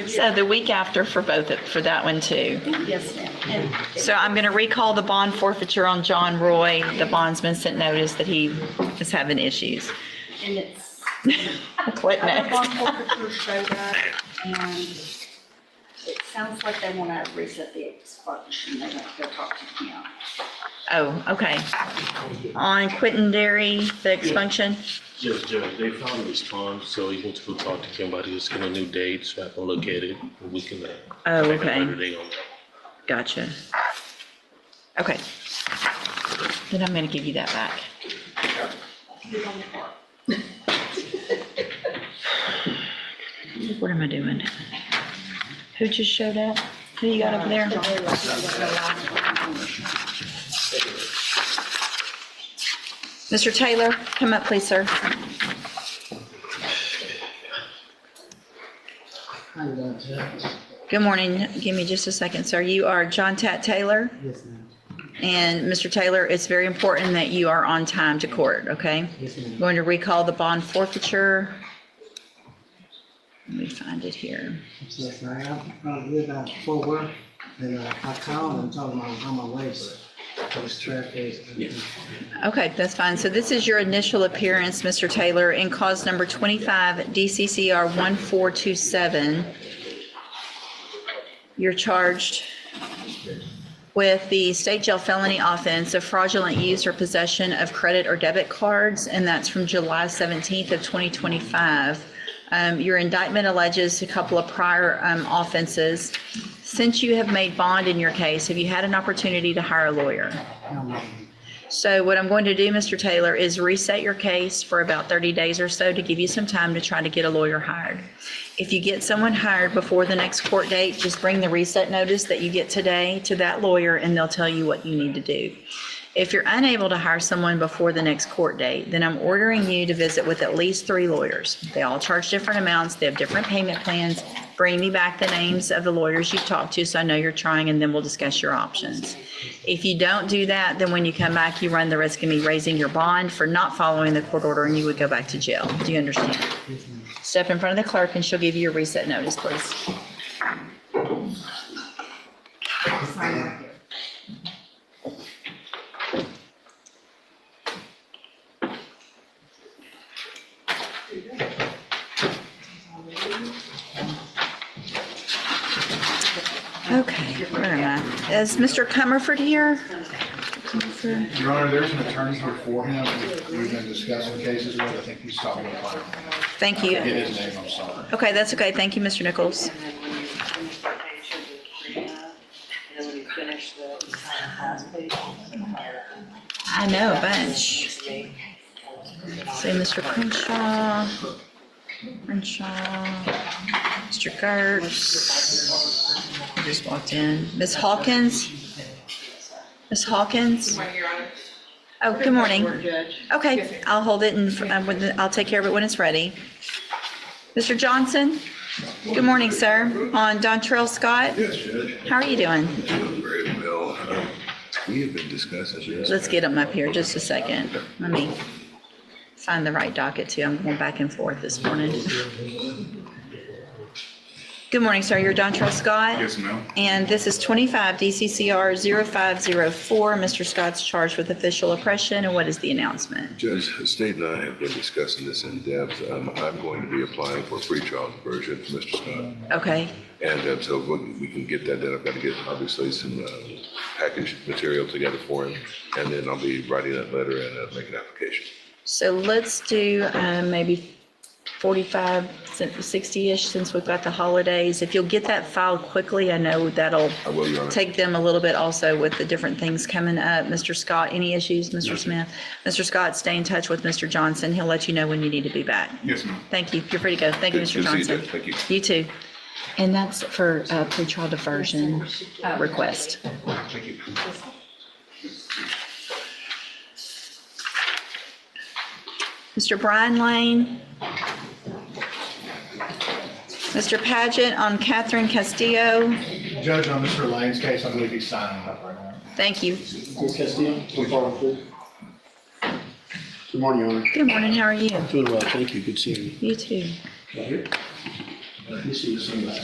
So the week after for for that one too. Yes, ma'am. So I'm going to recall the bond forfeiture on John Roy. The bondsman sent notice that he is having issues. And it's. What next? And it sounds like they want to reset the expunction. They want to go talk to the county. Oh, okay. On Quentin Dairy, the expunction. Yes, Judge, they found a response, so he went to go talk to Kim about it. Just get a new date so I can look at it. And we can. Oh, make a okay. better date on that. Gotcha. Okay. Then I'm going to give you that back. What am I doing? Who just showed up? Who you got over there? Mr. Taylor, come up, please, sir. Good morning. Give me just a second, sir. You are John Tat Taylor? Yes, ma'am. And Mr. Taylor, it's very important that you are on time to court, okay? Yes, ma'am. I'm going to recall the bond forfeiture. Let me find it here. Yes, I live out Fort Worth, and I called and told them I was on my way, but I was traffic. Okay, that's fine. So this is your initial appearance, Mr. Taylor, in cause number 25 DCCR 1427. You're charged with the state jail felony offense of fraudulent use or possession of credit or debit cards, and that's from July 17th of 2025. Your indictment alleges a couple of prior offenses. Since you have made bond in your case, have you had an opportunity to hire a lawyer? So what I'm going to do, Mr. Taylor, is reset your case for about 30 days or so to give you some time to try to get a lawyer hired. If you get someone hired before the next court date, just bring the reset notice that you get today to that lawyer and they'll tell you what you need to do. If you're unable to hire someone before the next court date, then I'm ordering you to visit with at least 3 lawyers. They all charge different amounts. They have different payment plans. Bring me back the names of the lawyers you've talked to so I know you're trying, and then we'll discuss your options. If you don't do that, then when you come back, you run the risk of me raising your bond for not following the court order and you would go back to jail. Do you understand? Step in front of the clerk and she'll give you your reset notice, please. Okay, where am I? Is Mr. Comerford here? Your Honor, there's an attorney here for him. We've been discussing cases with. I think he's talking about. Thank you. Get his name, I'm sorry. Okay, that's okay. Thank you, Mr. Nichols. I know a bunch. Say Mr. Crenshaw, Mr. Gertz. He just walked in. Ms. Hawkins? Ms. Hawkins? Oh, good morning. Okay, I'll hold it and I'll take care of it when it's ready. Mr. Johnson? Good morning, sir. On Dontrell Scott? Yes, Judge. How are you doing? Very well. We have been discussing this. Let's get him up here just a second. Let me find the right docket too. I'm going back and forth this morning. Good morning, sir. You're Dontrell Scott? Yes, ma'am. And this is 25 DCCR 0504. Mr. Scott's charged with official oppression. And what is the announcement? Judge, the state and I have been discussing this in depth. I'm going to be applying for a pretrial diversion for Mr. Scott. Okay. And so we can get that done. I've got to get obviously some package material together for him. And then I'll be writing that letter and make an application. So let's do maybe 45, 60-ish since we've got the holidays. If you'll get that filed quickly, I know that'll take them a little bit also with the different things coming up. Mr. Scott, any issues, Mr. Smith? Mr. Scott, stay in touch with Mr. Johnson. He'll let you know when you need to be back. Yes, ma'am. Thank you. You're free to go. Thank you, Mr. Johnson. Thank you. You too. And that's for pretrial diversion request. Thank you. Mr. Brian Lane? Mr. Paget on Catherine Castillo. Judge, on Mr. Lane's case, I believe he's signing up right now. Thank you. Ms. Castillo, come forward, please. Good morning, Your Honor. Good morning, how are you? Doing well, thank you. Good seeing you. You too. Right here. Let me see some of that.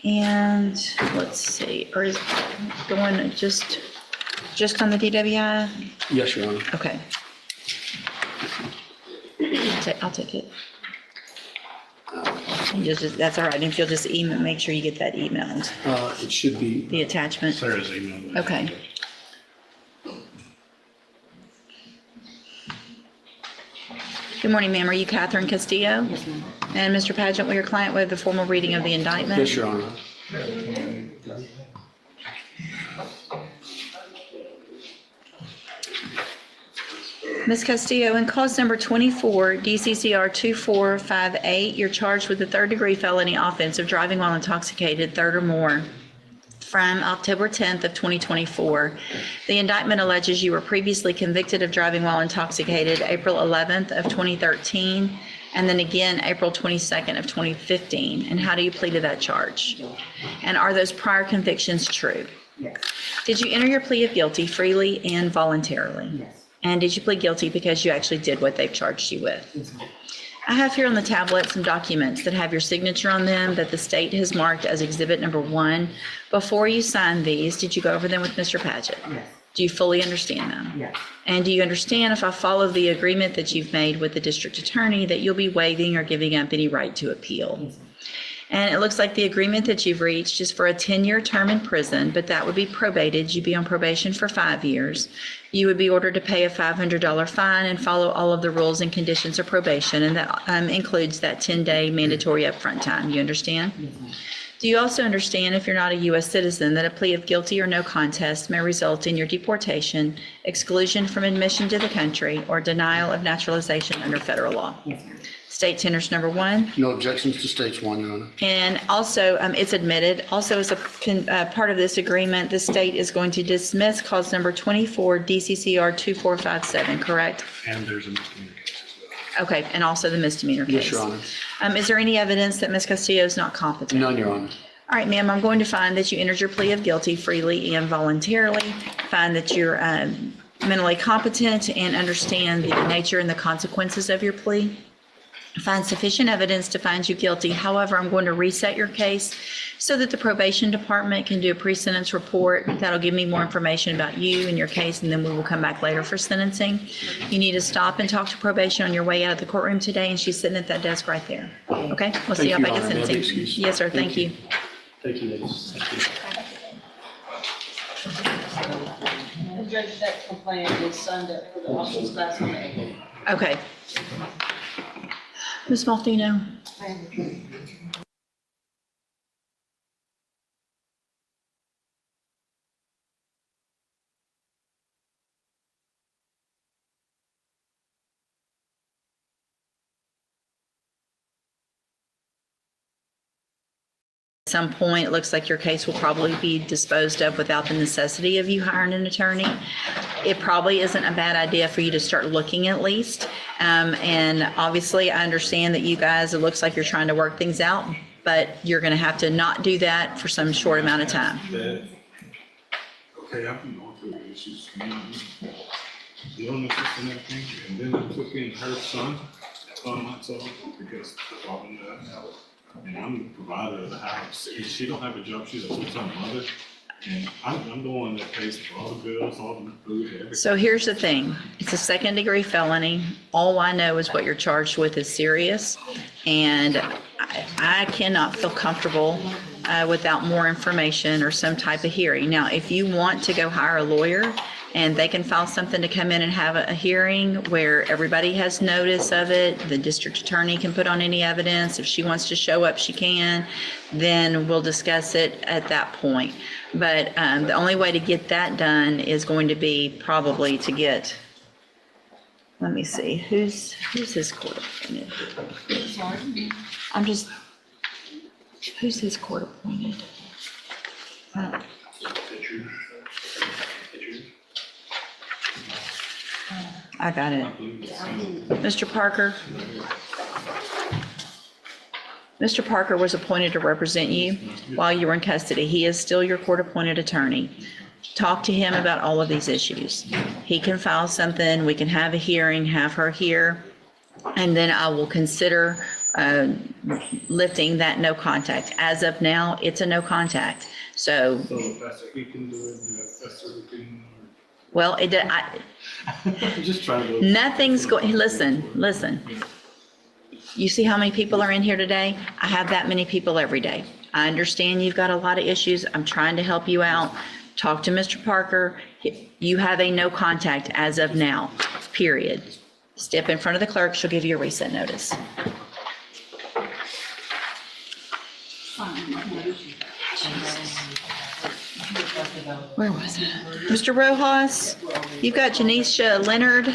And let's see, or is going just on the DWI? Yes, Your Honor. Okay. I'll take it. That's all right. If you'll just email, make sure you get that emailed. It should be. The attachment. Sarah's email. Okay. Good morning, ma'am. Are you Catherine Castillo? Yes, ma'am. And Mr. Paget, will your client waive the formal reading of the indictment? Yes, Your Honor. Ms. Castillo, in cause number 24, DCCR 2458, you're charged with a third-degree felony offense of driving while intoxicated, third or more, from October 10th of 2024. The indictment alleges you were previously convicted of driving while intoxicated April 11th of 2013, and then again April 22nd of 2015. And how do you plead to that charge? And are those prior convictions true? Yes. Did you enter your plea of guilty freely and voluntarily? Yes. And did you plead guilty because you actually did what they've charged you with? Yes. I have here on the tablet some documents that have your signature on them that the state has marked as exhibit number 1. Before you sign these, did you go over them with Mr. Paget? Yes. Do you fully understand them? Yes. And do you understand, if I follow the agreement that you've made with the district attorney, that you'll be waiving or giving up any right to appeal? Yes. And it looks like the agreement that you've reached is for a 10-year term in prison, but that would be probated. You'd be on probation for 5 years. You would be ordered to pay a $500 fine and follow all of the rules and conditions of probation, and that includes that 10-day mandatory upfront time. You understand? Yes, ma'am. Do you also understand, if you're not a U.S. citizen, that a plea of guilty or no contest may result in your deportation, exclusion from admission to the country, or denial of naturalization under federal law? Yes, ma'am. State tenders number 1. No objections to states 1, Your Honor. And also, it's admitted, also as a part of this agreement, the state is going to dismiss cause number 24, DCCR 2457, correct? And there's a misdemeanor case as well. Okay, and also the misdemeanor case. Yes, Your Honor. Is there any evidence that Ms. Castillo is not competent? None, Your Honor. All right, ma'am, I'm going to find that you entered your plea of guilty freely and voluntarily, find that you're mentally competent and understand the nature and the consequences of your plea. Find sufficient evidence to find you guilty. However, I'm going to reset your case so that the probation department can do a pre-sentence report. That'll give me more information about you and your case, and then we will come back later for sentencing. You need to stop and talk to probation on your way out of the courtroom today, and she's sitting at that desk right there. Okay? We'll see you back at sentencing. Yes, sir. Thank you. Thank you, ladies. Thank you. The judge that complained is Sunday for the officer's class on the 8th. Okay. Ms. Malfino. At some point, it looks like your case will probably be disposed of without the necessity of you hiring an attorney. It probably isn't a bad idea for you to start looking at least. And obviously, I understand that you guys, it looks like you're trying to work things out, but you're going to have to not do that for some short amount of time. Okay, I've been going through issues, the illnesses and everything, and then I took in her son on myself because the problem that I have. And I'm the provider of the house. And she don't have a job. She's a full-time mother. And I'm the one that pays for all the bills, all the food, everything. So here's the thing. It's a second-degree felony. All I know is what you're charged with is serious. And I cannot feel comfortable without more information or some type of hearing. Now, if you want to go hire a lawyer and they can file something to come in and have a hearing where everybody has notice of it, the district attorney can put on any evidence. If she wants to show up, she can. Then we'll discuss it at that point. But the only way to get that done is going to be probably to get, let me see, who's his court appointed? Who's his court appointed? I got it. Mr. Parker, Mr. Parker was appointed to represent you while you were in custody. He is still your court-appointed attorney. Talk to him about all of these issues. He can file something, we can have a hearing, have her here, and then I will consider lifting that no contact. As of now, it's a no contact. So, So Pastor, he can do it, Pastor, we can. well, I'm just trying to. nothing's going, listen. You see how many people are in here today? I have that many people every day. I understand you've got a lot of issues. I'm trying to help you out. Talk to Mr. Parker. You have a no contact as of now, period. Step in front of the clerk. She'll give you a reset notice. Where was it? Mr. Rojas, you've got Janisha Leonard.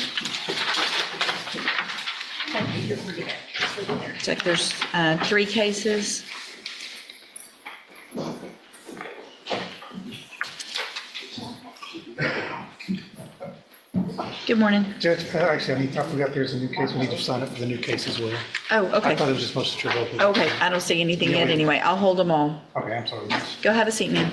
Looks like there's 3 cases. Good morning. Judge, actually, I forgot there's a new case. We need to sign up for the new case as well. Oh, okay. I thought it was just supposed to trip open. Okay, I don't see anything yet anyway. I'll hold them all. Okay, I'm sorry. Go have a seat, ma'am.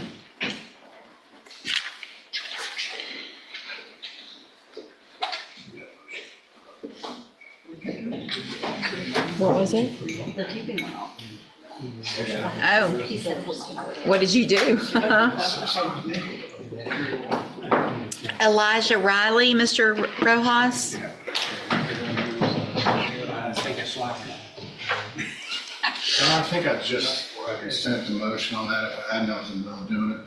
What was it? The keeping one off. Oh, He said, what did you do? Elijah Riley, Mr. Rojas? I think I just sent the motion on that. If I hadn't, I was in the middle of doing it.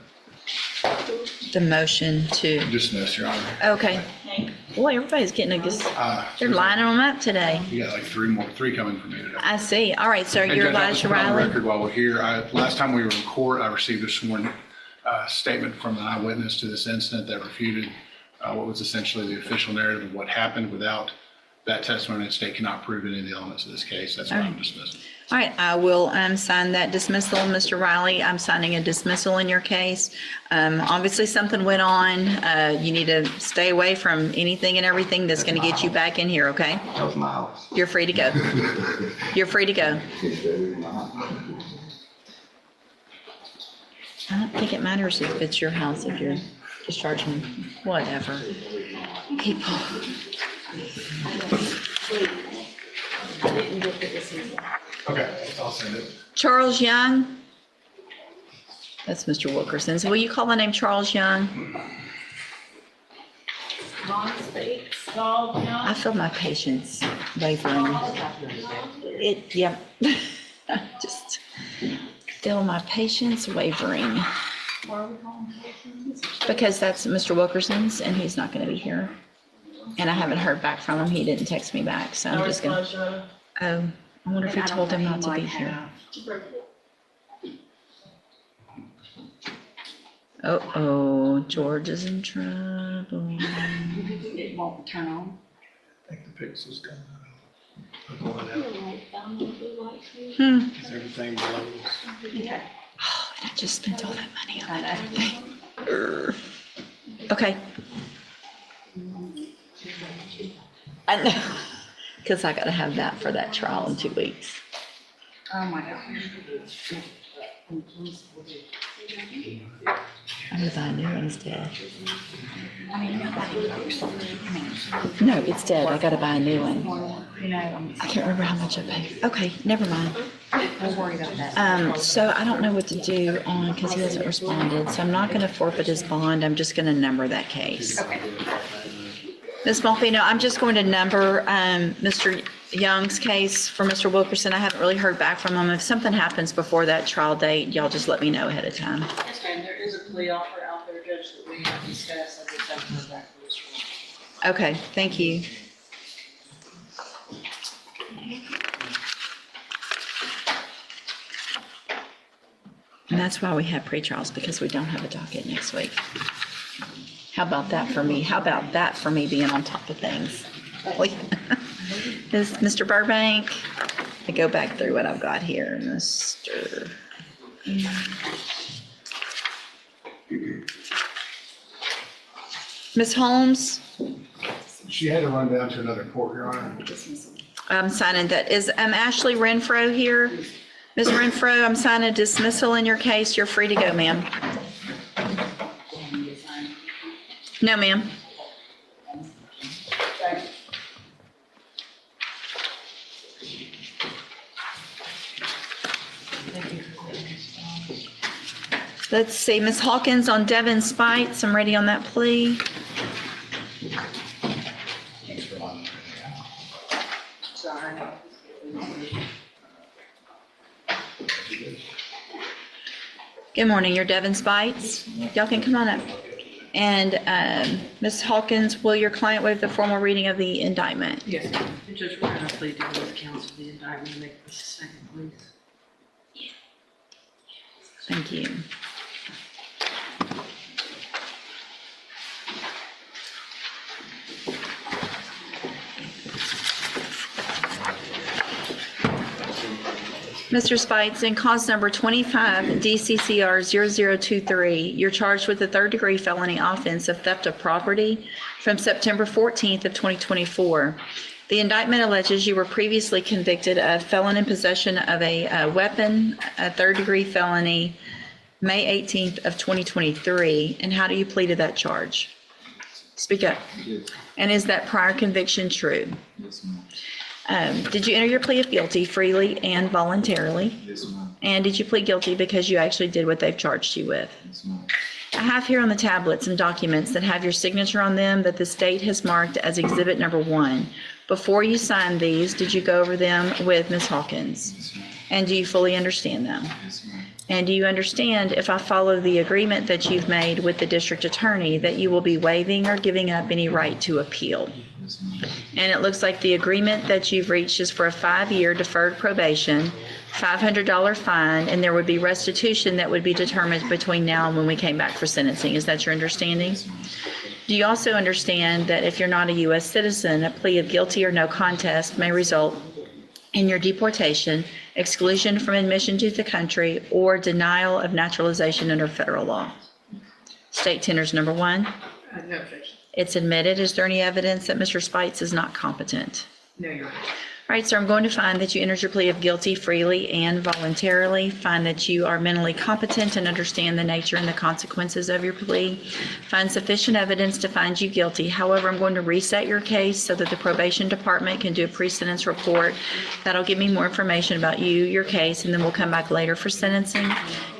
The motion to, Dismiss, Your Honor. okay. Boy, everybody's getting they're lining them up today. You got like 3 coming from me today. I see. All right, so And you're Judge, I'll just Elijah put on the Riley? record while we're here, last time we were in court, I received a sworn statement from an eyewitness to this incident that refuted what was essentially the official narrative of what happened. Without that testimony, the state cannot prove any of the elements of this case. That's why I'm dismissing. All right, I will sign that dismissal. Mr. Riley, I'm signing a dismissal in your case. Obviously, something went on. You need to stay away from anything and everything that's going to get you back in here, okay? That was my house. You're free to go. You're free to go. I don't think it matters if it's your house, if you're discharging, whatever. People. Okay, I'll send it. Charles Young. That's Mr. Wilkerson's. Will you call the name Charles Young? I feel my patience wavering. Yep. Just feel my patience wavering. Because that's Mr. Wilkerson's and he's not going to be here. And I haven't heard back from him. He didn't text me back, so I'm just going to. Oh, I wonder if he told him not to be here. Oh, George is in trouble. it won't turn on. I think the pixel's gone. Is everything below Okay. Oh, and I just spent all that money on that thing. Okay. I know, because I got to have that for that trial in 2 weeks. Oh, my gosh. I'm going to buy a new one instead. I mean, nobody works. No, it's dead. I got to buy a new one. You know, I can't remember how much I paid. Okay, never mind. we'll worry about that. So I don't know what to do on, because he hasn't responded. So I'm not going to forfeit his bond. I'm just going to number that case. Okay. Ms. Malfino, I'm just going to number Mr. Young's case for Mr. Wilkerson. I haven't really heard back from him. If something happens before that trial date, y'all just let me know ahead of time. Yes, ma'am, there is a plea offer out there, Judge, that we have discussed. I just haven't heard back from this one. Okay, thank you. And that's why we have pre-trials, because we don't have a docket next week. How about that for me? How about that for me being on top of things? Is Mr. Burbank? I go back through what I've got here, Mr. Ms. Holmes? She had to run down to another court, Your Honor. I'm signing that. Is Ashley Renfro here? Ms. Renfro, I'm signing a dismissal in your case. You're free to go, ma'am. No, ma'am. Let's see, Ms. Hawkins on Devin Spites. I'm ready on that plea. Good morning, you're Devin Spites. Y'all can come on up. And Ms. Hawkins, will your client waive the formal reading of the indictment? Yes, Judge, we're going to plead to the counsel the indictment. Make this a second, please. Thank you. Mr. Spites, in cause number 25 DCCR 0023, you're charged with a third-degree felony offense of theft of property from September 14th of 2024. The indictment alleges you were previously convicted of felon in possession of a weapon, a third-degree felony, May 18th of 2023. And how do you plead to that charge? Speak up. And is that prior conviction true? Yes, ma'am. Did you enter your plea of guilty freely and voluntarily? Yes, ma'am. And did you plead guilty because you actually did what they've charged you with? Yes, ma'am. I have here on the tablet some documents that have your signature on them that the state has marked as exhibit number 1. Before you signed these, did you go over them with Ms. Hawkins? Yes, ma'am. And do you fully understand them? Yes, ma'am. And do you understand, if I follow the agreement that you've made with the district attorney, that you will be waiving or giving up any right to appeal? Yes, ma'am. And it looks like the agreement that you've reached is for a 5-year deferred probation, $500 fine, and there would be restitution that would be determined between now and when we came back for sentencing. Is that your understanding? Do you also understand that if you're not a U.S. citizen, a plea of guilty or no contest may result in your deportation, exclusion from admission to the country, or denial of naturalization under federal law? State tenders number 1. No objection. It's admitted. Is there any evidence that Mr. Spites is not competent? No, Your Honor. All right, sir, I'm going to find that you entered your plea of guilty freely and voluntarily, find that you are mentally competent and understand the nature and the consequences of your plea, find sufficient evidence to find you guilty. However, I'm going to reset your case so that the probation department can do a pre-sentence report. That'll give me more information about you, your case, and then we'll come back later for sentencing.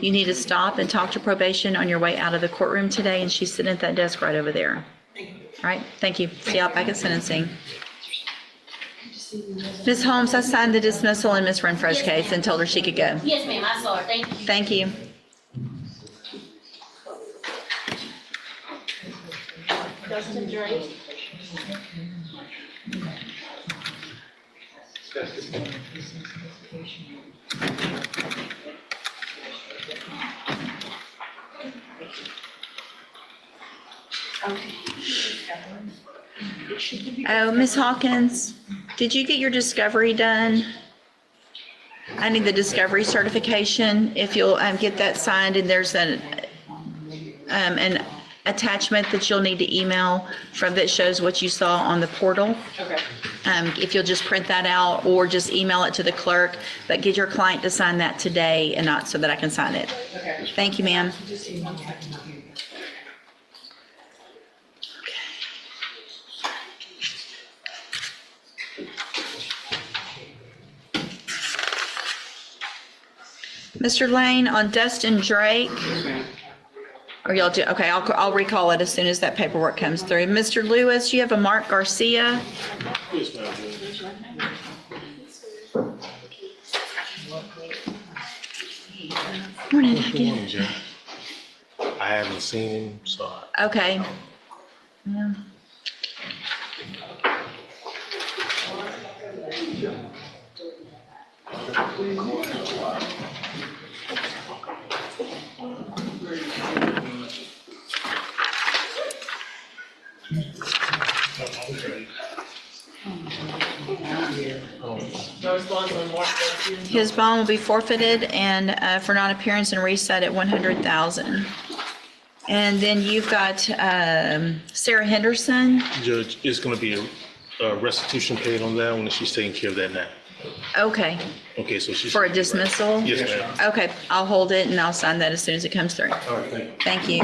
You need to stop and talk to probation on your way out of the courtroom today, and she's sitting at that desk right over there. All right, thank you. See y'all back at sentencing. Ms. Holmes, I signed the dismissal in Ms. Renfro's case and told her she could go. Yes, ma'am, I saw her. Thank you. Thank you. Justin Drake. Oh, Ms. Hawkins, did you get your discovery done? I need the discovery certification. If you'll get that signed, and there's an attachment that you'll need to email from that shows what you saw on the portal. Okay. If you'll just print that out or just email it to the clerk, but get your client to sign that today and not so that I can sign it. Okay. Thank you, ma'am. Mr. Lane, on Dustin Drake, or y'all do, okay, I'll recall it as soon as that paperwork comes through. Mr. Lewis, you have a Mark Garcia. Morning, again. Judge. I haven't seen him, so Okay. Yeah. His bond will be forfeited and for non-appearance and reset at $100,000. And then you've got Sarah Henderson. Judge, it's gonna be a restitution paid on that one, and she's taking care of that now. Okay, Okay, so she's. for a dismissal? Yes, ma'am. Okay, I'll hold it and I'll sign that as soon as it comes through. All right, Thank you.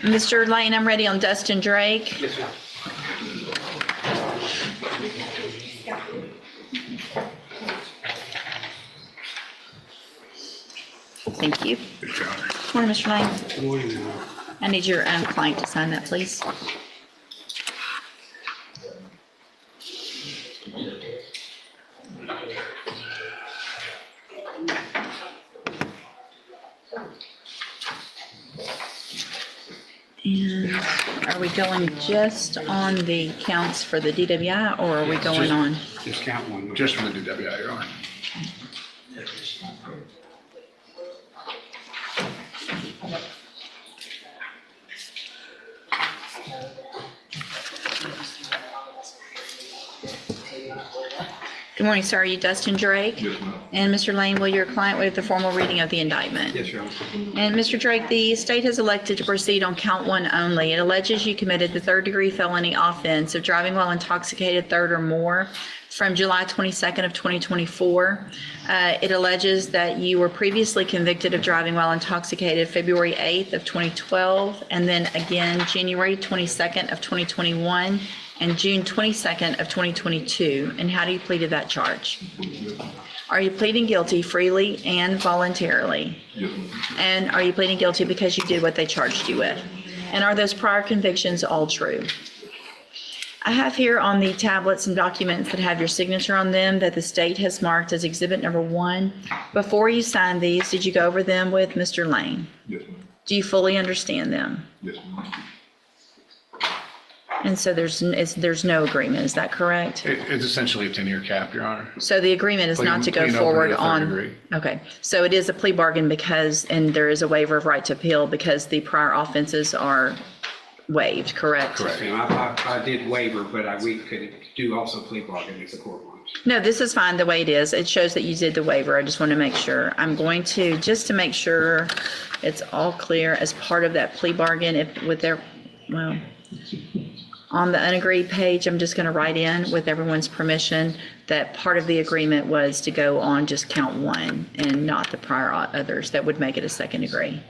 Mr. Lane, I'm ready on Dustin Drake. Yes, ma'am. Thank you. Morning, Mr. Lane. Good morning, ma'am. I need your client to sign that, please. And are we going just on the counts for the DWI, or are we going on? Just count one. Just for the DWI, Your Honor. Good morning, sir. Are you Dustin Drake? Yes, ma'am. And Mr. Lane, will your client waive the formal reading of the indictment? Yes, Your Honor. And Mr. Drake, the state has elected to proceed on count one only. It alleges you committed the third-degree felony offense of driving while intoxicated, third or more, from July 22nd of 2024. It alleges that you were previously convicted of driving while intoxicated February 8th of 2012, and then again January 22nd of 2021, and June 22nd of 2022. And how do you plead to that charge? Are you pleading guilty freely and voluntarily? Yes, ma'am. And are you pleading guilty because you did what they charged you with? And are those prior convictions all true? I have here on the tablet some documents that have your signature on them that the state has marked as exhibit number 1. Before you signed these, did you go over them with Mr. Lane? Yes, ma'am. Do you fully understand them? Yes, ma'am. And so there's no agreement, is that correct? It's essentially a 10-year cap, Your Honor. So the agreement is not to go Pleading open forward to the third on, degree. okay. So it is a plea bargain because, and there is a waiver of right to appeal because the prior offenses are waived, correct? Correct. I did waiver, but we could do also plea bargain if the court wants. No, this is fine the way it is. It shows that you did the waiver. I just want to make sure. I'm going to, just to make sure it's all clear as part of that plea bargain, if with their, well, on the unagreed page, I'm just going to write in with everyone's permission that part of the agreement was to go on just count 1 and not the prior others. That would make it a second degree.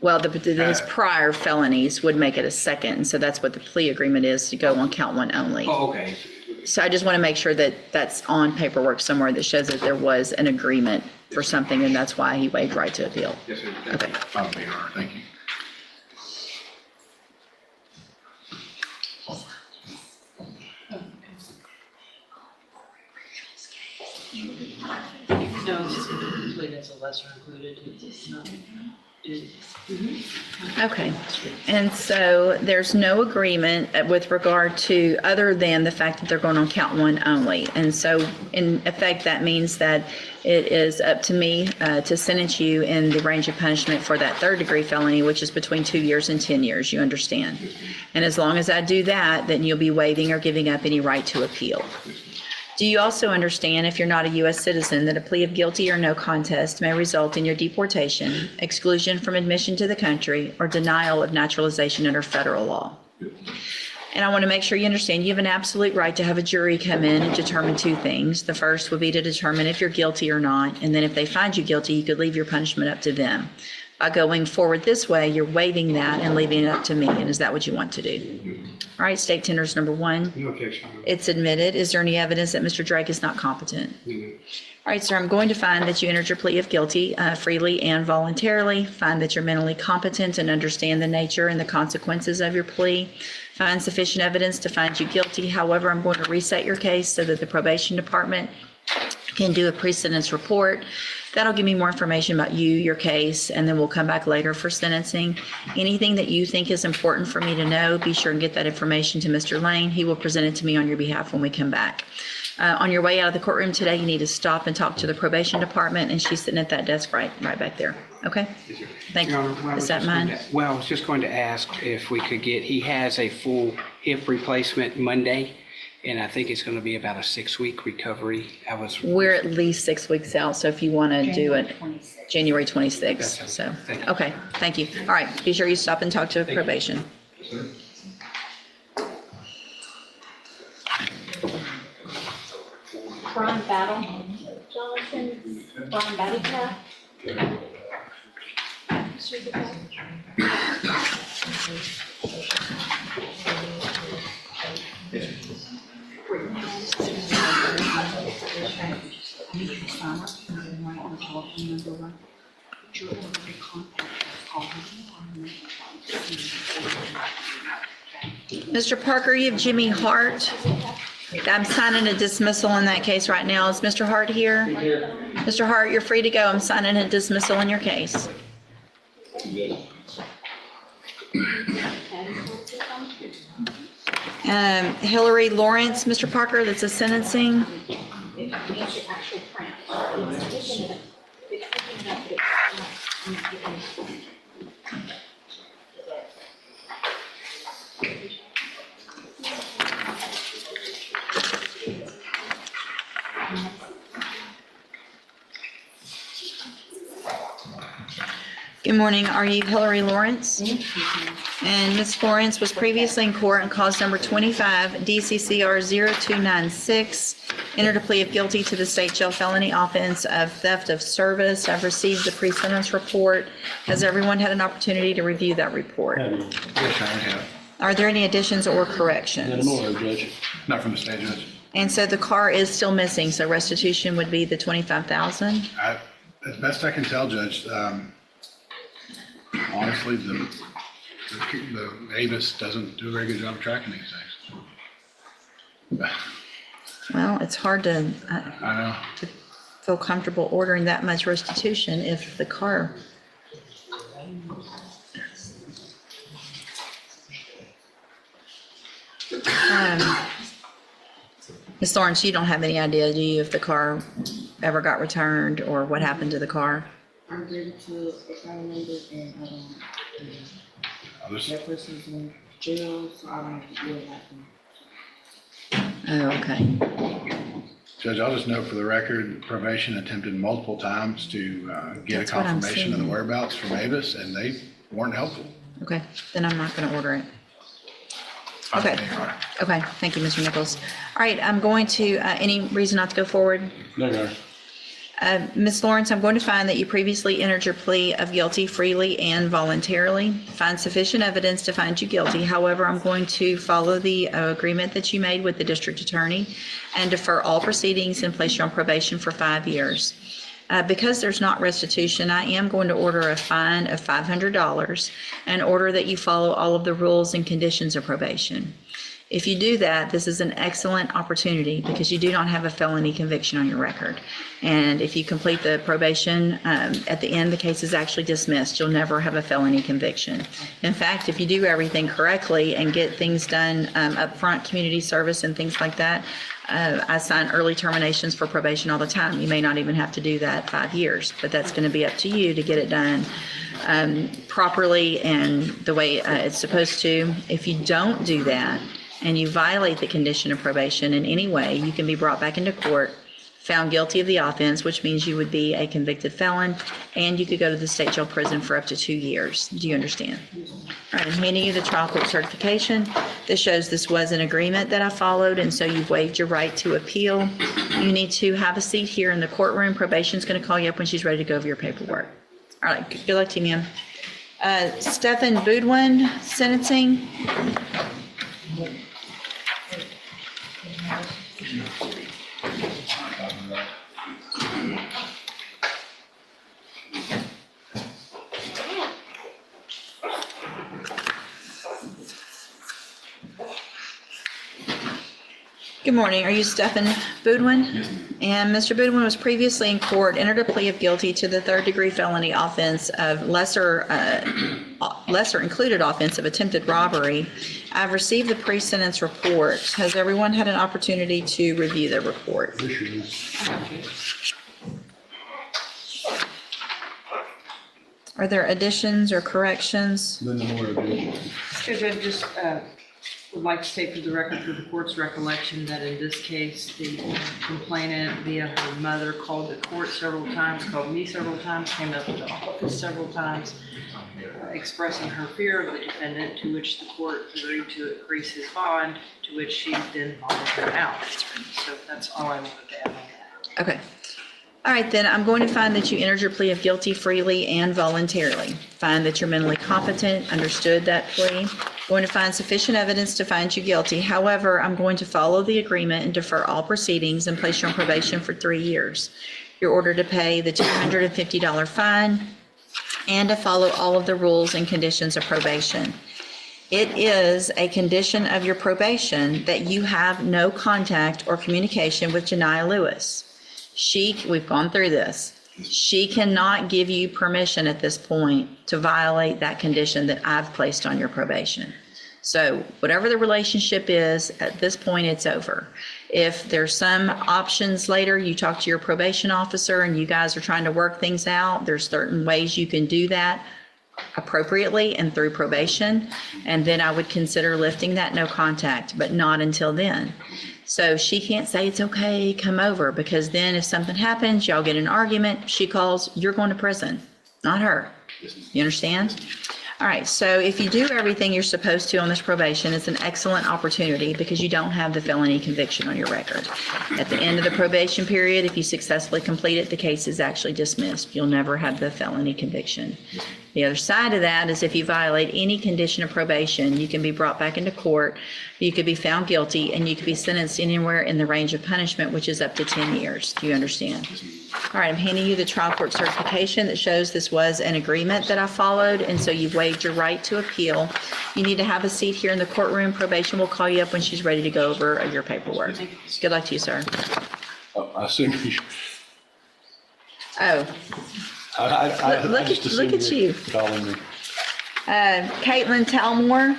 Well, his prior felonies would make it a second, so that's what the plea agreement is, to go on count 1 only. Oh, okay. So I just want to make sure that that's on paperwork somewhere that shows that there was an agreement for something, and that's why he waived right to appeal. Yes, sir. Okay. Fine, Your Honor. Thank you. No, it's just complete as a lesser included. It's not. Okay, and so there's no agreement with regard to, other than the fact that they're going on count 1 only. And so in effect, that means that it is up to me to sentence you in the range of punishment for that third degree felony, which is between 2 years and 10 years, you understand? And as long as I do that, then you'll be waiving or giving up any right to appeal. Do you also understand, if you're not a U.S. citizen, that a plea of guilty or no contest may result in your deportation, exclusion from admission to the country, or denial of naturalization under federal law? And I want to make sure you understand you have an absolute right to have a jury come in and determine 2 things. The first would be to determine if you're guilty or not, and then if they find you guilty, you could leave your punishment up to them. By going forward this way, you're waiving that and leaving it up to me, and is that what you want to do? All right, state tenders number 1. No objection. It's admitted. Is there any evidence that Mr. Drake is not competent? No. All right, sir, I'm going to find that you entered your plea of guilty freely and voluntarily, find that you're mentally competent and understand the nature and the consequences of your plea, find sufficient evidence to find you guilty. However, I'm going to reset your case so that the probation department can do a pre-sentence report. That'll give me more information about you, your case, and then we'll come back later for sentencing. Anything that you think is important for me to know, be sure and get that information to Mr. Lane. He will present it to me on your behalf when we come back. On your way out of the courtroom today, you need to stop and talk to the probation department, and she's sitting at that desk right back there. Okay? Thank you. Is that mine? Well, I was just going to ask if we could get, he has a full hip replacement Monday, and I think it's going to be about a 6-week recovery. We're at least 6 weeks out, so if you want to do it January 26th. So, okay, thank you. All right, be sure you stop and talk to probation. Brian Battle, Jonathan, Brian Battle. Mr. Parker, you have Jimmy Hart. I'm signing a dismissal in that case right now. Is Mr. Hart here? Mr. Hart, you're free to go. I'm signing a dismissal in your case. Hillary Lawrence, Mr. Parker, that's a sentencing. Good morning. Are you Hillary Lawrence? And Ms. Lawrence was previously in court on cause number 25 DCCR 0296. Entered a plea of guilty to the state jail felony offense of theft of service. I've received the pre-sentence report. Has everyone had an opportunity to review that report? Yes, I have. Are there any additions or corrections? Not from the state judge. And so the car is still missing, so restitution would be the $25,000? As best I can tell, Judge, honestly, the Avis doesn't do a very good job of tracking these things. Well, it's hard to I know. to feel comfortable ordering that much restitution if the car. Ms. Lawrence, you don't have any idea, do you, if the car ever got returned or what happened to the car? I'm ready to, if I remember, and that person's in jail, so I don't know what happened. Oh, okay. Judge, I'll just note for the record, probation attempted multiple times to get That's a what I'm confirmation of the seeing. whereabouts from Avis, and they weren't helpful. Okay, then I'm not going to order it. Okay, okay, thank you, Mr. Nichols. All right, I'm going to, any reason not to go forward? No, no. Ms. Lawrence, I'm going to find that you previously entered your plea of guilty freely and voluntarily. Find sufficient evidence to find you guilty. However, I'm going to follow the agreement that you made with the district attorney and defer all proceedings and place you on probation for 5 years. Because there's not restitution, I am going to order a fine of $500 and order that you follow all of the rules and conditions of probation. If you do that, this is an excellent opportunity because you do not have a felony conviction on your record. And if you complete the probation, at the end, the case is actually dismissed. You'll never have a felony conviction. In fact, if you do everything correctly and get things done up front, community service and things like that, I sign early terminations for probation all the time. You may not even have to do that 5 years, but that's going to be up to you to get it done properly and the way it's supposed to. If you don't do that and you violate the condition of probation in any way, you can be brought back into court, found guilty of the offense, which means you would be a convicted felon, and you could go to the state jail prison for up to 2 years. Do you understand? All right, I'm handing you the trial court certification. This shows this was an agreement that I followed, and so you've waived your right to appeal. You need to have a seat here in the courtroom. Probation's going to call you up when she's ready to go over your paperwork. All right, good luck to you, ma'am. Stephen Boudwin, sentencing. Good morning. Are you Stephen Boudwin? Yes, ma'am. And Mr. Boudwin was previously in court, entered a plea of guilty to the third-degree felony offense of lesser included offense of attempted robbery. I've received the pre-sentence report. Has everyone had an opportunity to review the report? Are there additions or corrections? Judge, I just would like to state for the record, for the court's recollection, that in this case, the complainant via her mother called the court several times, called me several times, came up to the office several times, expressing her fear of the defendant, to which the court agreed to increase his bond, to which she then bonded her out. So that's all I wanted to add on that. Okay. All right, then I'm going to find that you entered your plea of guilty freely and voluntarily. Find that you're mentally competent, understood that plea. Going to find sufficient evidence to find you guilty. However, I'm going to follow the agreement and defer all proceedings and place you on probation for 3 years. You're ordered to pay the $250 fine and to follow all of the rules and conditions of probation. It is a condition of your probation that you have no contact or communication with Janiyah Lewis. We've gone through this. She cannot give you permission at this point to violate that condition that I've placed on your probation. So whatever the relationship is, at this point, it's over. If there's some options later, you talk to your probation officer and you guys are trying to work things out, there's certain ways you can do that appropriately and through probation. And then I would consider lifting that no contact, but not until then. So she can't say it's okay, come over, because then if something happens, y'all get an argument, she calls, you're going to prison, not her. You understand? All right, so if you do everything you're supposed to on this probation, it's an excellent opportunity because you don't have the felony conviction on your record. At the end of the probation period, if you successfully complete it, the case is actually dismissed. You'll never have the felony conviction. The other side of that is if you violate any condition of probation, you can be brought back into court, you could be found guilty, and you could be sentenced anywhere in the range of punishment, which is up to 10 years. Do you understand? All right, I'm handing you the trial court certification that shows this was an agreement that I followed, and so you've waived your right to appeal. You need to have a seat here in the courtroom. Probation will call you up when she's ready to go over your paperwork. Good luck to you, sir. I assume you. Oh. Look at you. Calling me. Caitlin Talmore.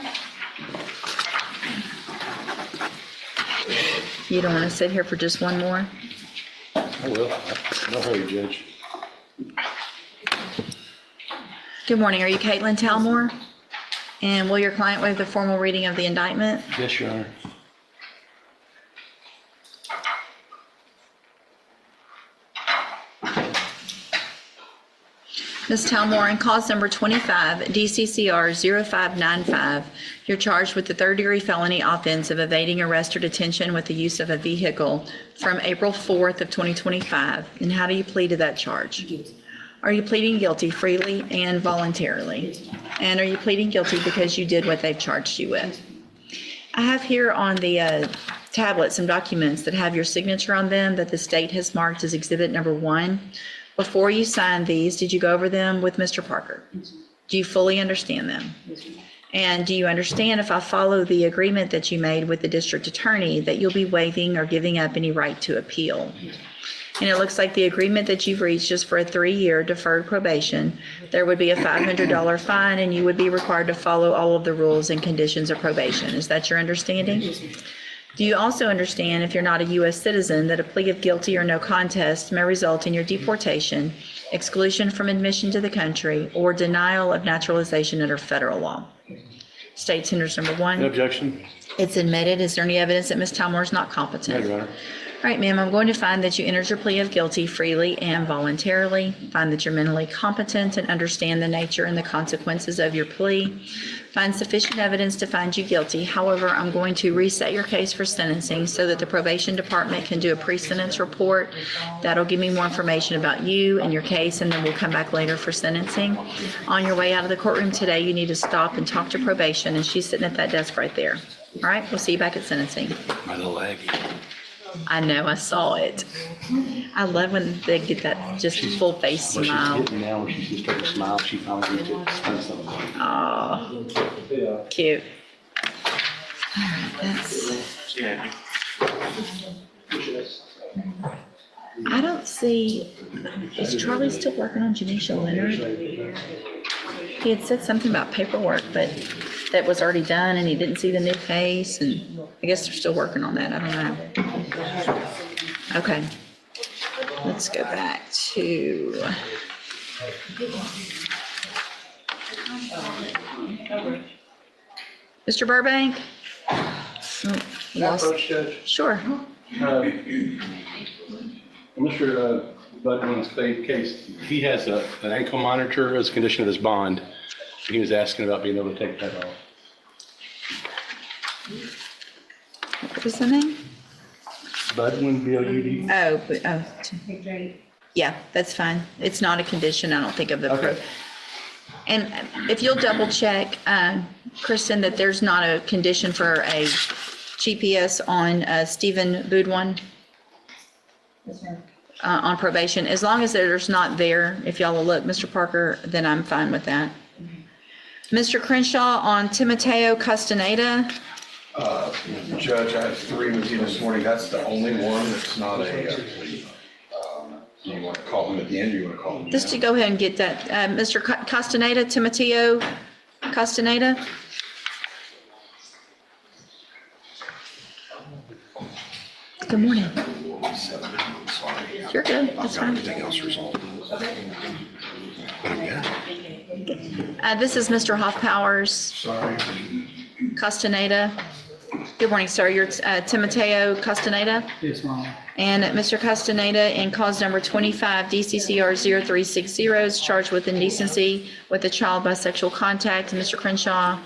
You don't want to sit here for just one more? I will. No hurry, Judge. Good morning. Are you Caitlin Talmore? And will your client waive the formal reading of the indictment? Yes, Your Honor. Ms. Talmore, in cause number 25, DCCR 0595, you're charged with the third-degree felony offense of evading arrest or detention with the use of a vehicle from April 4th of 2025. And how do you plead to that charge? Are you pleading guilty freely and voluntarily? And are you pleading guilty because you did what they've charged you with? I have here on the tablet some documents that have your signature on them that the state has marked as exhibit number 1. Before you signed these, did you go over them with Mr. Parker? Do you fully understand them? And do you understand if I follow the agreement that you made with the district attorney that you'll be waiving or giving up any right to appeal? And it looks like the agreement that you've reached is for a 3-year deferred probation. There would be a $500 fine and you would be required to follow all of the rules and conditions of probation. Is that your understanding? Do you also understand, if you're not a U.S. citizen, that a plea of guilty or no contest may result in your deportation, exclusion from admission to the country, or denial of naturalization under federal law? State tenders number 1. No objection. It's admitted. Is there any evidence that Ms. Talmore is not competent? No, Your Honor. All right, ma'am, I'm going to find that you entered your plea of guilty freely and voluntarily. Find that you're mentally competent and understand the nature and the consequences of your plea. Find sufficient evidence to find you guilty. However, I'm going to reset your case for sentencing so that the probation department can do a pre-sentence report. That'll give me more information about you and your case, and then we'll come back later for sentencing. On your way out of the courtroom today, you need to stop and talk to probation, and she's sitting at that desk right there. All right, we'll see you back at sentencing. My little Aggie. I know, I saw it. I love when they get that just full face smile. She's getting now when she's just starting to smile. She finally gets to explain something. Oh, cute. All right, that's. I don't see. Is Charlie still working on Janisha Leonard? He had said something about paperwork, but that was already done, and he didn't see the new case, and I guess they're still working on that. I don't know. Okay. Let's go back to. Mr. Burbank? Oh, lost. Sure. Mr. Budman's case, he has an ankle monitor as a condition of his bond. He was asking about being able to take that off. What was the name? Budwin, B-O-U-D. Yeah, that's fine. It's not a condition, I don't think, of the Okay. And if you'll double check, Kristen, that there's not a condition for a GPS on Stephen Boudouin on probation. As long as there's not there, if y'all will look, Mr. Parker, then I'm fine with that. Mr. Crenshaw on Timoteo Castaneda. Judge, I have 3 with you this morning. That's the only one that's not a, do you want to call him at the end or you want to call him? Just to go ahead and get that, Mr. Castaneda, Timoteo Castaneda. Good morning. You're good, that's fine. Everything else resolved. But I'm good. This is Mr. Hoffpowers. Sorry. Castaneda. Good morning, sir. You're Timoteo Castaneda. Yes, Mom. And Mr. Castaneda, in cause number 25 DCCR 0360, is charged with indecency with a child by sexual contact. Mr. Crenshaw.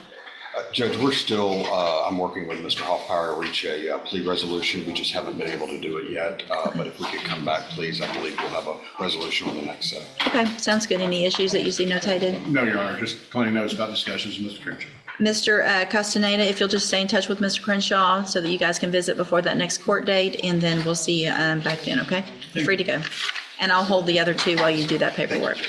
Judge, we're still, I'm working with Mr. Hoffpower to reach a plea resolution. We just haven't been able to do it yet. But if we could come back, please, I believe we'll have a resolution on the next set. Okay, sounds good. Any issues that you see notated? No, Your Honor, just plenty notes about discussions with Mr. Crenshaw. Mr. Castaneda, if you'll just stay in touch with Mr. Crenshaw so that you guys can visit before that next court date, and then we'll see you back then, okay? You're free to go. And I'll hold the other 2 while you do that paperwork.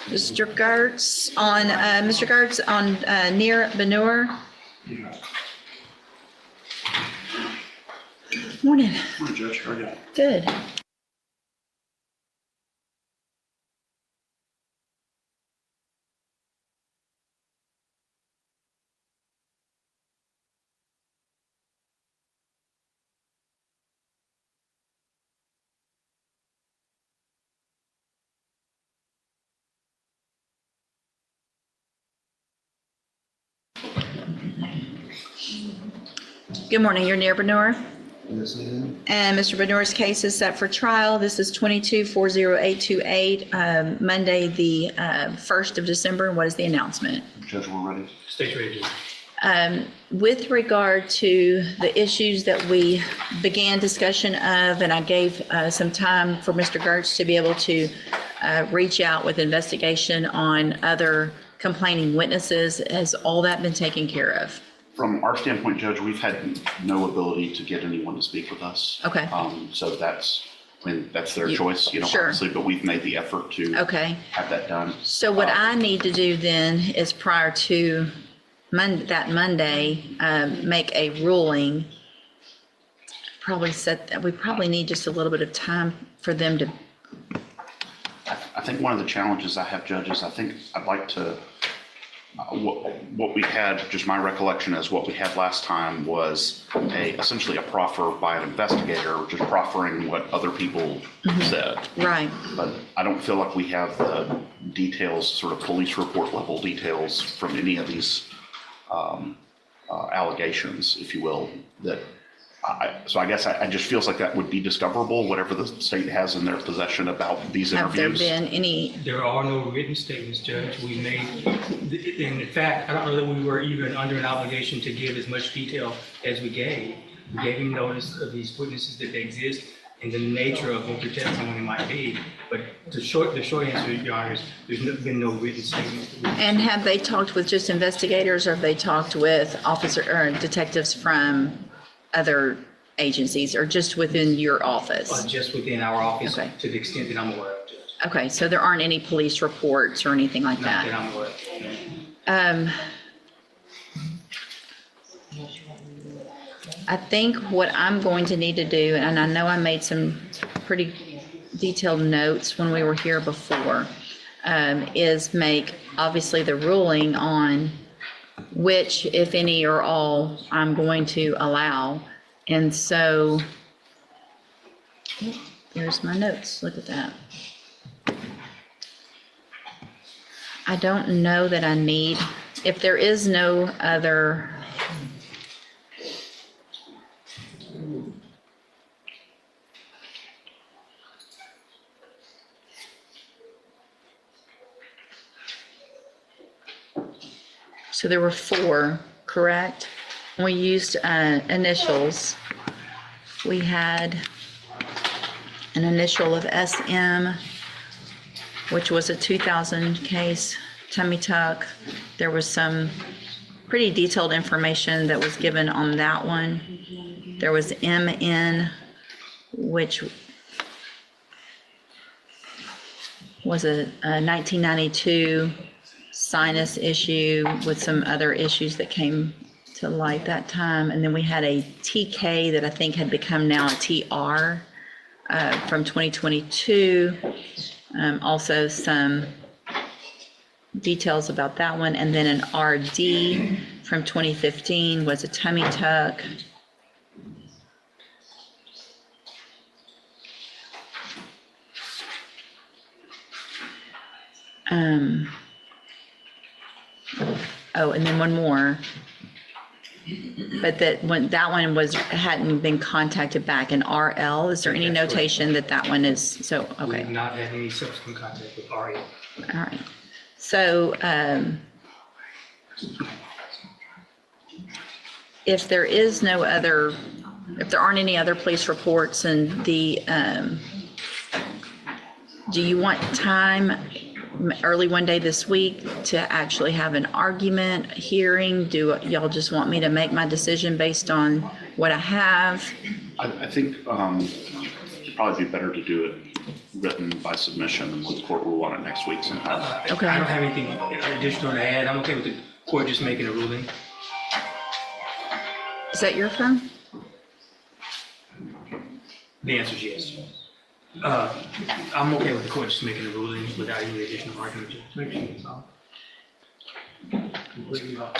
Mr. Gertz on near Benur. Morning. Morning, Judge. How are you? Good. Good morning. You're near Benur. Yes, I am. And Mr. Benur's case is set for trial. This is 22-40828, Monday, the 1st of December. What is the announcement? Judge, we're ready. State ready. With regard to the issues that we began discussion of, and I gave some time for Mr. Gertz to be able to reach out with investigation on other complaining witnesses, has all that been taken care of? From our standpoint, Judge, we've had no ability to get anyone to speak with us. Okay. So that's their choice, Sure. obviously, but we've made the effort to have that done. So what I need to do then is prior to that Monday, make a ruling. We probably need just a little bit of time for them to. I think one of the challenges I have, Judges, I'd like to, what we had, just my recollection is what we had last time was essentially a proffer by an investigator, just proffering what other people said. Right. But I don't feel like we have the details, sort of police report level details from any of these allegations, if you will, so I guess I just feels like that would be discoverable, whatever the state has in their possession about these interviews. Have there been any? There are no written statements, Judge. We made, in fact, I don't know that we were even under an obligation to give as much detail as we gave. We gave him notice of these witnesses that they exist and the nature of what their testimony might be. But the short answer, Your Honor, is there's been no written statements. And have they talked with just investigators, or have they talked with detectives from other agencies, or just within your office? Just within our office, Okay. to the extent that I'm aware of, Judge. Okay, so there aren't any police reports or anything like Not that? that I'm aware of. I think what I'm going to need to do, and I know I made some pretty detailed notes when we were here before, is make obviously the ruling on which, if any or all, I'm going to allow. And so, there's my notes, look at that. I don't know that I need, if there is no other. So there were 4 correct. We used initials. We had an initial of SM, which was a 2000 case, tummy tuck. There was some pretty detailed information that was given on that one. There was MN, which was a 1992 sinus issue with some other issues that came to light that time. And then we had a TK that I think had become now a TR from 2022. Also some details about that one. And then an RD from 2015 was a tummy tuck. Oh, and then one more. But that one hadn't been contacted back. In RL, is there any notation that that one is, so, okay. We have not had any subsequent contact with RA. All right. So, if there is no other, if there aren't any other police reports and the, do you want time early one day this week to actually have an argument hearing? Do y'all just want me to make my decision based on what I have? I think it'd probably be better to do it written by submission and let the court rule on it next week sometime. Okay. I don't have anything additional to add. I'm okay with the court just making a ruling. Is that your firm? The answer is yes. I'm okay with the court just making a ruling without any additional argument. Just make sure it's all completely off.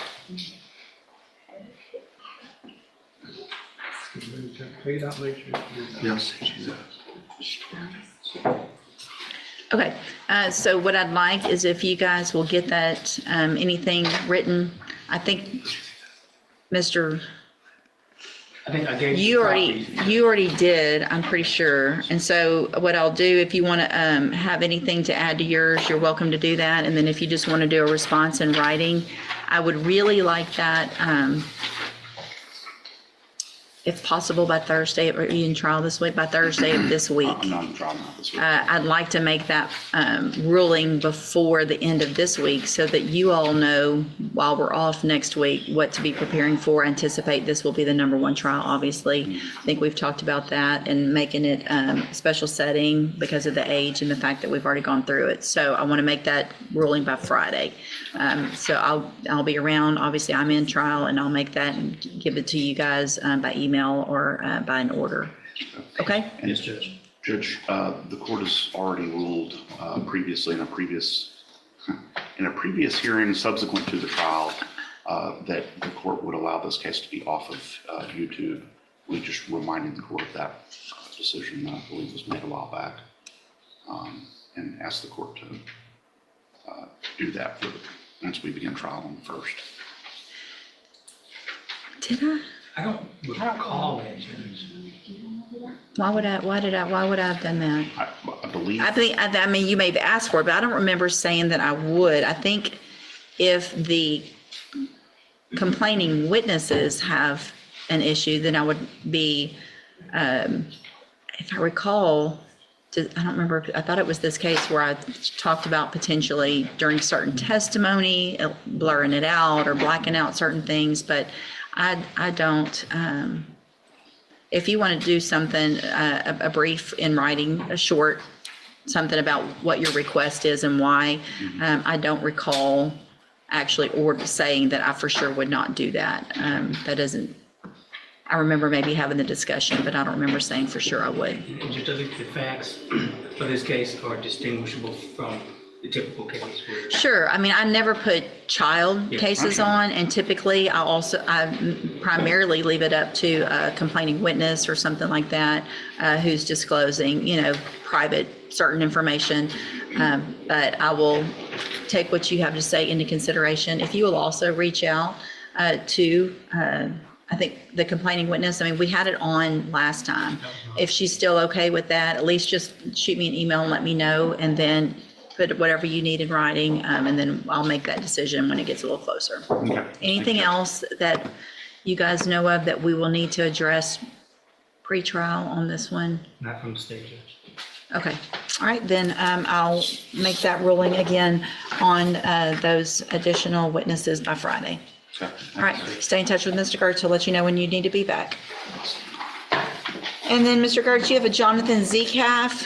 Yes. Okay, so what I'd like is if you guys will get that, anything written, I think, Mr. I think I gave You already did, I'm pretty sure. And so what I'll do, if you want to have anything to add to yours, you're welcome to do that. And then if you just want to do a response in writing, I would really like that, if possible, by Thursday, or you can trial this week, by Thursday of this week. I'm not in trial now this week. I'd like to make that ruling before the end of this week so that you all know while we're off next week what to be preparing for. Anticipate this will be the number one trial, obviously. I think we've talked about that and making it a special setting because of the age and the fact that we've already gone through it. So I want to make that ruling by Friday. So I'll be around. Obviously, I'm in trial and I'll make that and give it to you guys by email or by an order. Okay? Yes, Judge. Judge, the court has already ruled previously in a previous hearing subsequent to the trial that the court would allow this case to be off of YouTube. We just reminded the court of that decision that I believe was made a while back, and asked the court to do that once we begin trial on the 1st. Did I? I don't recall that, Judge. Why would I have done that? I believe. I mean, you may have asked for it, but I don't remember saying that I would. I think if the complaining witnesses have an issue, then I would be, if I recall, I don't remember, I thought it was this case where I talked about potentially during certain testimony, blurring it out or blacking out certain things, but I don't, if you want to do something, a brief in writing, a short, something about what your request is and why, I don't recall actually or saying that I for sure would not do that. That doesn't, I remember maybe having the discussion, but I don't remember saying for sure I would. And just I think the facts for this case are distinguishable from the typical case. Sure. I mean, I never put child cases on, and typically I primarily leave it up to a complaining witness or something like that, who's disclosing, private certain information. But I will take what you have to say into consideration. If you will also reach out to, I think the complaining witness, I mean, we had it on last time. If she's still okay with that, at least just shoot me an email and let me know. And then put whatever you need in writing, and then I'll make that decision when it gets a little closer. Okay. Anything else that you guys know of that we will need to address pre-trial on this one? Not from the state judge. Okay, all right, then I'll make that ruling again on those additional witnesses by Friday. Okay. All right, stay in touch with Mr. Gertz. He'll let you know when you need to be back. And then, Mr. Gertz, you have a Jonathan Zcaff.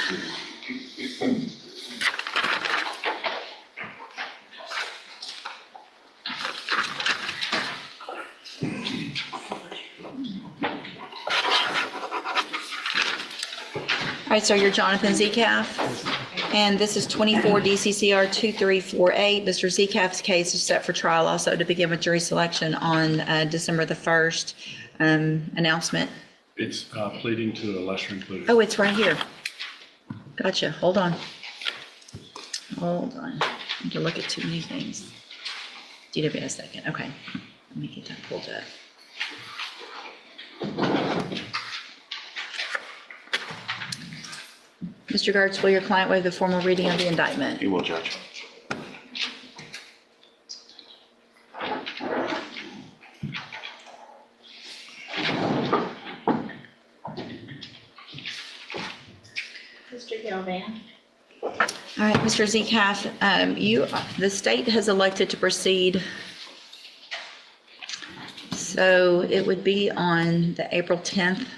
All right, so you're Jonathan Zcaff, and this is 24 DCCR 2348. Mr. Zcaff's case is set for trial also to begin with jury selection on December the 1st. Announcement. It's pleading to a lesser included. Oh, it's right here. Gotcha. Hold on. Hold on. I need to look at too many things. DW a second. Okay. Let me get that pulled up. Mr. Gertz, will your client waive the formal reading of the indictment? He will, Judge. Mr. Gilvan. All right, Mr. Zcaff, the state has elected to proceed. So it would be on the April 10th,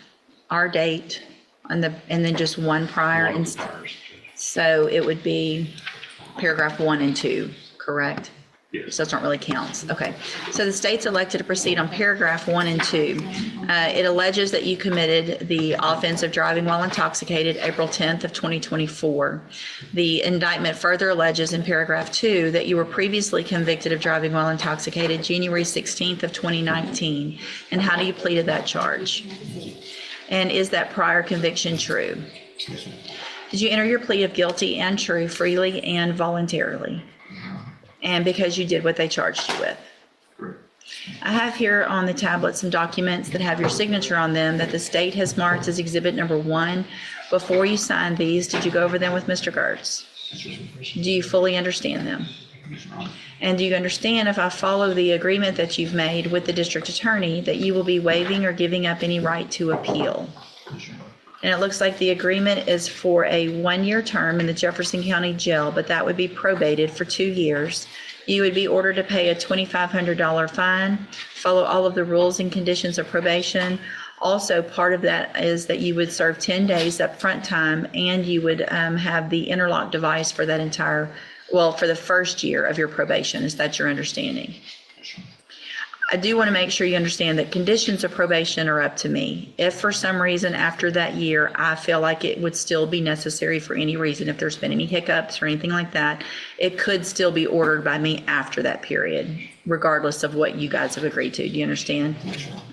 our date, and then just one prior. So it would be paragraph 1 and 2, correct? Yes. So it doesn't really count. Okay. So the state's elected to proceed on paragraph 1 and 2. It alleges that you committed the offense of driving while intoxicated April 10th of 2024. The indictment further alleges in paragraph 2 that you were previously convicted of driving while intoxicated January 16th of 2019. And how do you plead to that charge? And is that prior conviction true? Did you enter your plea of guilty and true freely and voluntarily? And because you did what they charged you with? I have here on the tablet some documents that have your signature on them that the state has marked as exhibit number 1. Before you signed these, did you go over them with Mr. Gertz? Do you fully understand them? And do you understand, if I follow the agreement that you've made with the district attorney, that you will be waiving or giving up any right to appeal? And it looks like the agreement is for a 1-year term in the Jefferson County Jail, but that would be probated for 2 years. You would be ordered to pay a $2,500 fine, follow all of the rules and conditions of probation. Also, part of that is that you would serve 10 days upfront time, and you would have the interlock device for that for the first year of your probation. Is that your understanding? I do want to make sure you understand that conditions of probation are up to me. If for some reason after that year, I feel like it would still be necessary for any reason, if there's been any hiccups or anything like that, it could still be ordered by me after that period, regardless of what you guys have agreed to. Do you understand?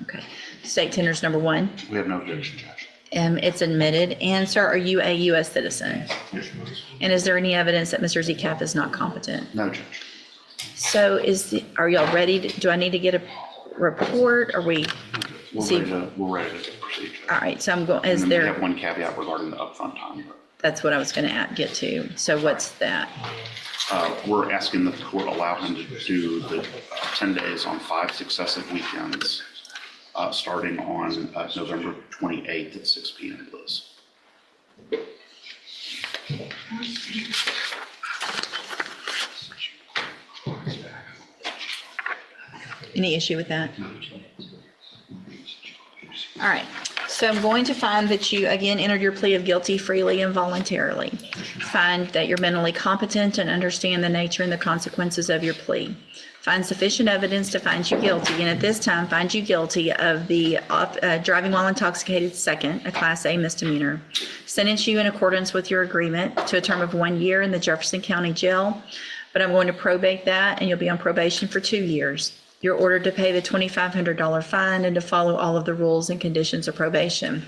Okay. State tenders number 1. We have no objection, Judge. It's admitted. And sir, are you a U.S. citizen? Yes, And is there any evidence that Mr. Zcaff is not competent? no, Judge. So are y'all ready? Do I need to get a report? Are we? We're ready to proceed, Judge. All right, so I'm going, And then we have one caveat regarding the upfront time. that's what I was going to get to. So what's that? We're asking that the court allow him to do the 10 days on 5 successive weekends, starting on November 28th at 6 p.m., please. Any issue with that? All right, so I'm going to find that you, again, entered your plea of guilty freely and voluntarily. Find that you're mentally competent and understand the nature and the consequences of your plea. Find sufficient evidence to find you guilty, and at this time, find you guilty of the driving while intoxicated second, a Class A misdemeanor. Sentence you in accordance with your agreement to a term of 1 year in the Jefferson County Jail, but I'm going to probate that, and you'll be on probation for 2 years. You're ordered to pay the $2,500 fine and to follow all of the rules and conditions of probation.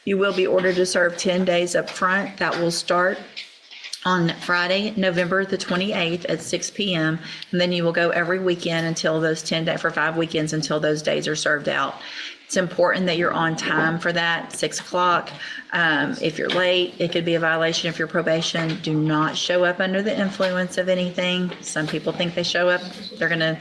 You will be ordered to serve 10 days up front. That will start on Friday, November the 28th at 6 p.m. And then you will go every weekend until those 10 days, for 5 weekends until those days are served out. It's important that you're on time for that, 6 o'clock. If you're late, it could be a violation of your probation. Do not show up under the influence of anything. Some people think they show up, they're going to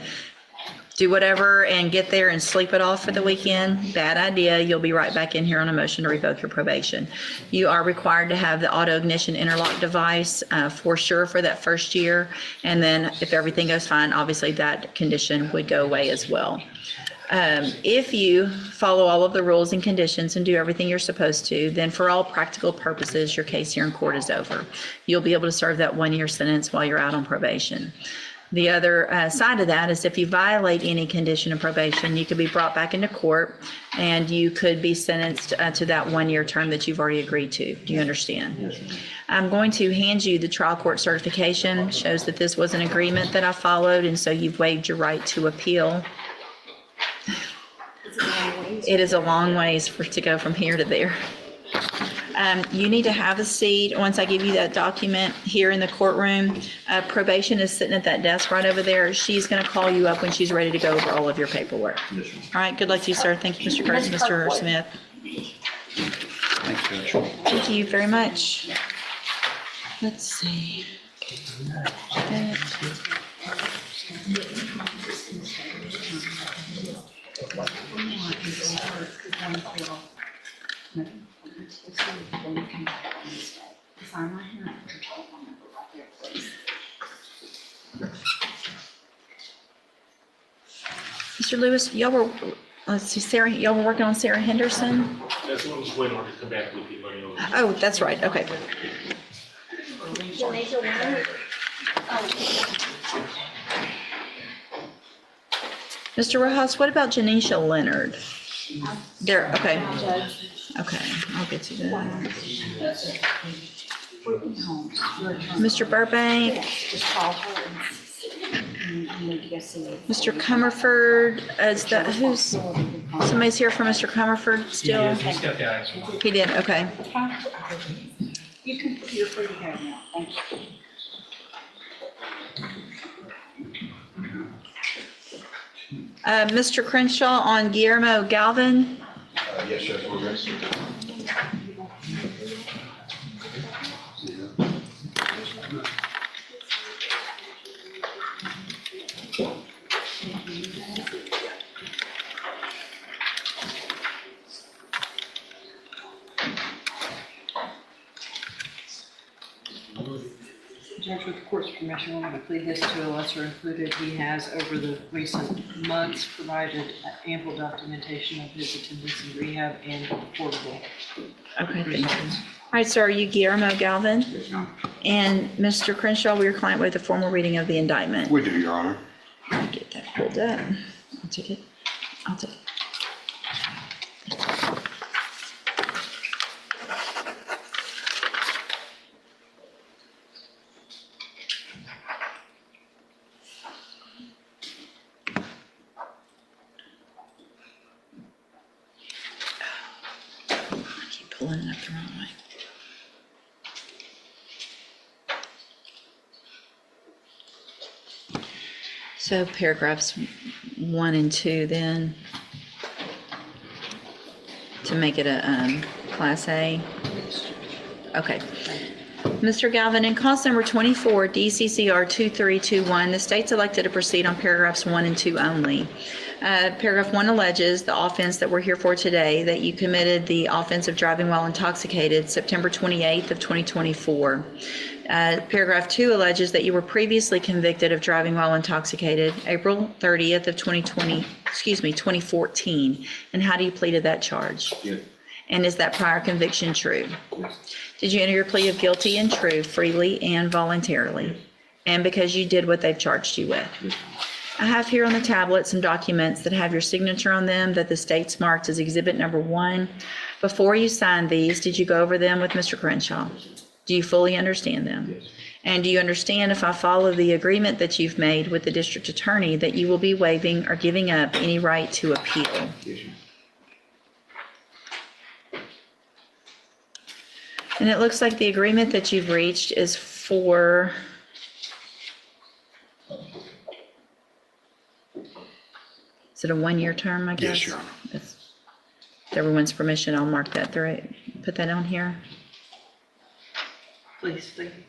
do whatever and get there and sleep it off for the weekend. Bad idea. You'll be right back in here on a motion to revoke your probation. You are required to have the auto ignition interlock device for sure for that first year. And then if everything goes fine, obviously that condition would go away as well. If you follow all of the rules and conditions and do everything you're supposed to, then for all practical purposes, your case here in court is over. You'll be able to serve that 1-year sentence while you're out on probation. The other side of that is if you violate any condition of probation, you could be brought back into court and you could be sentenced to that 1-year term that you've already agreed to. Do you understand? Yes. I'm going to hand you the trial court certification. Shows that this was an agreement that I followed, and so you've waived your right to appeal. It is a long ways to go from here to there. You need to have a seat once I give you that document here in the courtroom. Probation is sitting at that desk right over there. She's going to call you up when she's ready to go over all of your paperwork. All right, good luck to you, sir. Thank you, Mr. Curtis, Mr. Smith. Thanks, Judge. Thank you very much. Let's see. Mr. Lewis, y'all were, let's see, Sarah, y'all were working on Sarah Henderson? That's what I was waiting on to come back with the money. Oh, that's right, okay. Mr. Rojas, what about Janisha Leonard? There, okay. Okay, I'll get to that. Mr. Burbank. Mr. Comerford, is that, who's, somebody's here for Mr. Comerford still? He stepped out. He did, okay. You're free to go now. Thank you. Mr. Crenshaw on Guillermo Galvin. Yes, Judge, we're ready. Judge, with the court's permission, we're going to plead this to a lesser included. He has, over the recent months, provided ample documentation of his attendance in rehab and portable. Okay, thank you. All right, so are you Guillermo Galvin? Yes, ma'am. And Mr. Crenshaw, will your client waive the formal reading of the indictment? We do, Your Honor. I'll get that pulled up. I'll take it. I'll take it. I keep pulling it up the wrong way. So paragraphs 1 and 2 then, to make it a Class A. Okay. Mr. Galvin, in cause number 24, DCCR 2321, the state's elected to proceed on paragraphs 1 and 2 only. Paragraph 1 alleges the offense that we're here for today, that you committed the offense of driving while intoxicated September 28th of 2024. Paragraph 2 alleges that you were previously convicted of driving while intoxicated April 30th of 2014. And how do you plead to that charge? Yes. And is that prior conviction true? Yes. Did you enter your plea of guilty and true freely and voluntarily? And because you did what they've charged you with? Yes. I have here on the tablet some documents that have your signature on them that the state's marked as exhibit number 1. Before you signed these, did you go over them with Mr. Crenshaw? Do you fully understand them? Yes. And do you understand, if I follow the agreement that you've made with the district attorney, that you will be waiving or giving up any right to appeal? Yes. And it looks like the agreement that you've reached is for is it a 1-year term, I guess? Yes, Your Honor. With everyone's permission, I'll mark that through, put that on here. Please, thank you.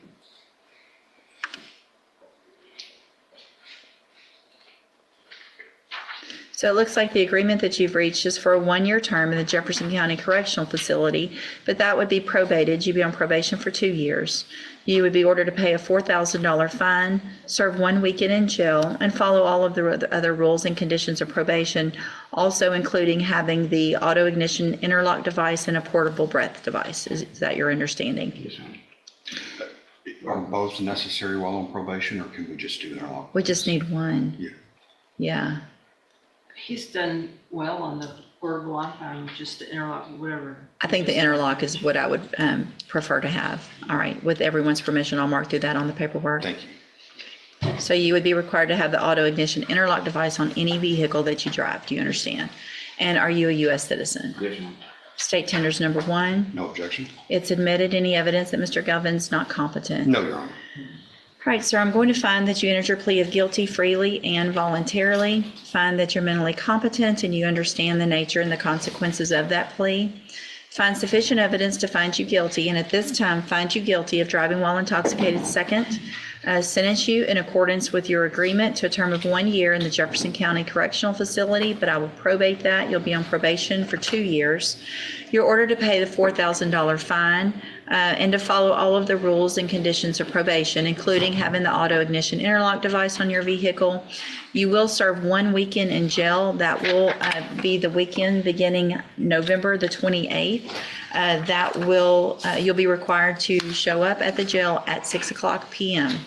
So it looks like the agreement that you've reached is for a 1-year term in the Jefferson County Correctional Facility, but that would be probated. You'd be on probation for 2 years. You would be ordered to pay a $4,000 fine, serve 1 weekend in jail, and follow all of the other rules and conditions of probation, also including having the auto ignition interlock device and a portable breath device. Is that your understanding? Yes, ma'am. Are both necessary while on probation, or can we just do interlock? We just need one. Yeah. Yeah. He's done well on the portable iPhone, just the interlock, whatever. I think the interlock is what I would prefer to have. All right, with everyone's permission, I'll mark through that on the paperwork. Thank you. So you would be required to have the auto ignition interlock device on any vehicle that you drive. Do you understand? And are you a U.S. citizen? Yes, ma'am. State tenders number 1. No objection? It's admitted any evidence that Mr. Galvin's not competent. No, Your Honor. All right, sir, I'm going to find that you entered your plea of guilty freely and voluntarily, find that you're mentally competent and you understand the nature and the consequences of that plea, find sufficient evidence to find you guilty, and at this time, find you guilty of driving while intoxicated. Second, sentence you in accordance with your agreement to a term of 1 year in the Jefferson County Correctional Facility, but I will probate that. You'll be on probation for 2 years. You're ordered to pay the $4,000 fine and to follow all of the rules and conditions of probation, including having the auto ignition interlock device on your vehicle. You will serve 1 weekend in jail. That will be the weekend beginning November the 28th. You'll be required to show up at the jail at 6:00 p.m.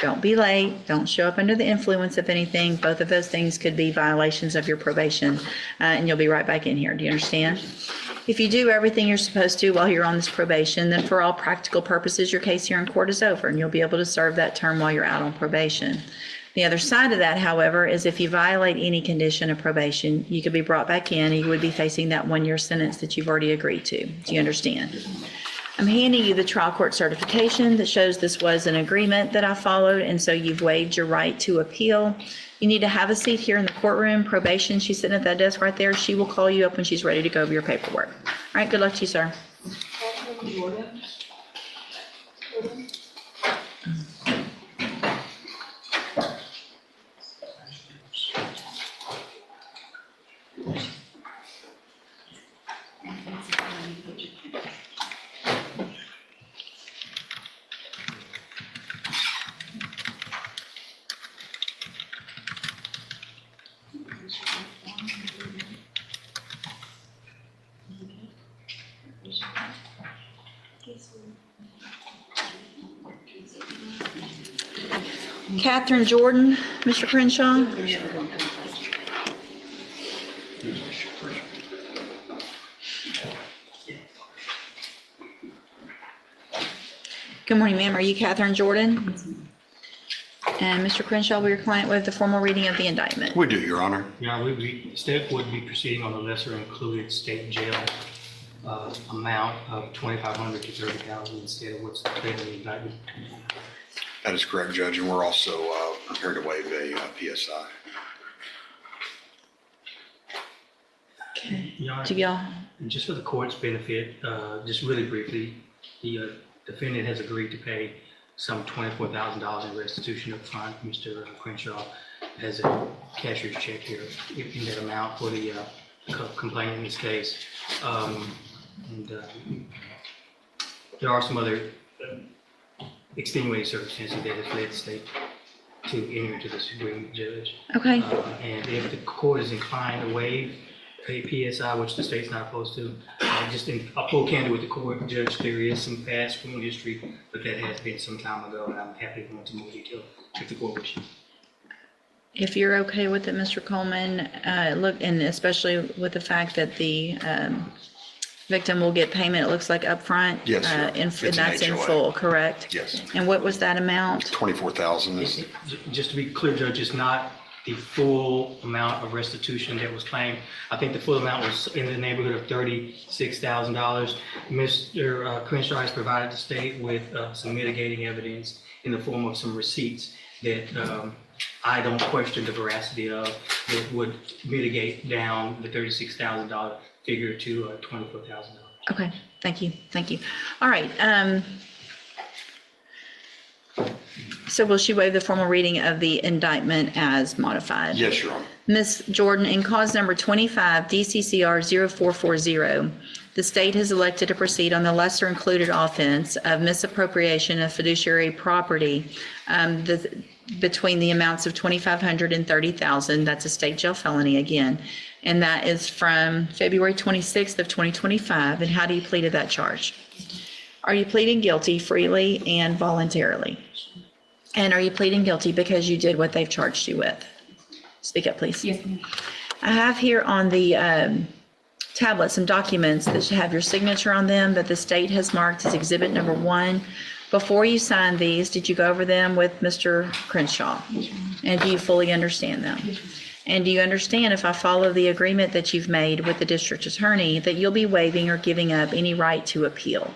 Don't be late. Don't show up under the influence of anything. Both of those things could be violations of your probation, and you'll be right back in here. Do you understand? If you do everything you're supposed to while you're on this probation, then for all practical purposes, your case here in court is over, and you'll be able to serve that term while you're out on probation. The other side of that, however, is if you violate any condition of probation, you could be brought back in and you would be facing that 1-year sentence that you've already agreed to. Do you understand? I'm handing you the trial court certification that shows this was an agreement that I followed, and so you've waived your right to appeal. You need to have a seat here in the courtroom. Probation, she's sitting at that desk right there. She will call you up when she's ready to go over your paperwork. All right, good luck to you, sir. Catherine Jordan, Mr. Crenshaw. Good morning, ma'am. Are you Catherine Jordan? And Mr. Crenshaw, will your client waive the formal reading of the indictment? We do, Your Honor. Yeah, state would be proceeding on the lesser included state jail amount of $2,500 to $30,000 instead of what's the indictment. That is correct, Judge, and we're also prepared to waive a PSI. Okay. Your Honor, Do y'all? just for the court's benefit, just really briefly, the defendant has agreed to pay some $24,000 in restitution up front. Mr. Crenshaw has a cashier's check here in that amount for the complaint in this case. There are some other extenuating circumstances that has led the state to enter into this agreement, Judge. Okay. And if the court is inclined to waive a PSI, which the state's not opposed to, just in a full candor with the court, Judge, there is some past criminal history, but that has been some time ago, and I'm happy to go into more detail if the court wishes. If you're okay with it, Mr. Coleman, look, and especially with the fact that the victim will get payment, it looks like upfront. Yes, sir. And It's an that's in HOA. full, correct? Yes. And what was that amount? 24,000 is, Just to be clear, Judge, it's not the full amount of restitution that was claimed. I think the full amount was in the neighborhood of $36,000. Mr. Crenshaw has provided the state with some mitigating evidence in the form of some receipts that I don't question the veracity of, that would mitigate down the $36,000 figure to $24,000. Okay, thank you, thank you. All right, so will she waive the formal reading of the indictment as modified? Yes, Your Honor. Ms. Jordan, in cause number 25 DCCR 0440, the state has elected to proceed on the lesser included offense of misappropriation of fiduciary property between the amounts of $2,500 and $30,000. That's a state jail felony again. And that is from February 26th of 2025. And how do you plead to that charge? Are you pleading guilty freely and voluntarily? And are you pleading guilty because you did what they've charged you with? Speak up, please. Yes, ma'am. I have here on the tablet some documents that should have your signature on them that the state has marked as exhibit number 1. Before you sign these, did you go over them with Mr. Crenshaw? And do you fully understand them? And do you understand, if I follow the agreement that you've made with the district attorney, that you'll be waiving or giving up any right to appeal?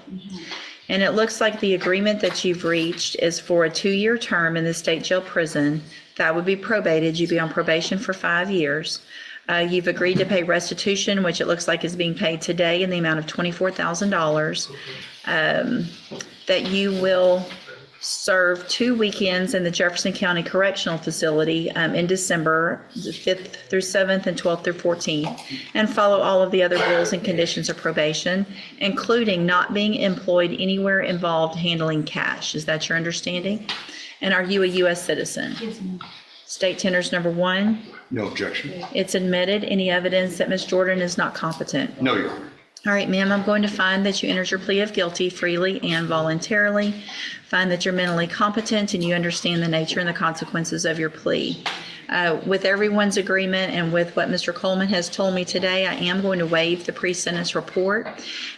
And it looks like the agreement that you've reached is for a 2-year term in the state jail prison. That would be probated. You'd be on probation for 5 years. You've agreed to pay restitution, which it looks like is being paid today in the amount of $24,000. That you will serve 2 weekends in the Jefferson County Correctional Facility in December, the 5th through 7th and 12th through 14th, and follow all of the other rules and conditions of probation, including not being employed anywhere involved handling cash. Is that your understanding? And are you a U.S. citizen? Yes, ma'am. State tenders number 1. No objection. It's admitted. Any evidence that Ms. Jordan is not competent? No, Your Honor. All right, ma'am, I'm going to find that you entered your plea of guilty freely and voluntarily. Find that you're mentally competent and you understand the nature and the consequences of your plea. With everyone's agreement and with what Mr. Coleman has told me today, I am going to waive the pre-sentence report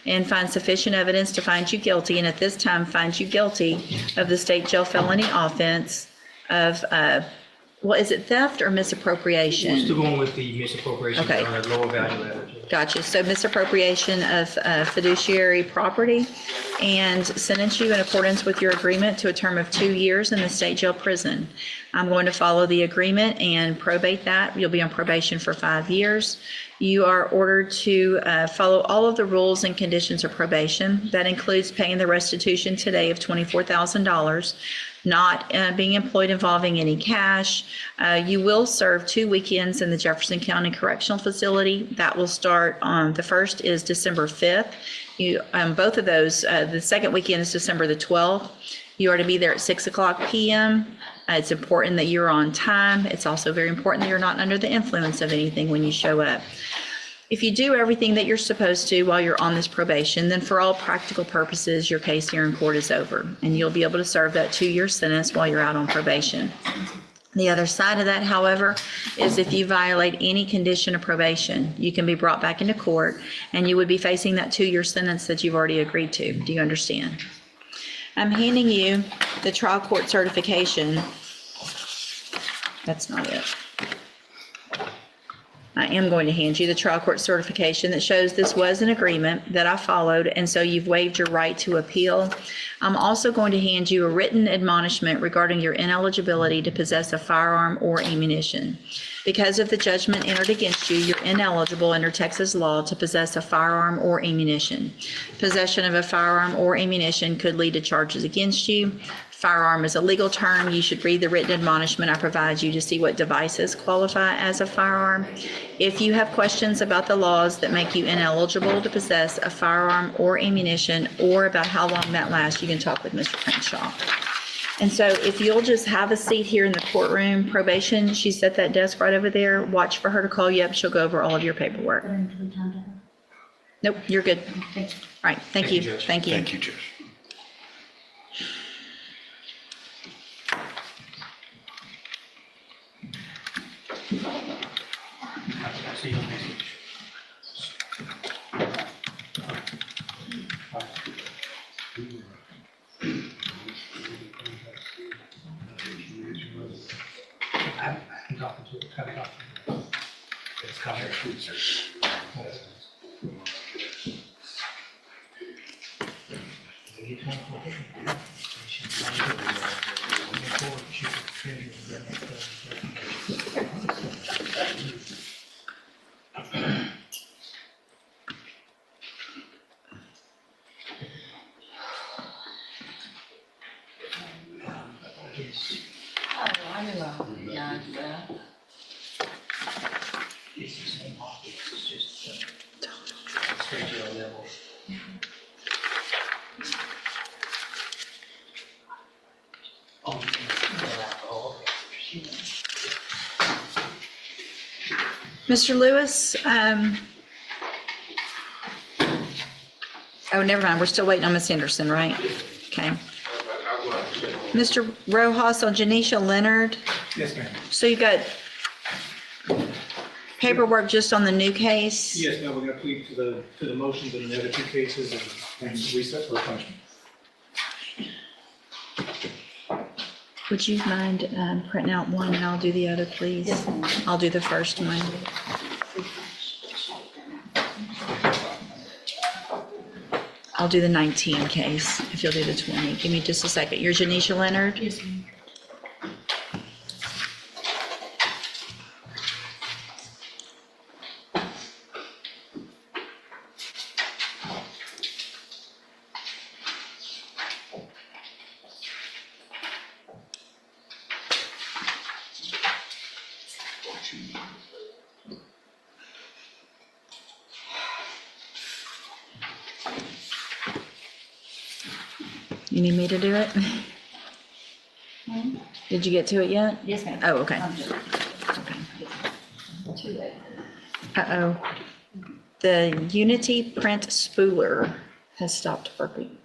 and find sufficient evidence to find you guilty, and at this time find you guilty of the state jail felony offense of well, is it theft or misappropriation? We're still going with the misappropriation Okay. on a lower value ladder. Gotcha. So misappropriation of fiduciary property, and sentence you in accordance with your agreement to a term of 2 years in the state jail prison. I'm going to follow the agreement and probate that. You'll be on probation for 5 years. You are ordered to follow all of the rules and conditions of probation. That includes paying the restitution today of $24,000. Not being employed involving any cash. You will serve 2 weekends in the Jefferson County Correctional Facility. That will start on, the first is December 5th. You, both of those, the second weekend is December the 12th. You are to be there at 6:00 p.m. It's important that you're on time. It's also very important that you're not under the influence of anything when you show up. If you do everything that you're supposed to while you're on this probation, then for all practical purposes, your case here in court is over, and you'll be able to serve that 2-year sentence while you're out on probation. The other side of that, however, is if you violate any condition of probation, you can be brought back into court, and you would be facing that 2-year sentence that you've already agreed to. Do you understand? I'm handing you the trial court certification. That's not it. I am going to hand you the trial court certification that shows this was an agreement that I followed, and so you've waived your right to appeal. I'm also going to hand you a written admonishment regarding your ineligibility to possess a firearm or ammunition. Because of the judgment entered against you, you're ineligible under Texas law to possess a firearm or ammunition. Possession of a firearm or ammunition could lead to charges against you. Firearm is a legal term. You should read the written admonishment I provide you to see what devices qualify as a firearm. If you have questions about the laws that make you ineligible to possess a firearm or ammunition, or about how long that lasts, you can talk with Mr. Crenshaw. And so if you'll just have a seat here in the courtroom, probation, she's at that desk right over there. Watch for her to call you up. She'll go over all of your paperwork. Nope, you're good. All right, thank you. Thank you. Thank you, Judge. See you next week. I'm talking to her. Oh, I knew I recognized that. It's the same office, it's just straight jail level. Mr. Lewis, oh, never mind. We're still waiting on Ms. Henderson, right? Okay. Mr. Rojas on Janisha Leonard. Yes, ma'am. So you got paperwork just on the new case? Yes, ma'am, we're gonna plead to the motions in the other two cases and reset for punishment. Would you mind printing out one and I'll do the other, please? Yes, ma'am. I'll do the first one. I'll do the 19 case, if you'll do the 20. Give me just a second. You're Janisha Leonard? Yes, ma'am. You need me to do it? Did you get to it yet? Yes, ma'am. Oh, okay. Too late. Uh-oh. The Unity print spooler has stopped working.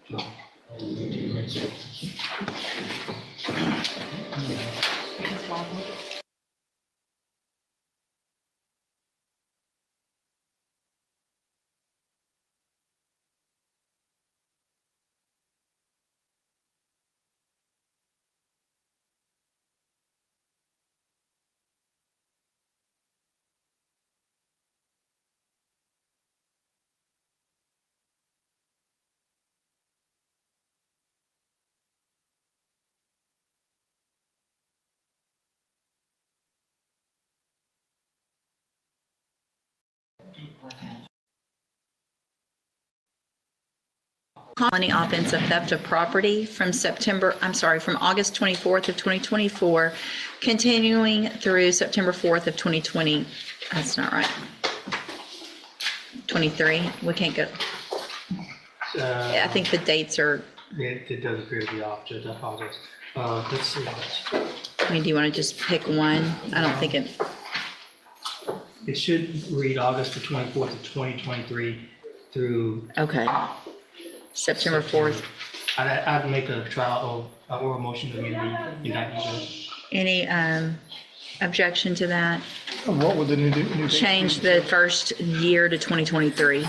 Felony offensive theft of property from August 24th of 2024, continuing through September 4th of 2020. That's not right. 23, we can't go. I think the dates are, It does appear to be off, Judge, I apologize. Let's see. I mean, do you want to just pick one? I don't think it, It should read August the 24th of 2023 through. okay. September 4th. I'd make a trial or a motion to be indicted. Any objection to that? What would the new date Change the first year to 2023.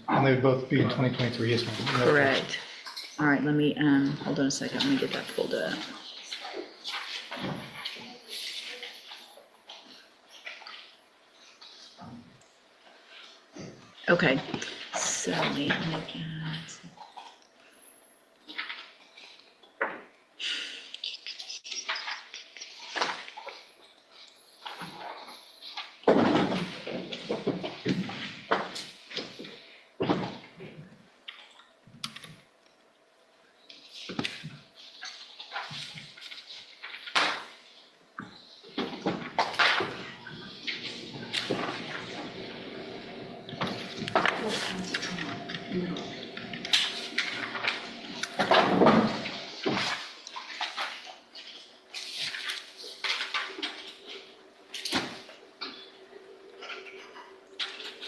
And they would both be in 2023, yes, ma'am. Correct. All right, let me, hold on a second, let me get that pulled up. Okay, so let me make it.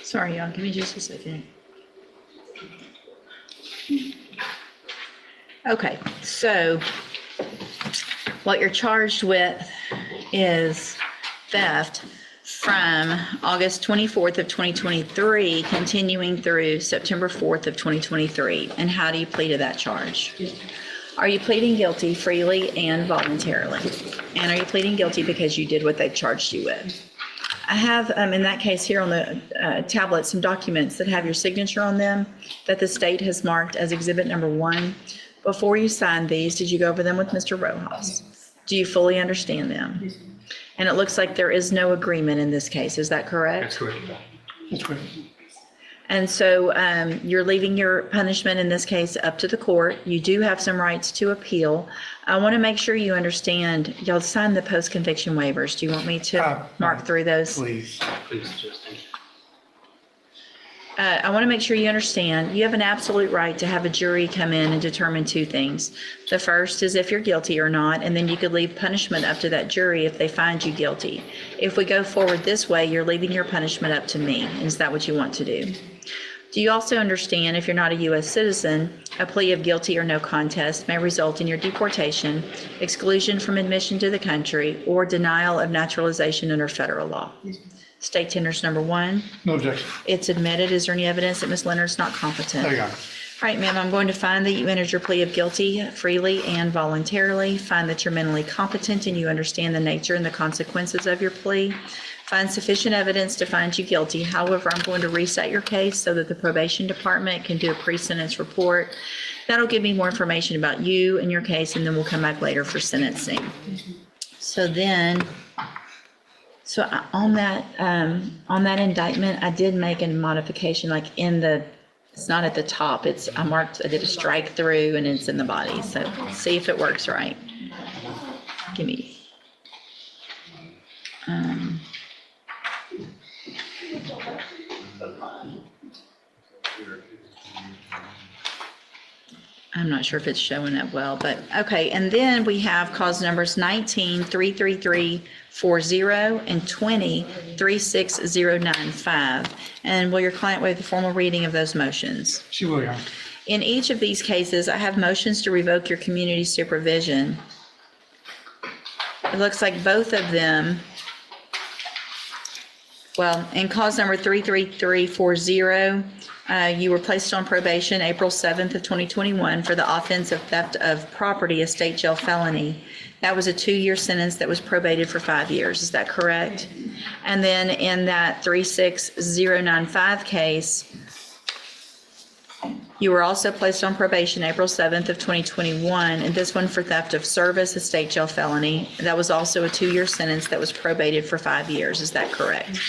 Sorry, y'all, give me just a second. Okay, so what you're charged with is theft from August 24th of 2023, continuing through September 4th of 2023. And how do you plead to that charge? Are you pleading guilty freely and voluntarily? And are you pleading guilty because you did what they charged you with? I have, in that case here on the tablet, some documents that have your signature on them that the state has marked as exhibit number 1. Before you signed these, did you go over them with Mr. Rojas? Do you fully understand them? And it looks like there is no agreement in this case. Is that correct? That's correct. That's correct. And so you're leaving your punishment in this case up to the court. You do have some rights to appeal. I want to make sure you understand, y'all signed the post-conviction waivers. Do you want me to mark through those? Please. Please, Justin. I want to make sure you understand, you have an absolute right to have a jury come in and determine 2 things. The first is if you're guilty or not, and then you could leave punishment up to that jury if they find you guilty. If we go forward this way, you're leaving your punishment up to me. Is that what you want to do? Do you also understand if you're not a U.S. citizen, a plea of guilty or no contest may result in your deportation, exclusion from admission to the country, or denial of naturalization under federal law? State tenders number 1. No objection. It's admitted. Is there any evidence that Ms. Leonard's not competent? There you go. All right, ma'am, I'm going to find that you entered your plea of guilty freely and voluntarily. Find that you're mentally competent and you understand the nature and the consequences of your plea. Find sufficient evidence to find you guilty. However, I'm going to reset your case so that the probation department can do a pre-sentence report. That'll give me more information about you and your case, and then we'll come back later for sentencing. So on that indictment, I did make a modification, like it's not at the top. I did a strike through and it's in the body. So see if it works right. Give me. I'm not sure if it's showing up well, but okay. And then we have cause numbers 19-33340 and 20-36095. And will your client waive the formal reading of those motions? She will, Your Honor. In each of these cases, I have motions to revoke your community supervision. It looks like both of them, well, in cause number 33340, you were placed on probation April 7th of 2021 for the offense of theft of property, a state jail felony. That was a 2-year sentence that was probated for 5 years. Is that correct? And then in that 36095 case, you were also placed on probation April 7th of 2021, and this one for theft of service, a state jail felony. That was also a 2-year sentence that was probated for 5 years. Is that correct?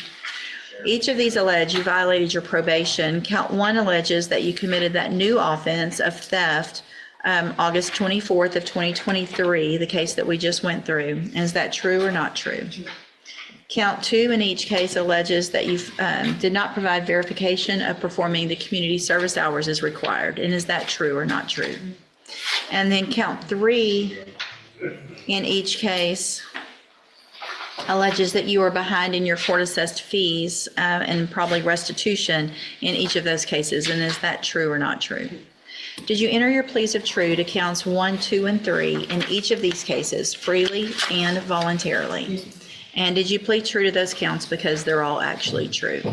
Each of these allege you violated your probation. Count 1 alleges that you committed that new offense of theft August 24th of 2023, the case that we just went through. And is that true or not true? Count 2 in each case alleges that you did not provide verification of performing the community service hours as required. And is that true or not true? And then count 3 in each case alleges that you are behind in your court-assessed fees and probably restitution in each of those cases. And is that true or not true? Did you enter your pleas of true to counts 1, 2, and 3 in each of these cases freely and voluntarily? And did you plead true to those counts because they're all actually true?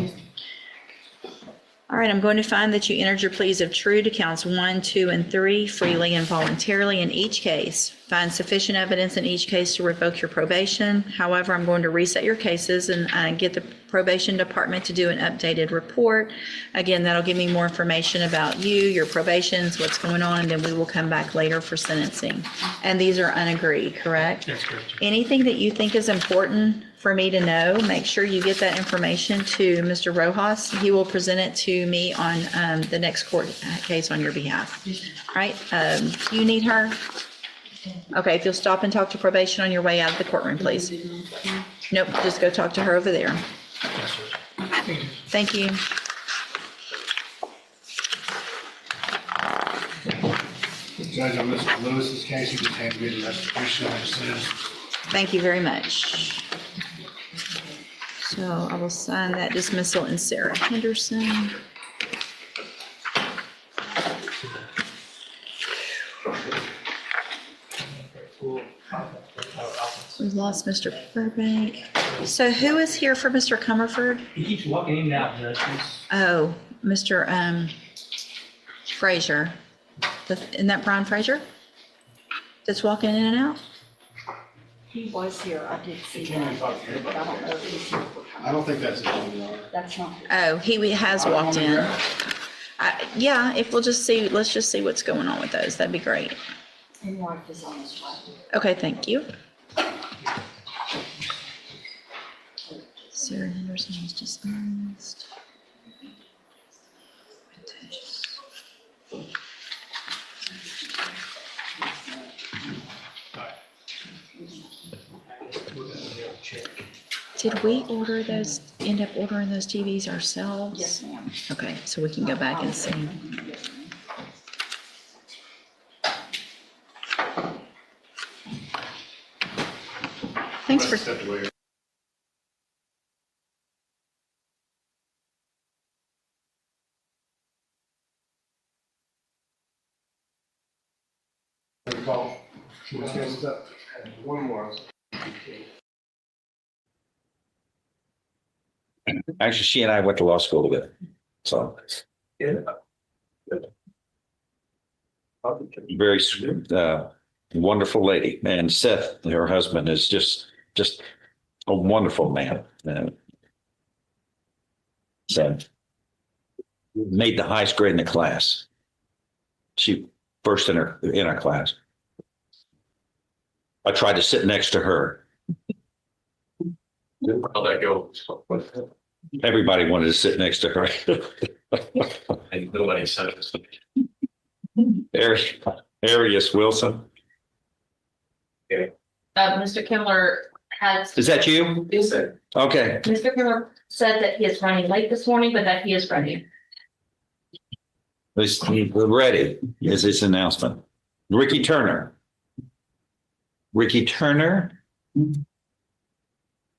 All right, I'm going to find that you entered your pleas of true to counts 1, 2, and 3 freely and voluntarily in each case. Find sufficient evidence in each case to revoke your probation. However, I'm going to reset your cases and get the probation department to do an updated report. Again, that'll give me more information about you, your probations, what's going on, and then we will come back later for sentencing. And these are unagreed, correct? That's correct. Anything that you think is important for me to know, make sure you get that information to Mr. Rojas. He will present it to me on the next court case on your behalf. All right, you need her? Okay, if you'll stop and talk to probation on your way out of the courtroom, please. Nope, just go talk to her over there. Thank you. Judge, on Mr. Lewis's case, you just had to be the restitution of his sentence. Thank you very much. So I will sign that dismissal in Sarah Henderson. We've lost Mr. Burbank. So who is here for Mr. Comerford? He keeps walking in and out, Judge. Oh, Mr. Frazier. Isn't that Brian Frazier? that's walking in and out? He was here, I did see that, but I don't know if he's here. I don't think that's it. That's not. Oh, he has walked in. Yeah, if we'll just see, let's just see what's going on with those. That'd be great. And wife is on his way. Okay, thank you. Sarah Henderson was dismissed. Did we order those, end up ordering those TVs ourselves? Yes, ma'am. Okay, so we can go back and see. Thanks for. One more. Actually, she and I went to law school together. So. Very wonderful lady. And Seth, her husband, is just a wonderful man. So made the highest grade in the class. She first in our class. I tried to sit next to her. How'd that go? Everybody wanted to sit next to her. And nobody said it. Arius Wilson. Mr. Kimler has. Is that you? Yes, sir. Okay. Mr. Kimler said that he is running late this morning, but that he is ready. We're ready is his announcement. Ricky Turner. Ricky Turner?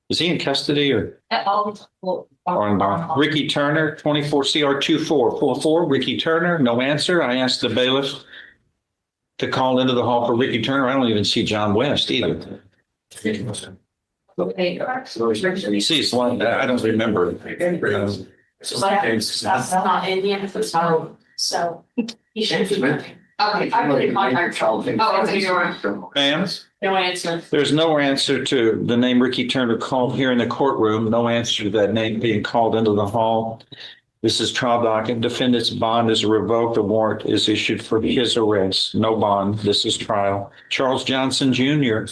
Is he in custody or in bond? Ricky Turner, 24 CR 2444. Ricky Turner, no answer. I asked the bailiff to call into the hall for Ricky Turner. I don't even see John West either. See, it's one, I don't remember. That's not Indian, so he should be. Okay, I really contact Charles. Oh, okay, you're right. Ma'am? No answer. There's no answer to the name Ricky Turner called here in the courtroom. No answer to that name being called into the hall. This is trial docket. Defendant's bond is revoked. A warrant is issued for his arrest. No bond. This is trial. Charles Johnson Jr.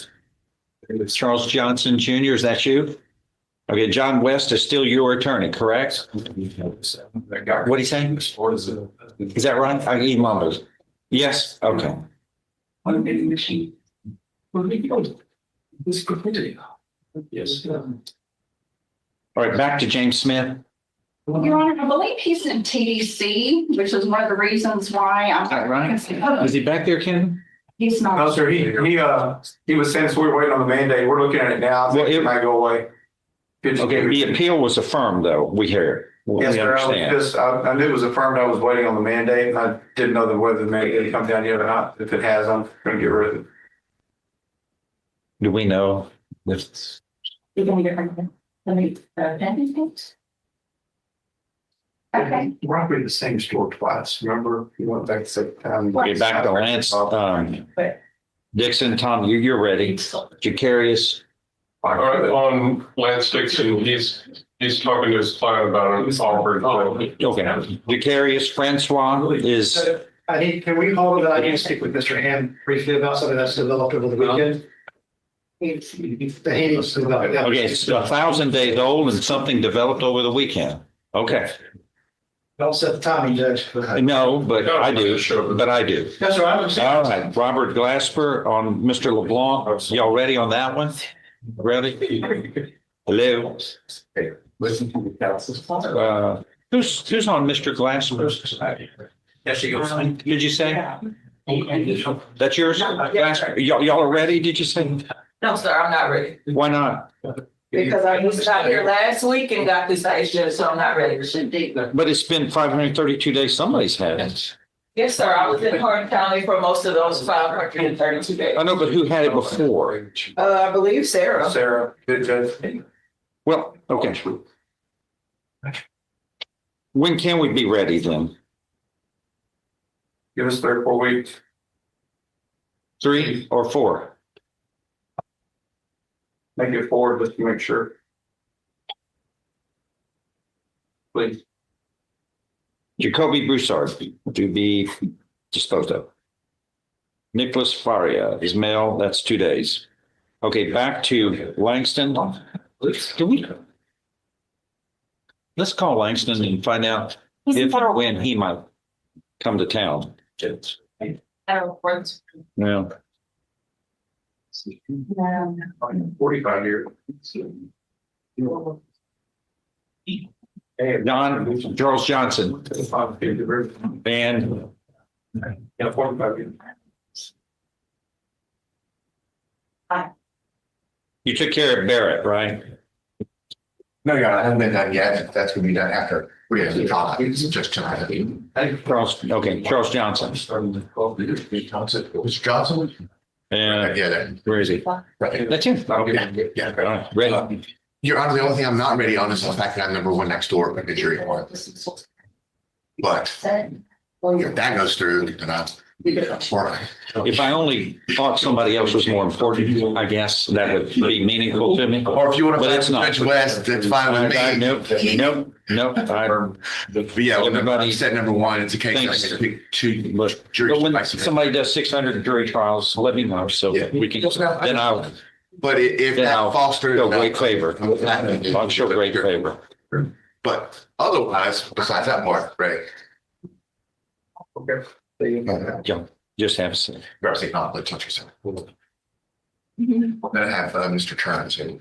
Charles Johnson Jr., is that you? Okay, John West is still your attorney, correct? What are you saying? Is that right? I need numbers. Yes, okay. Yes. All right, back to James Smith. Your Honor, I believe he's in TDC, which is one of the reasons why I'm. Is that right? Is he back there, Ken? He's not. No, sir, he was saying, so we were waiting on the mandate. We're looking at it now. Well, it might go away. Okay, the appeal was affirmed, though. We hear. Yes, We sir. understand. I knew it was affirmed. I was waiting on the mandate and I didn't know whether the mandate had come down yet or not. If it has, I'm going to get rid of it. Do we know if You're gonna get rid of him. Let me, okay. We're operating the same store twice. Remember, you went back to second time. get back to Lance Dixon, Tom, you're ready. Jacarius. All right, on Lance Dixon, he's talking to his client about an offer. Okay, Jacarius Francois is. Can we hold that? I need to speak with Mr. Ham briefly about something that's developed over the weekend. Okay, it's 1,000 days old and something developed over the weekend. Okay. Don't set the timing, Judge. No, but I do. But I do. Yes, sir, I understand. All right, Robert Glasper on Mr. LeBlanc. Y'all ready on that one? Ready? Hello? Listen to the counsel. Who's on Mr. Glasper? Yes, she goes. Did you say? That's yours? Glasper? Y'all are ready, did you say? No, sir, I'm not ready. Why not? Because I was out here last week and got this issue, so I'm not ready. But it's been 532 days. Somebody's had it. Yes, sir, I was in Hardin County for most of those 532 days. I know, but who had it before? I believe Sarah. Sarah, good judge. Well, okay. When can we be ready then? Give us 3 or 4 weeks. 3 or 4? Make it 4 just to make sure. Please. Jacoby Broussard to be disposed of. Nicholas Faria is male, that's 2 days. Okay, back to Langston. Let's call Langston and find out if, when he might come to town. Yeah. 45 here. Charles Johnson. And yeah, 45 here. you took care of Barrett, right? No, Your Honor, it hasn't been done yet. That's gonna be done after we have the trial. It's just tonight. Charles Johnson. Mr. Johnson? Yeah, where is he? Right. That's him. Okay. Yeah. Ready. Your Honor, the only thing I'm not ready on is the fact that I'm number 1 next door, but the jury warrant. But if that goes through, then I'm. If I only thought somebody else was more important, I guess that would be meaningful to me. Or if you want to But fight it's not. Judge West, that's fine with me. Nope. But yeah, everybody said number 1, it's a case Thanks. I pick 2 But juries. when somebody does 600 jury trials, let me know so we can, then I'll. But if Then that I'll falls through. show great favor. I'll show great favor. But otherwise, besides that part, right? Okay. Yeah, just have some. Versus conflict, touch yourself. Then I have Mr. Turns and.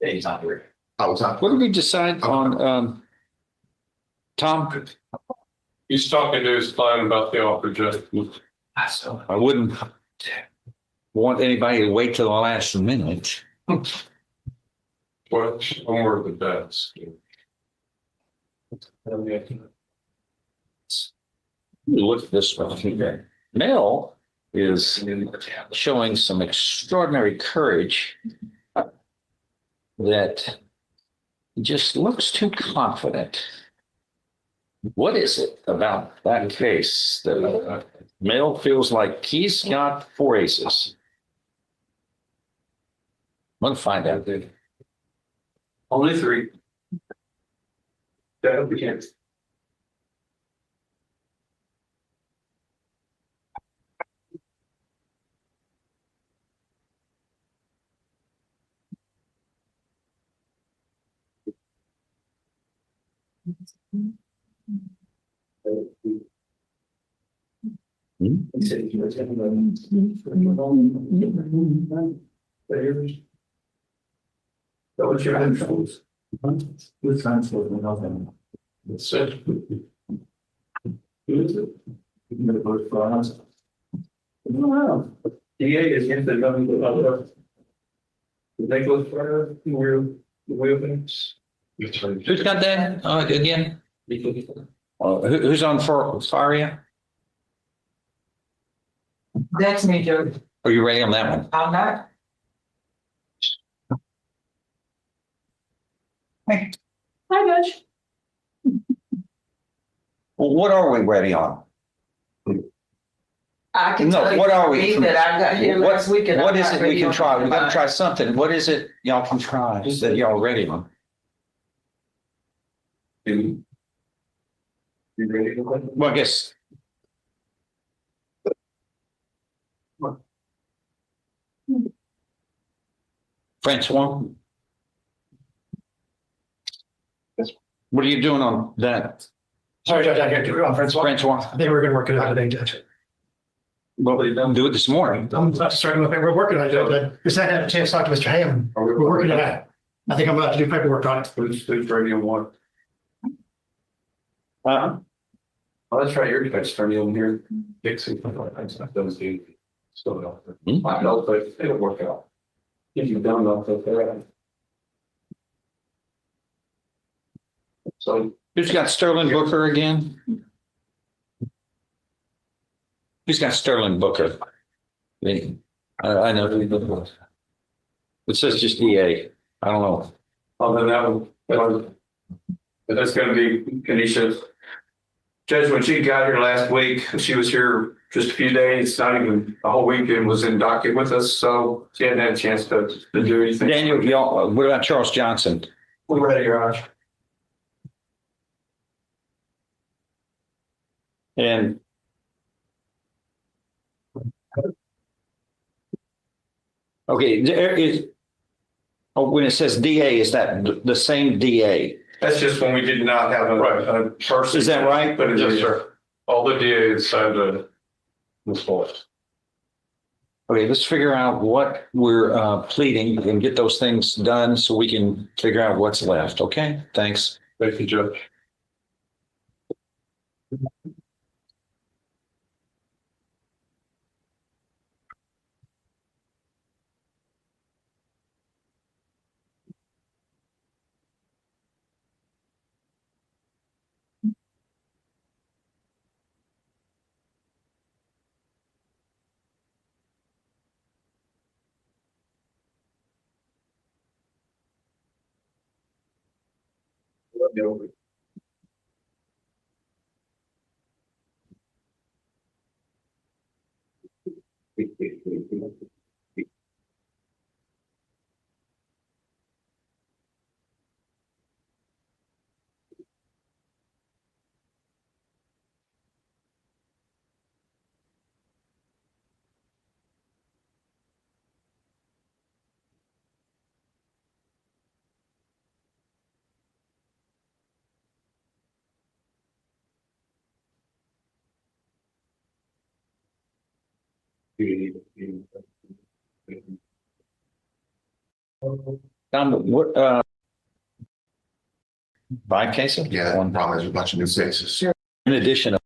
He's not here. Oh, it's not. What did we decide on, Tom? He's talking to his client about the offer, Judge. I wouldn't want anybody to wait till the last minute. Well, I'm worth the best. Look at this one here. Mel is showing some extraordinary courage that just looks too confident. What is it about that case that Mel feels like he's got 4 aces? I'm gonna find out. Only 3. That we can't. He said he was having that was your influence. Good times for nothing. It's it. Who is it? You can go to France. Wow. DA is in the government of other. Nicholas Farrer, Williams. Who's got that again? Who's on Faria? That's me, Joe. Are you ready on that one? I'm not. Hi, Judge. Well, what are we ready on? I can No, tell what are you we? that I got here last week and What I'm is not it we ready can on try? We gotta mine. try something. What is it y'all can try that y'all ready on? You ready to go? Well, I guess. Francois? What are you doing on that? Sorry, Judge, I got to go on Francois. Francois? I think we're gonna work it out today, Judge. Well, do it this morning. I'm starting with it. We're working on it, Judge. Just hadn't had a chance to talk to Mr. Hammond. We're working it out. I think I'm about to do paperwork on it. Who's ready on what? Oh, that's right. You're just turning on here. Fixing. Those do. Still don't. I know, but it'll work out. If you don't know, they're. So. Who's got Sterling Booker again? Who's got Sterling Booker? I know. It says just EA. I don't know. Oh, then that one. But that's gonna be Kenesha. Judge, when she got here last week, she was here just a few days, not even a whole weekend, was in docket with us, so she hadn't had a chance to do anything. Daniel, y'all, what about Charles Johnson? We're ready, Your Honor. And okay, there is, oh, when it says DA, is that the same DA? That's just when we did not have a person. Is that right? Yes, sir. All the DAs signed this list. Okay, let's figure out what we're pleading and get those things done so we can figure out what's left. Okay, thanks. Thank you, Judge. What, 5 cases? Yeah, one problem is a bunch of new faces. In addition,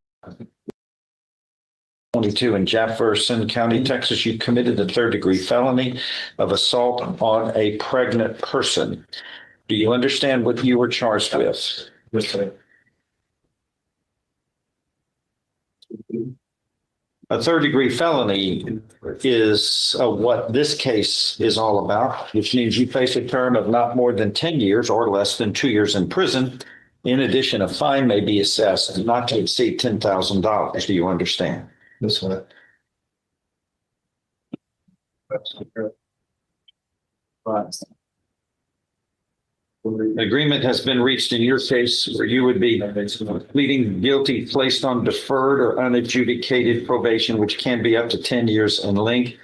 22 in Jefferson County, Texas, you committed a 3rd-degree felony of assault on a pregnant person. Do you understand what you were charged with? Yes, sir. A 3rd-degree felony is what this case is all about, which means you face a term of not more than 10 years or less than 2 years in prison. In addition, a fine may be assessed not to exceed $10,000. Do you understand? This one. Agreement has been reached in your case where you would be pleading guilty placed on deferred or unadjudicated probation, which can be up to 10 years in length.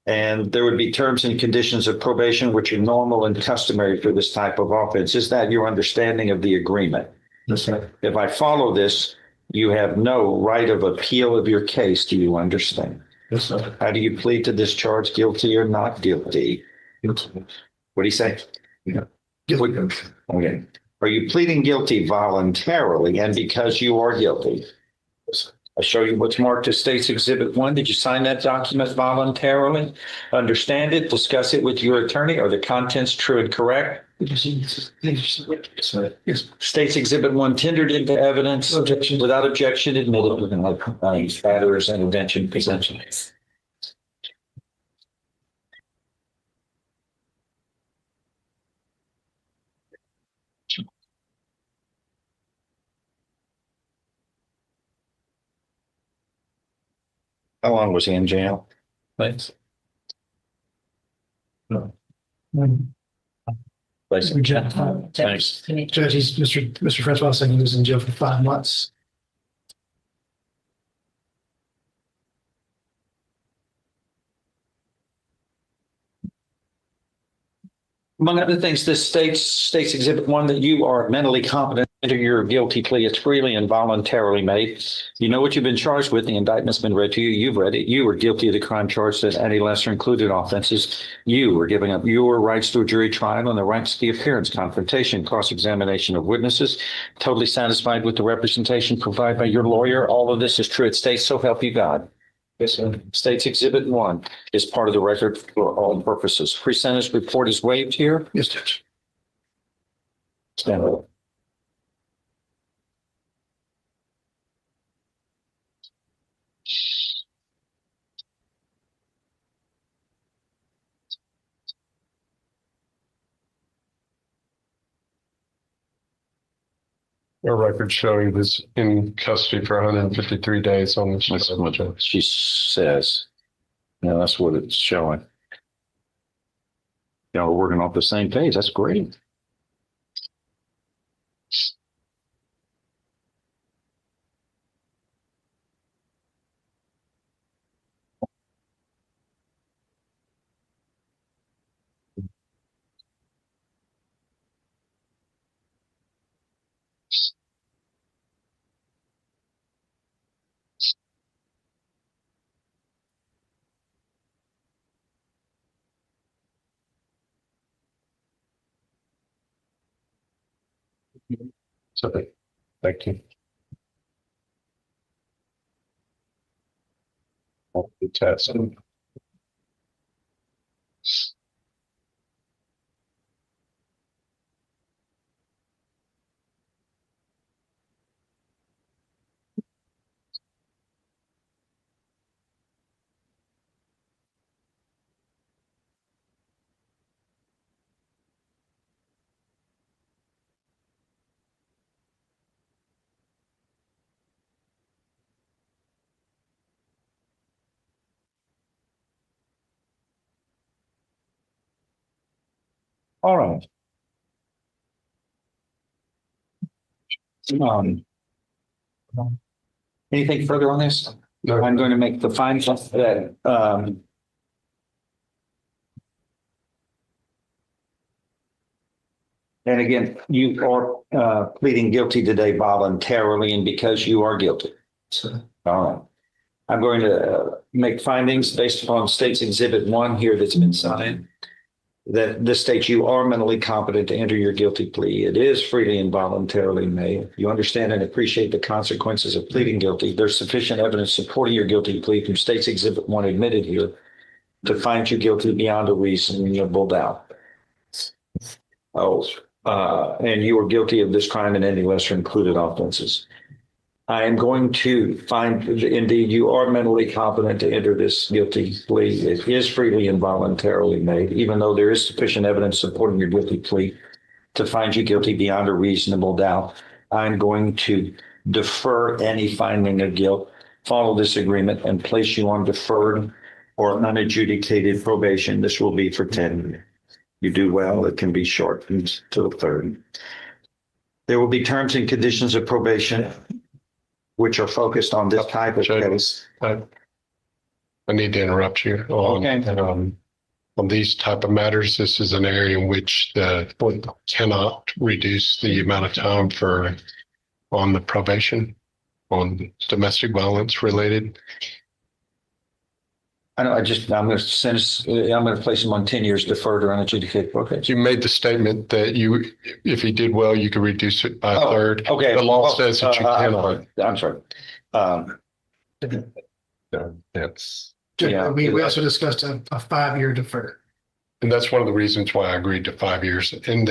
And there would be terms and conditions of probation, which are normal and customary for this type of offense. Is that your understanding of the agreement? Yes, sir. If I follow this, you have no right of appeal of your case. Do you understand? Yes, sir. How do you plead to this charge, guilty or not guilty? Guilty. What do you say? Yeah. Okay. Are you pleading guilty voluntarily and because you are guilty? I show you what's marked as State's Exhibit 1. Did you sign that document voluntarily? Understand it, discuss it with your attorney? Are the contents true and correct? Yes. State's Exhibit 1 tendered into evidence without objection admitted within matters and invention presentation. How long was he in jail? Thanks. No. Thanks. Judge, he's Mr. Francois saying he was in jail for 5 months. Among other things, this states Exhibit 1 that you are mentally competent to enter your guilty plea. It's freely and voluntarily made. You know what you've been charged with. The indictment's been read to you. You've read it. You were guilty of the crime charged as any lesser included offenses. You were giving up your rights to a jury trial and the rights to the appearance, confrontation, cross-examination of witnesses. Totally satisfied with the representation provided by your lawyer. All of this is true. It states, so help you God. Yes, sir. State's Exhibit 1 is part of the record for all purposes. Pre-sentence report is waived here. Yes, Judge. Stand up. a record showing this in custody for 153 days on this. That's what she says. Yeah, that's what it's showing. Y'all are working off the same page. That's great. So, thank you. The test. All right. Anything further on this? No. I'm going to make the findings that, and again, you are pleading guilty today voluntarily and because you are guilty. All right. I'm going to make findings based upon State's Exhibit 1 here that's been signed. That this states you are mentally competent to enter your guilty plea. It is freely and voluntarily made. You understand and appreciate the consequences of pleading guilty. There's sufficient evidence supporting your guilty plea from State's Exhibit 1 admitted here to find you guilty beyond a reasonable doubt. And you are guilty of this crime and any lesser included offenses. I am going to find, indeed, you are mentally competent to enter this guilty plea. It is freely and voluntarily made, even though there is sufficient evidence supporting your guilty plea to find you guilty beyond a reasonable doubt. I'm going to defer any finding of guilt, follow this agreement, and place you on deferred or unadjudicated probation. This will be for 10 years. You do well, it can be shortened to 30. There will be terms and conditions of probation which are focused on this type of case. I need to interrupt you on these type of matters. This is an area in which the board cannot reduce the amount of time on the probation on domestic violence related. I know. I'm going to place him on 10 years deferred or unadjudicated probation. You made the statement that if he did well, you could reduce it by a third. Okay. The law says that you cannot. I'm sorry. That's. Yeah, we also discussed a 5-year defer. And that's one of the reasons why I agreed to 5 years and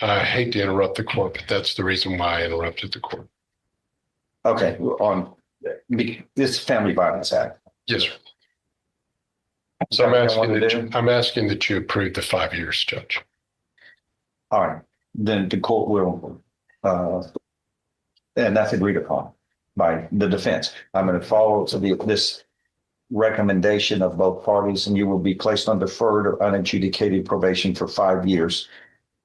I hate to interrupt the court, but that's the reason why I interrupted the court. Okay. This Family Violence Act. Yes, sir. So I'm asking that you approve the 5 years, Judge. All right, then the court will, and that's agreed upon by the defense. I'm going to follow this recommendation of both parties, and you will be placed on deferred or unadjudicated probation for 5 years.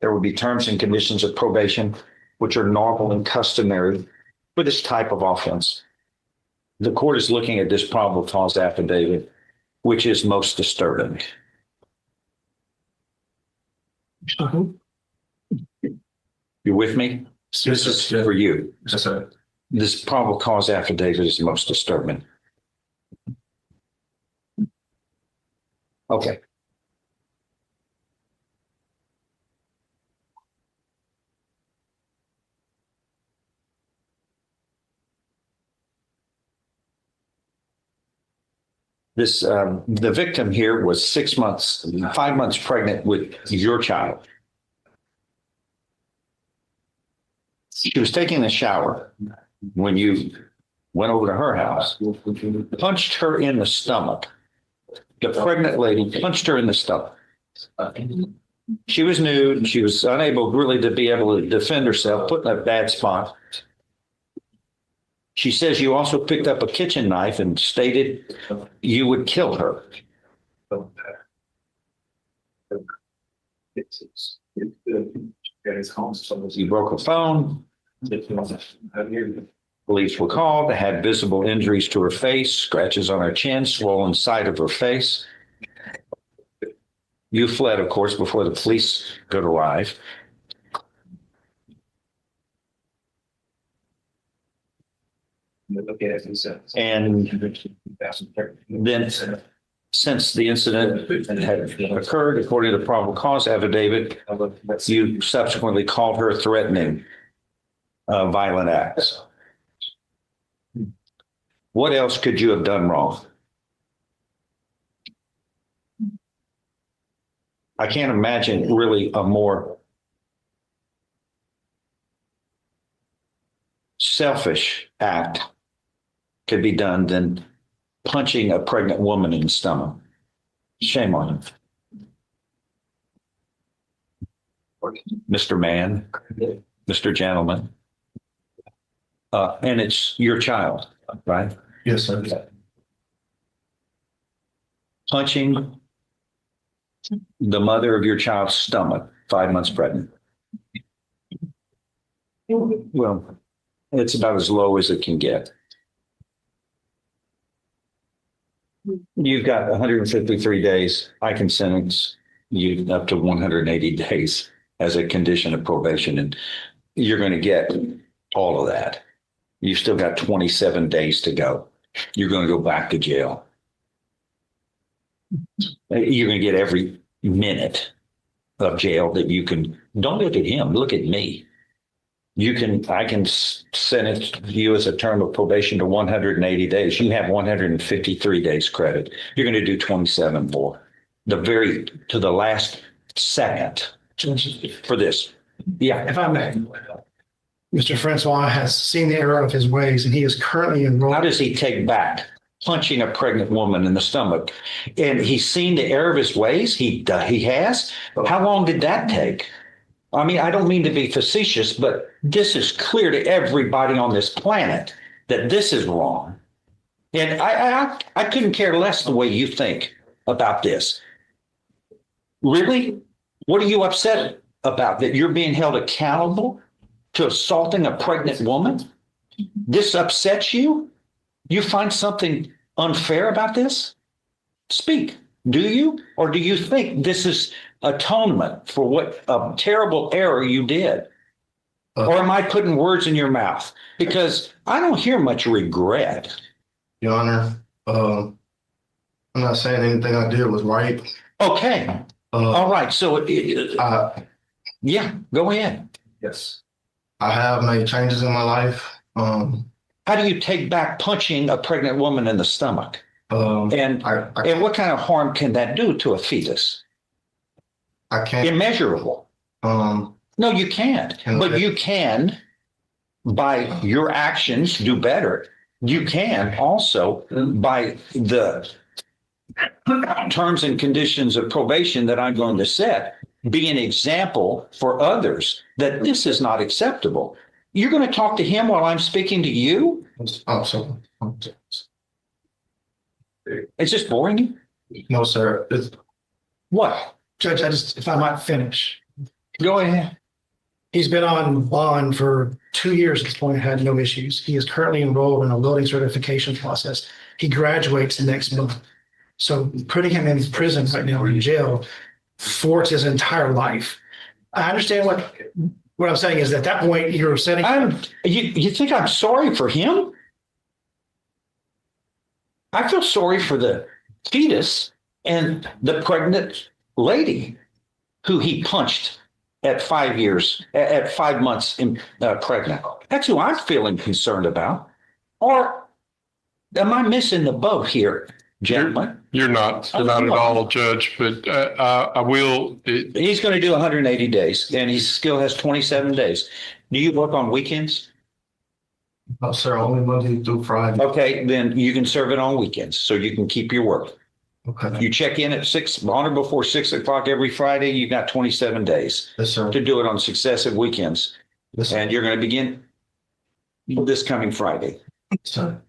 There will be terms and conditions of probation, which are normal and customary for this type of offense. The court is looking at this probable cause affidavit, which is most disturbing. You with me? This is for you. This probable cause affidavit is most disturbing. Okay. The victim here was 5 months pregnant with your child. She was taking a shower when you went over to her house, punched her in the stomach. The pregnant lady punched her in the stomach. She was nude. She was unable really to be able to defend herself, put in a bad spot. She says you also picked up a kitchen knife and stated you would kill her. You broke a phone. Police were called. They had visible injuries to her face, scratches on her chin, swollen side of her face. You fled, of course, before the police could arrive. And then, since the incident had occurred, according to the probable cause affidavit, you subsequently called her threatening violent acts. What else could you have done wrong? I can't imagine really a more selfish act could be done than punching a pregnant woman in the stomach. Shame on him. Mr. Man, Mr. Gentleman. And it's your child, right? Yes, sir. Punching the mother of your child's stomach, 5 months pregnant. Well, it's about as low as it can get. You've got 153 days. I can sentence you up to 180 days as a condition of probation, and you're going to get all of that. You've still got 27 days to go. You're going to go back to jail. You're going to get every minute of jail that you can. Don't look at him. Look at me. I can sentence you as a term of probation to 180 days. You have 153 days credit. You're going to do 27 more. To the last second for this. Yeah. If I may, Mr. Francois has seen the error of his ways and he is currently enrolled. How does he take back punching a pregnant woman in the stomach? And he's seen the error of his ways. He has. How long did that take? I mean, I don't mean to be facetious, but this is clear to everybody on this planet that this is wrong. And I couldn't care less the way you think about this. Really? What are you upset about? That you're being held accountable to assaulting a pregnant woman? This upsets you? You find something unfair about this? Speak. Do you? Or do you think this is atonement for what a terrible error you did? Or am I putting words in your mouth? Because I don't hear much regret. Your Honor, I'm not saying anything I did was right. Okay. All right. So, yeah, go ahead. Yes. I have made changes in my life. How do you take back punching a pregnant woman in the stomach? And what kind of harm can that do to a fetus? I can't. Immeasurable. No, you can't. But you can, by your actions, do better. You can also, by the terms and conditions of probation that I'm going to set, be an example for others that this is not acceptable. You're going to talk to him while I'm speaking to you? Is this boring you? No, sir. What? Judge, if I might finish. Go ahead. He's been on bond for 2 years at this point, had no issues. He is currently enrolled in a welding certification process. He graduates next month. So putting him in prison right now, in jail, thwarts his entire life. I understand what I'm saying is at that point you're setting. You think I'm sorry for him? I feel sorry for the fetus and the pregnant lady who he punched at 5 years, at 5 months pregnant. That's who I'm feeling concerned about. Or am I missing the boat here, gentlemen? You're not at all, Judge, but I will. He's going to do 180 days and he still has 27 days. Do you work on weekends? No, sir, only Monday through Friday. Okay, then you can serve it on weekends so you can keep your work. Okay. You check in at 6, on or before 6 o'clock every Friday, you've got 27 days Yes, sir. to do it on successive weekends. Yes, sir. And you're going to begin this coming Friday. So.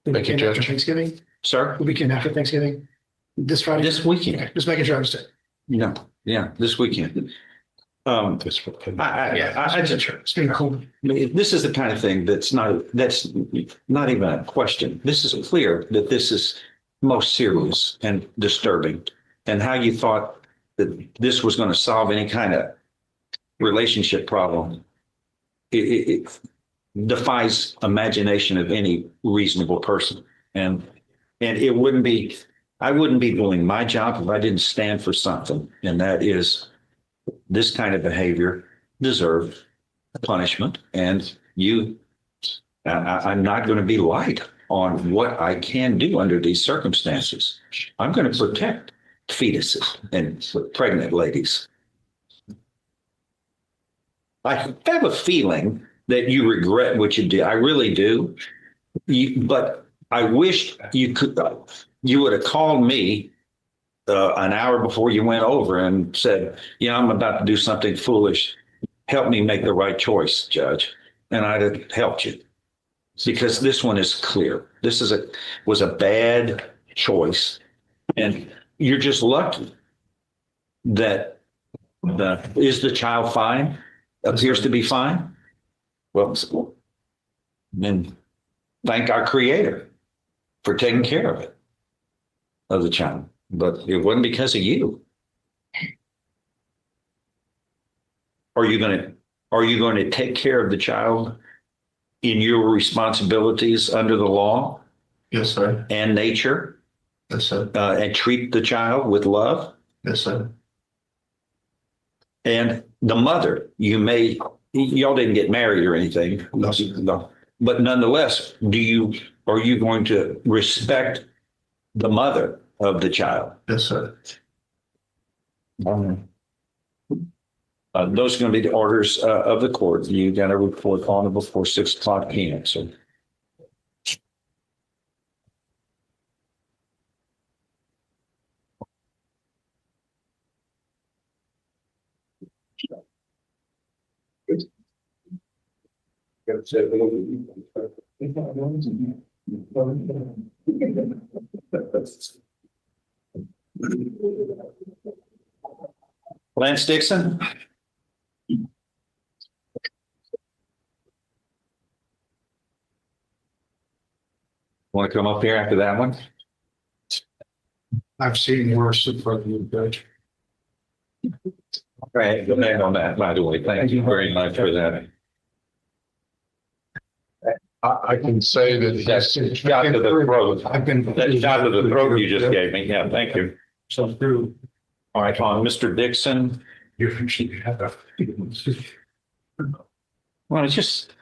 Thank you, Weekend after Judge. Thanksgiving? Sir? The weekend after Thanksgiving? This Friday? This weekend. Okay, just making sure I understand. No, yeah, this weekend. I just, It's been cool. this is the kind of thing that's not even a question. This is clear that this is most serious and disturbing. And how you thought that this was going to solve any kind of relationship problem, it defies imagination of any reasonable person. And it wouldn't be, I wouldn't be doing my job if I didn't stand for something. And that is, this kind of behavior deserves punishment. And I'm not going to be light on what I can do under these circumstances. I'm going to protect fetuses and pregnant ladies. I have a feeling that you regret what you did. I really do. But I wish you would have called me an hour before you went over and said, I'm about to do something foolish. Help me make the right choice, Judge. And I'd have helped you, because this one is clear. This was a bad choice. And you're just lucky that is the child fine? Appears to be fine? Well, then thank our Creator for taking care of it, of the child. But it wasn't because of you. Are you going to take care of the child in your responsibilities under the law? Yes, sir. And nature? Yes, sir. And treat the child with love? Yes, sir. And the mother, y'all didn't get married or anything. No. But nonetheless, are you going to respect the mother of the child? Yes, sir. Those are going to be the orders of the court. You got to report on or before 6 o'clock p.m. So. Lance Dixon? Want to come up here after that one? I've seen worse in front of you, Judge. All right, go ahead on that, by the way. Thank you very much for that. I can say that. That shot to the throat. That shot to the throat you just gave me. Yeah, thank you. So through. All right, on Mr. Dixon. Well, it's just,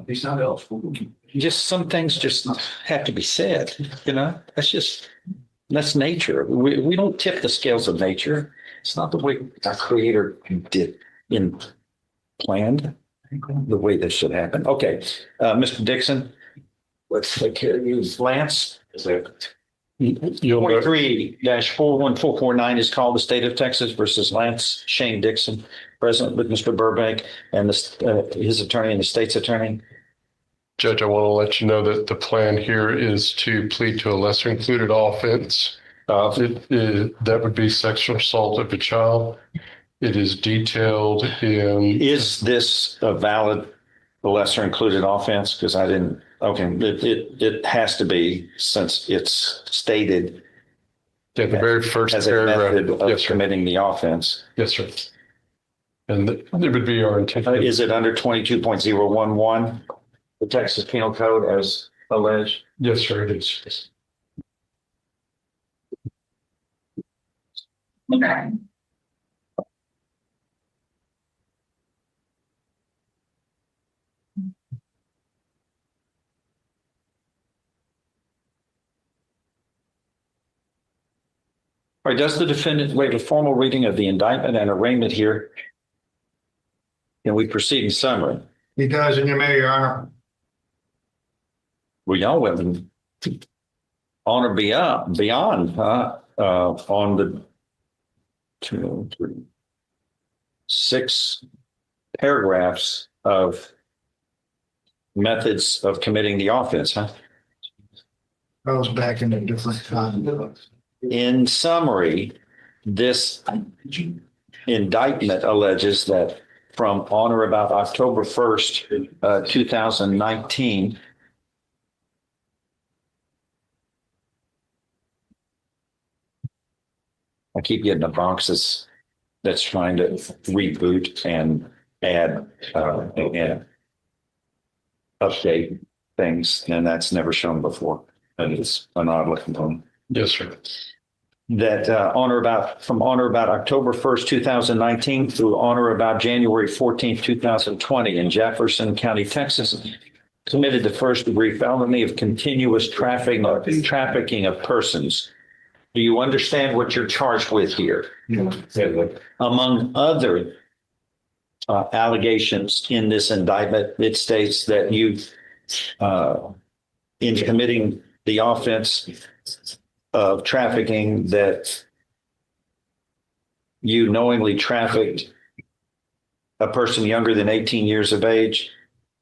He's not eligible. just some things just have to be said, that's nature. We don't tip the scales of nature. It's not the way our Creator planned the way this should happen. Okay, Mr. Dixon, let's take care of you. Lance, is there? 23-41449 is called the State of Texas versus Lance Shane Dixon, present with Mr. Burbank and his attorney and the state's attorney. Judge, I want to let you know that the plan here is to plead to a lesser included offense. That would be sexual assault of a child. It is detailed in. Is this a valid lesser included offense? Because I didn't. Okay, it has to be, since it's stated. Yeah, the very first as a paragraph. method of Yes, sir. committing the offense. Yes, sir. And it would be our intent. Is it under 22.011, the Texas Penal Code as alleged? Yes, sir, it is. Okay. All right, does the defendant waive a formal reading of the indictment and arraignment here? Can we proceed in summary? He does, in your mayor, Your Honor. Well, y'all went and on or beyond, on the 2, 3, 6 paragraphs of methods of committing the offense, huh? Goes back into different time. In summary, this indictment alleges that from on or about October 1st, 2019, I keep getting the boxes that's trying to reboot and add and update things, and that's never shown before. And it's an odd looking one. Yes, sir. That from on or about October 1st, 2019 through on or about January 14th, 2020 in Jefferson County, Texas, committed the first-degree felony of continuous trafficking of persons. Do you understand what you're charged with here? Yeah. Among other allegations in this indictment, it states that you, in committing the offense of trafficking, that you knowingly trafficked a person younger than 18 years of age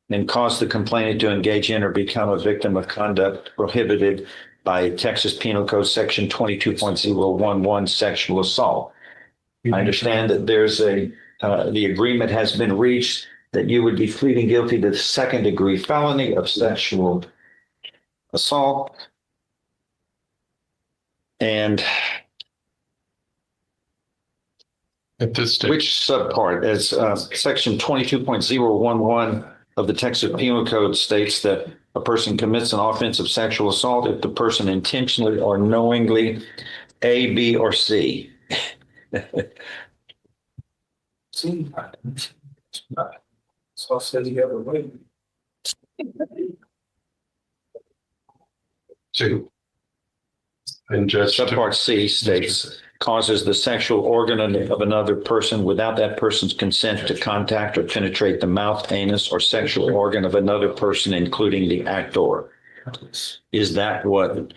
and caused the complainant to engage in or become a victim of conduct prohibited by Texas Penal Code Section 22.011, sexual assault. I understand that there's the agreement has been reached that you would be pleading guilty to the second-degree felony of sexual assault. And at this stage, which subpart, as Section 22.011 of the Texas Penal Code states that a person commits an offense of sexual assault if the person intentionally or knowingly A, B, or C. So says you have a way. 2. And Judge. Subpart C states causes the sexual organ of another person without that person's consent to contact or penetrate the mouth, anus, or sexual organ of another person, including the actor. Is that what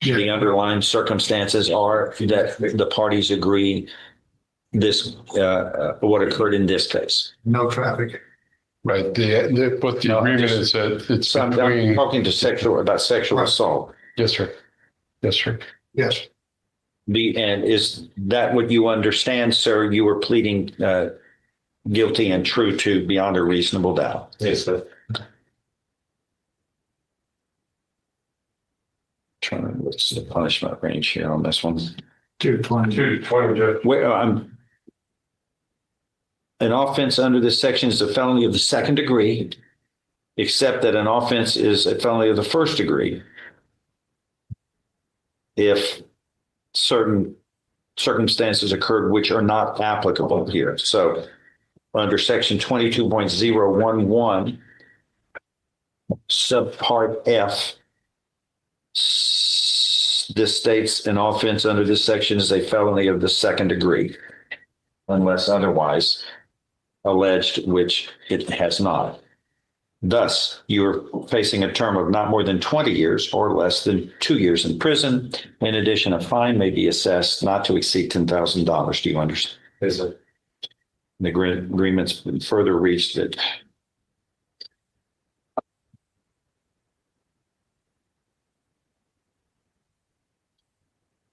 the underlying circumstances are that the parties agree this what occurred in this case? No traffic. Right. What the agreement is that it's I'm between. talking to sexual assault. Yes, sir. Yes, sir. Yes. And is that what you understand, sir? You were pleading guilty and true to beyond a reasonable doubt. Yes, sir. What's the punishment range here on this one? 220. 220, Judge. Well, an offense under this section is a felony of the second degree, except that an offense is a felony of the first degree if certain circumstances occurred which are not applicable here. So under Section 22.011, subpart F, this states an offense under this section is a felony of the second degree, unless otherwise alleged, which it has not. Thus, you are facing a term of not more than 20 years or less than 2 years in prison. In addition, a fine may be assessed not to exceed $10,000. Do you understand? Yes, sir. The agreement's been further reached that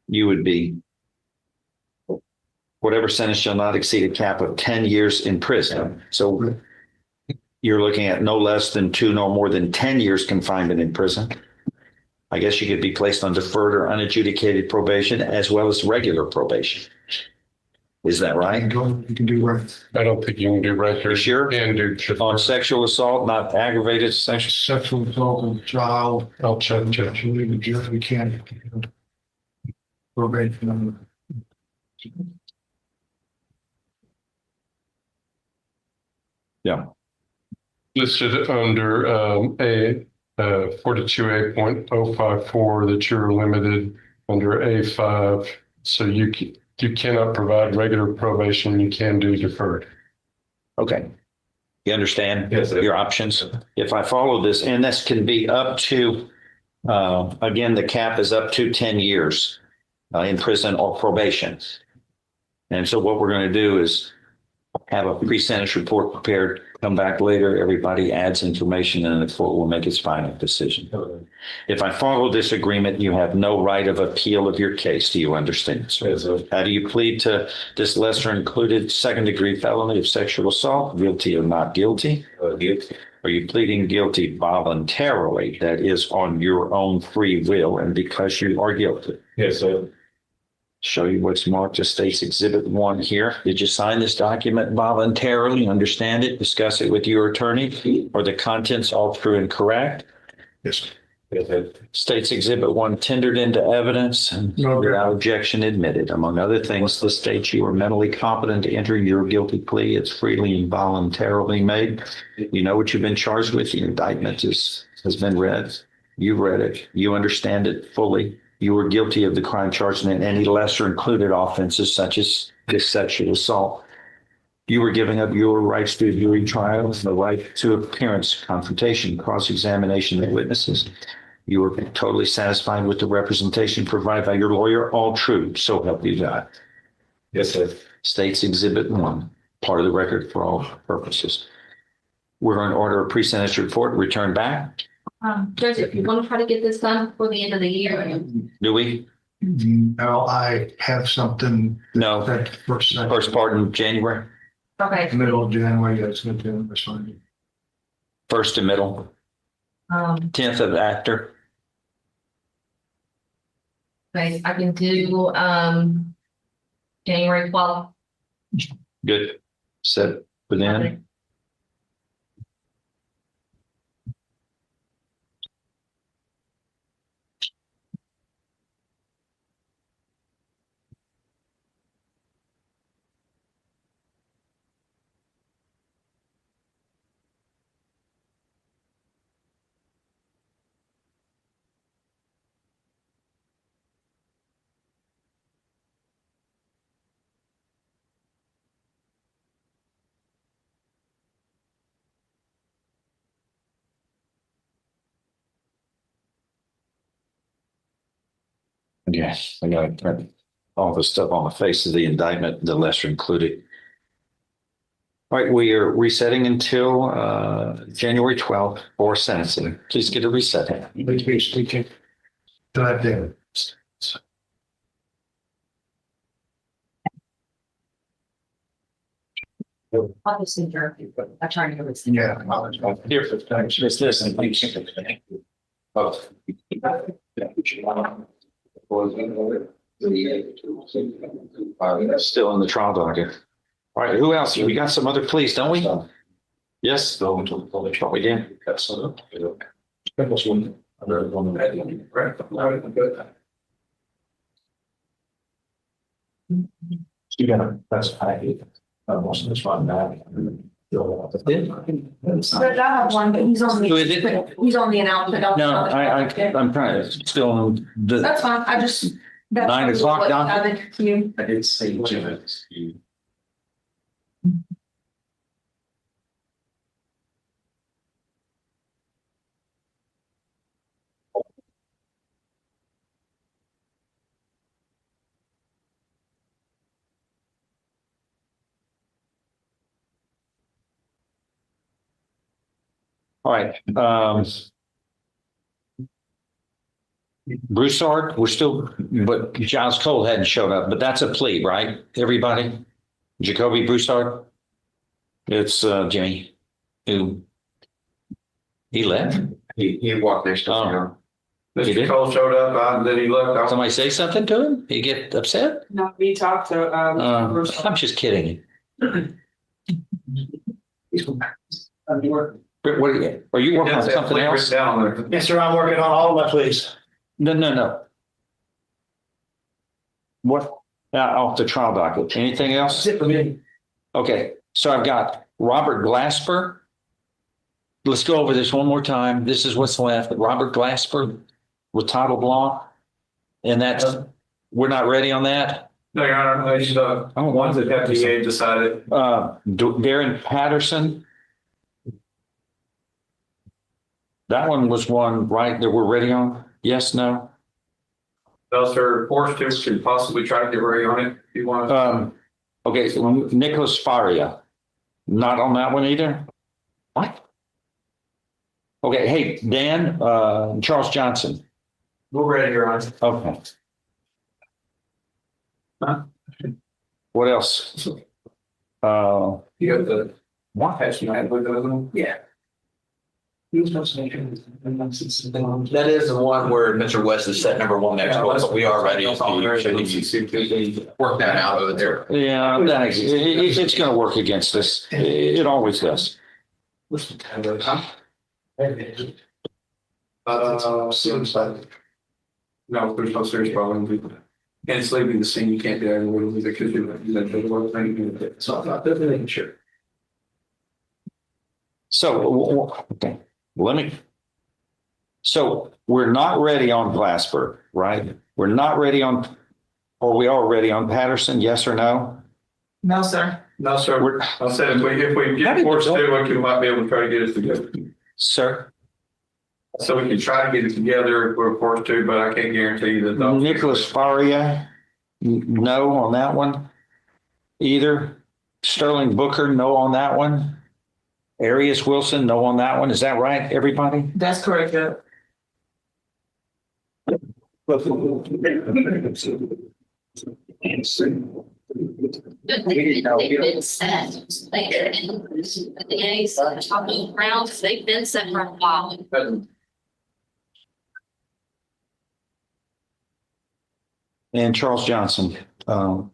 you would be, whatever sentence shall not exceed a cap of 10 years in prison. So you're looking at no less than 2, no more than 10 years confinement in prison. I guess you could be placed on deferred or unadjudicated probation as well as regular probation. Is that right? You can do right. I don't think you can do right here. You sure? And do On sexual assault, not aggravated sexual assault of a child. I'll check, Judge. We can't. Probation. Yeah. Listed under a 42A.054 that you're limited under A5. So you cannot provide regular probation. You can do deferred. Okay. You understand Yes, sir. your options? If I follow this, and this can be up to Again, the cap is up to 10 years in prison or probation. And so what we're going to do is have a pre-sentence report prepared, come back later, everybody adds information, and the court will make its final decision. If I follow this agreement, you have no right of appeal of your case. Do you understand? So how do you plead to this lesser included second-degree felony of sexual assault? Guilty or not guilty? Guilty. Are you pleading guilty voluntarily? That is on your own free will and because you are guilty? Yes, sir. Show you what's marked as State's Exhibit 1 here. Did you sign this document voluntarily, understand it, discuss it with your attorney? Are the contents all true and correct? Yes. State's Exhibit 1 tendered into evidence and without objection admitted. Among other things, the state you are mentally competent to enter your guilty plea. It's freely and voluntarily made. You know what you've been charged with. The indictment has been read. You've read it. You understand it fully. You were guilty of the crime charged in any lesser included offenses such as this sexual assault. You were giving up your rights to a jury trial, the right to appearance, confrontation, cross-examination of witnesses. You were totally satisfied with the representation provided by your lawyer. All true. So help you God. Yes, sir. State's Exhibit 1, part of the record for all purposes. We're going to order a pre-sentence report, return back. Judge, if you want to try to get this done before the end of the year. Do we? No, I have something. No. That First part in January? Okay. Middle of January, that's going to be fine. First and middle. 10th of after. Okay, I can do, January 12th. Good. Set for then. Okay. Yes, I got to print all the stuff on the face of the indictment, the lesser included. All right, we are resetting until January 12th for sentencing. Please get a reset. Do I have to? I'll just send your attorney to listen. Yeah. Here, thanks. It's this. And thank you. Oh. Still in the trial docket. All right, who else? We got some other pleas, don't we? Yes. We did. That's most of this one now. But I have one, but he's on Who is it? he's on the announcement. No, I'm trying to still on the. That's fine. I just. that's 9 o'clock, what Don? I did to you. I did say 2 minutes. All right. Broussard, we're still, but Giles Cole hadn't showed up, but that's a plea, right? Everybody? Jacoby Broussard? It's Jimmy. Who? He left? He walked next to He did? Mr. Cole showed up, and then he left. Somebody say something to him? He get upset? No, we talked to, I'm just kidding. What are you working on something else? Yes, sir. I'm working on all my pleas. No. What? Off the trial docket. Anything else? That's it for me. Okay, so I've got Robert Glasper. Let's go over this one more time. This is what's left. Robert Glasper with title blanc. And that's, we're not ready on that? No, Your Honor, it's once the FDA decided. Darren Patterson. That one was one, right, that we're ready on? Yes, no? No, sir, forced to could possibly try to get Ray on it if you want. Okay, Nicholas Faria, not on that one either? What? Okay, hey, Dan, Charles Johnson. We're ready, Your Honor. Okay. Huh? What else? You got the one patch you had with those? Yeah. That is the one where Mr. West is set number one next door, but we are ready to work that out over there. Yeah, it's gonna work against us. It always does. No, there's no serious problem. And it's leaving the scene, you can't do anything with it because it's not definitely sure. So, okay, so we're not ready on Glasper, right? We're not ready on, or we are ready on Patterson, yes or no? No, sir. No, sir. I said if we get forced to, we might be able to try to get it together. Sir? So we can try to get it together if we're forced to, but I can't guarantee that. Nicholas Faria, no on that one either. Sterling Booker, no on that one. Arias Wilson, no on that one. Is that right, everybody? That's correct, Judge. They've been set. The A's talking rounds, they've been set for a while. And Charles Johnson, we'll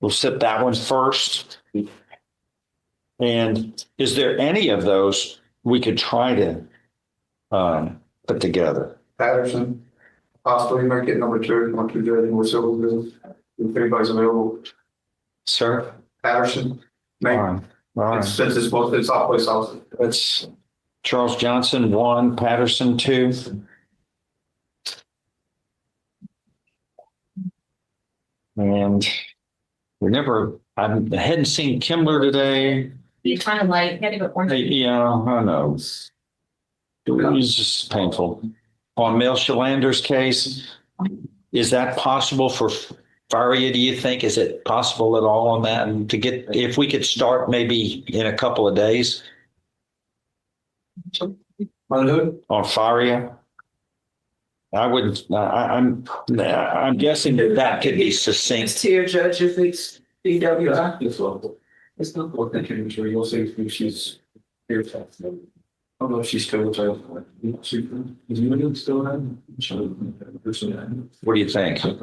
set that one first. And is there any of those we could try to put together? Patterson, possibly make it number two, want to do more civil bills, if anybody's available. Sir? Patterson. All right. Since it's always awesome. That's Charles Johnson, 1, Patterson, 2. And I hadn't seen Kimbler today. You kind of like, had to go. Yeah, I know. It was just painful. On Mel Shalander's case, is that possible for Faria, do you think? Is it possible at all on that? And to get, if we could start maybe in a couple of days? On who? On Faria? I wouldn't, I'm guessing that could be succinct. To your judge if it's DWI. It's not what they can do. You'll see if she's here. I don't know if she's still with us. Is you still on? What do you think? Flat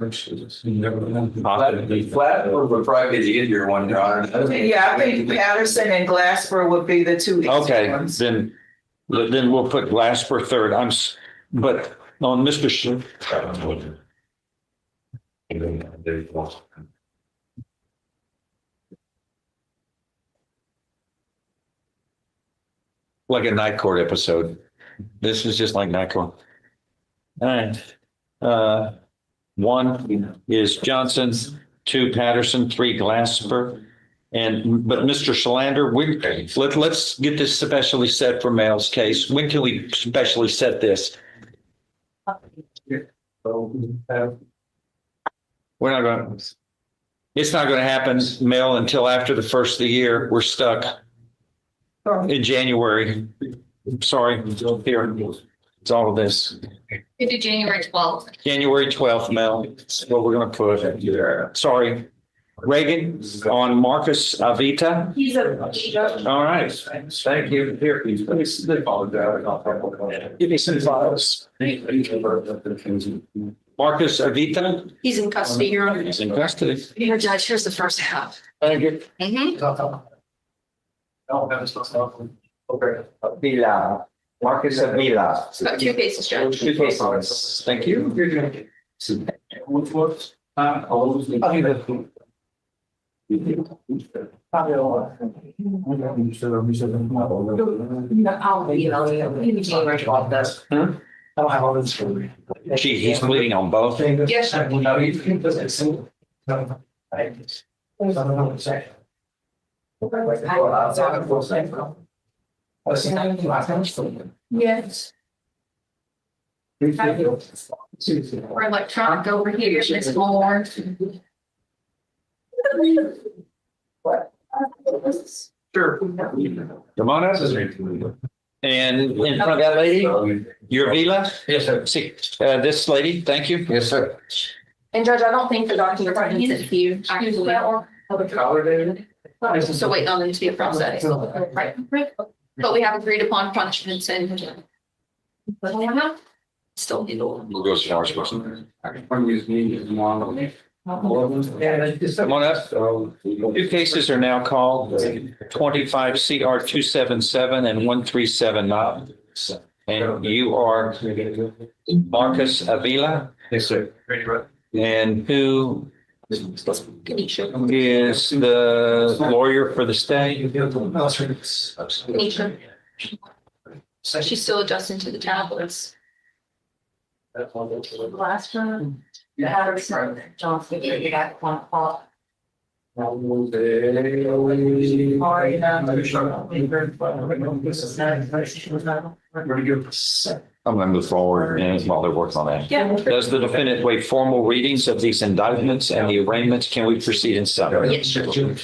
would probably be the easier one, Your Honor. Yeah, I think Patterson and Glasper would be the two. Okay, ones. then we'll put Glasper third. But on Mr. Like a night court episode. This is just like night court. All right. 1 is Johnson, 2 Patterson, 3 Glasper. But Mr. Shalander, let's get this specially set for Mel's case. When can we specially set this? It's not going to happen, Mel, until after the first of the year. We're stuck in January. Sorry, here, it's all of this. We do January 12th. January 12th, Mel, that's what we're going to put. Sorry. Reagan, on Marcus Avita. He's a. All right, thank you. Here, please. Give me some files. Marcus Avita. He's in custody, Your Honor. He's in custody. Here, Judge, here's the first half. Thank you. Avila, Marcus Avila. Got 2 cases, Judge. 2 cases. Thank you. I don't have all this for me. He's bleeding on both. Yes, sir. Yes. Or electronic over here, it's more. Sure. Come on up. And in front of that lady, you're Vila? Yes, sir. See, this lady, thank you. Yes, sir. And Judge, I don't think the document right needs it you actually. So waiting on them to be processed. Right. But we have agreed upon punishments and. Still handle. We'll go to our person. Come on up. Two cases are now called 25 CR 277 and 1379. And you are Marcus Avila? Yes, sir. And who is the lawyer for the state? Kenisha. She's still adjusting to the tablets. Last one. Johnson, you got 1 o'clock. I'm going to move forward and while they're working on that. Yeah. Does the defendant waive formal readings of these indictments and the arraignments? Can we proceed in summary? Yes, sure.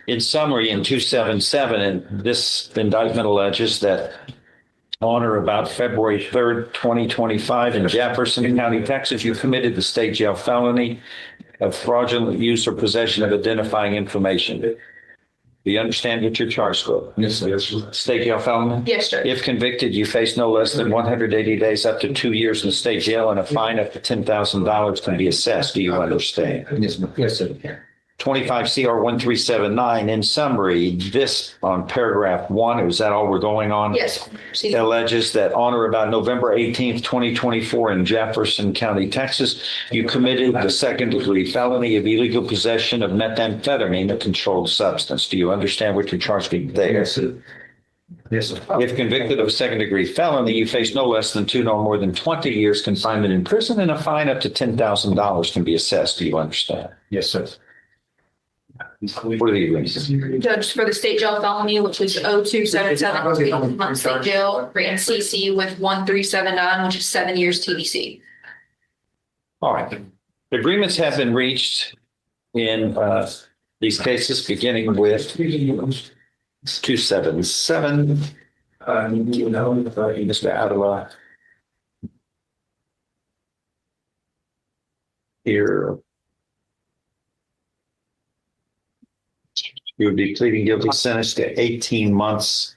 In summary, in 277, and this indictment alleges that on or about February 3rd, 2025 in Jefferson County, Texas, you committed the state jail felony of fraudulent use or possession of identifying information. Do you understand what you're charged with? Yes, sir. State jail felony? Yes, sir. If convicted, you face no less than 180 days up to 2 years in state jail and a fine up to $10,000 can be assessed. Do you understand? Yes, sir. 25 CR 1379. In summary, this on paragraph 1, is that all we're going on? Yes. Alleges that on or about November 18th, 2024 in Jefferson County, Texas, you committed the second-degree felony of illegal possession of methamphetamine, a controlled substance. Do you understand what you're charged with there? Yes, sir. Yes, sir. If convicted of a second-degree felony, you face no less than 2 nor more than 20 years confinement in prison and a fine up to $10,000 can be assessed. Do you understand? Yes, sir. What are the agreements? Judge, for the state jail felony, which was 0277, 8 months state jail, and CC with 1379, which is 7 years TBC. All right. The agreements have been reached in these cases, beginning with 277. Mr. Adela. Here. You would be pleading guilty, sentenced to 18 months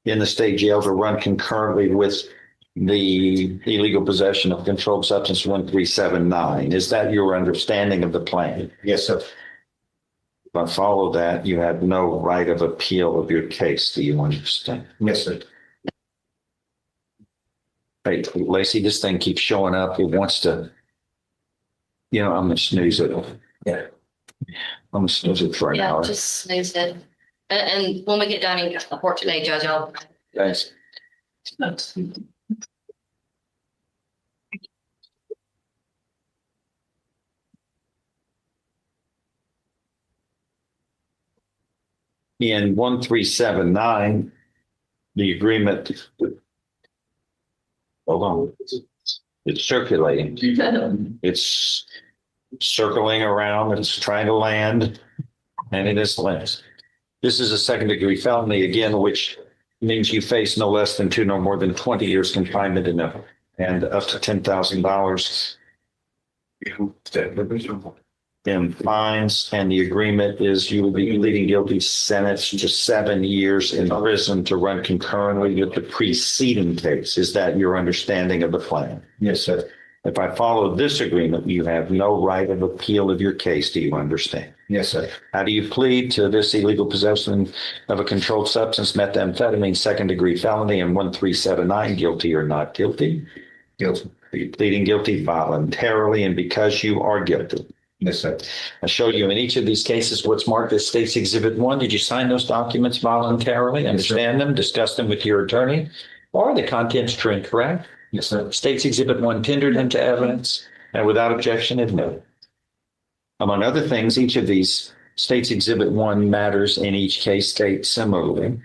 in the state jail to run concurrently with the illegal possession of controlled substance 1379. Is that your understanding of the plan? Yes, sir. If I follow that, you have no right of appeal of your case. Do you understand? Yes, sir. Hey, Lacey, this thing keeps showing up. It wants to, I'm going to snooze it. Yeah. I'm going to snooze it for an Yeah, hour. just snooze it. And when we get done in the court today, Judge, I'll. Thanks. In 1379, the agreement, hold on, it's circulating. It's circling around, it's trying to land, and it is landed. This is a second degree felony, again, which means you face no less than 2 nor more than 20 years confinement and up to $10,000 in fines. And the agreement is you will be pleading guilty, sentenced to 7 years in prison to run concurrently with the preceding case. Is that your understanding of the plan? Yes, sir. If I follow this agreement, you have no right of appeal of your case. Do you understand? Yes, sir. How do you plead to this illegal possession of a controlled substance, methamphetamine, second degree felony, and 1379, guilty or not guilty? Guilty. Are you pleading guilty voluntarily and because you are guilty? Yes, sir. I showed you in each of these cases what's marked as State's Exhibit 1. Did you sign those documents voluntarily, understand them, discuss them with your attorney? Or are the contents true and correct? Yes, sir. State's Exhibit 1 tendered into evidence and without objection admitted. Among other things, each of these State's Exhibit 1 matters in each case state similarly.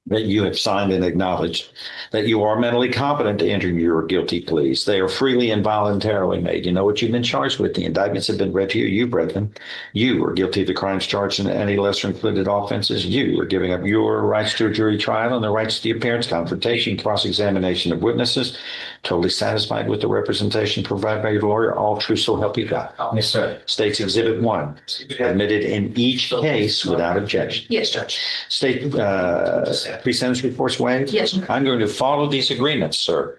that you have signed and acknowledged that you are mentally competent to enter your guilty pleas. They are freely and voluntarily made. You know what you've been charged with. The indictments have been read to you. You've read them. You are guilty of the crimes charged in any lesser included offenses. You are giving up your rights to a jury trial and the rights to the appearance, confrontation, cross-examination of witnesses. Totally satisfied with the representation provided by your lawyer. All true, so help you God. Yes, sir. States Exhibit 1, admitted in each case without objection. Yes, Judge. State pre-sentence reports waived? Yes, sir. I'm going to follow these agreements, sir,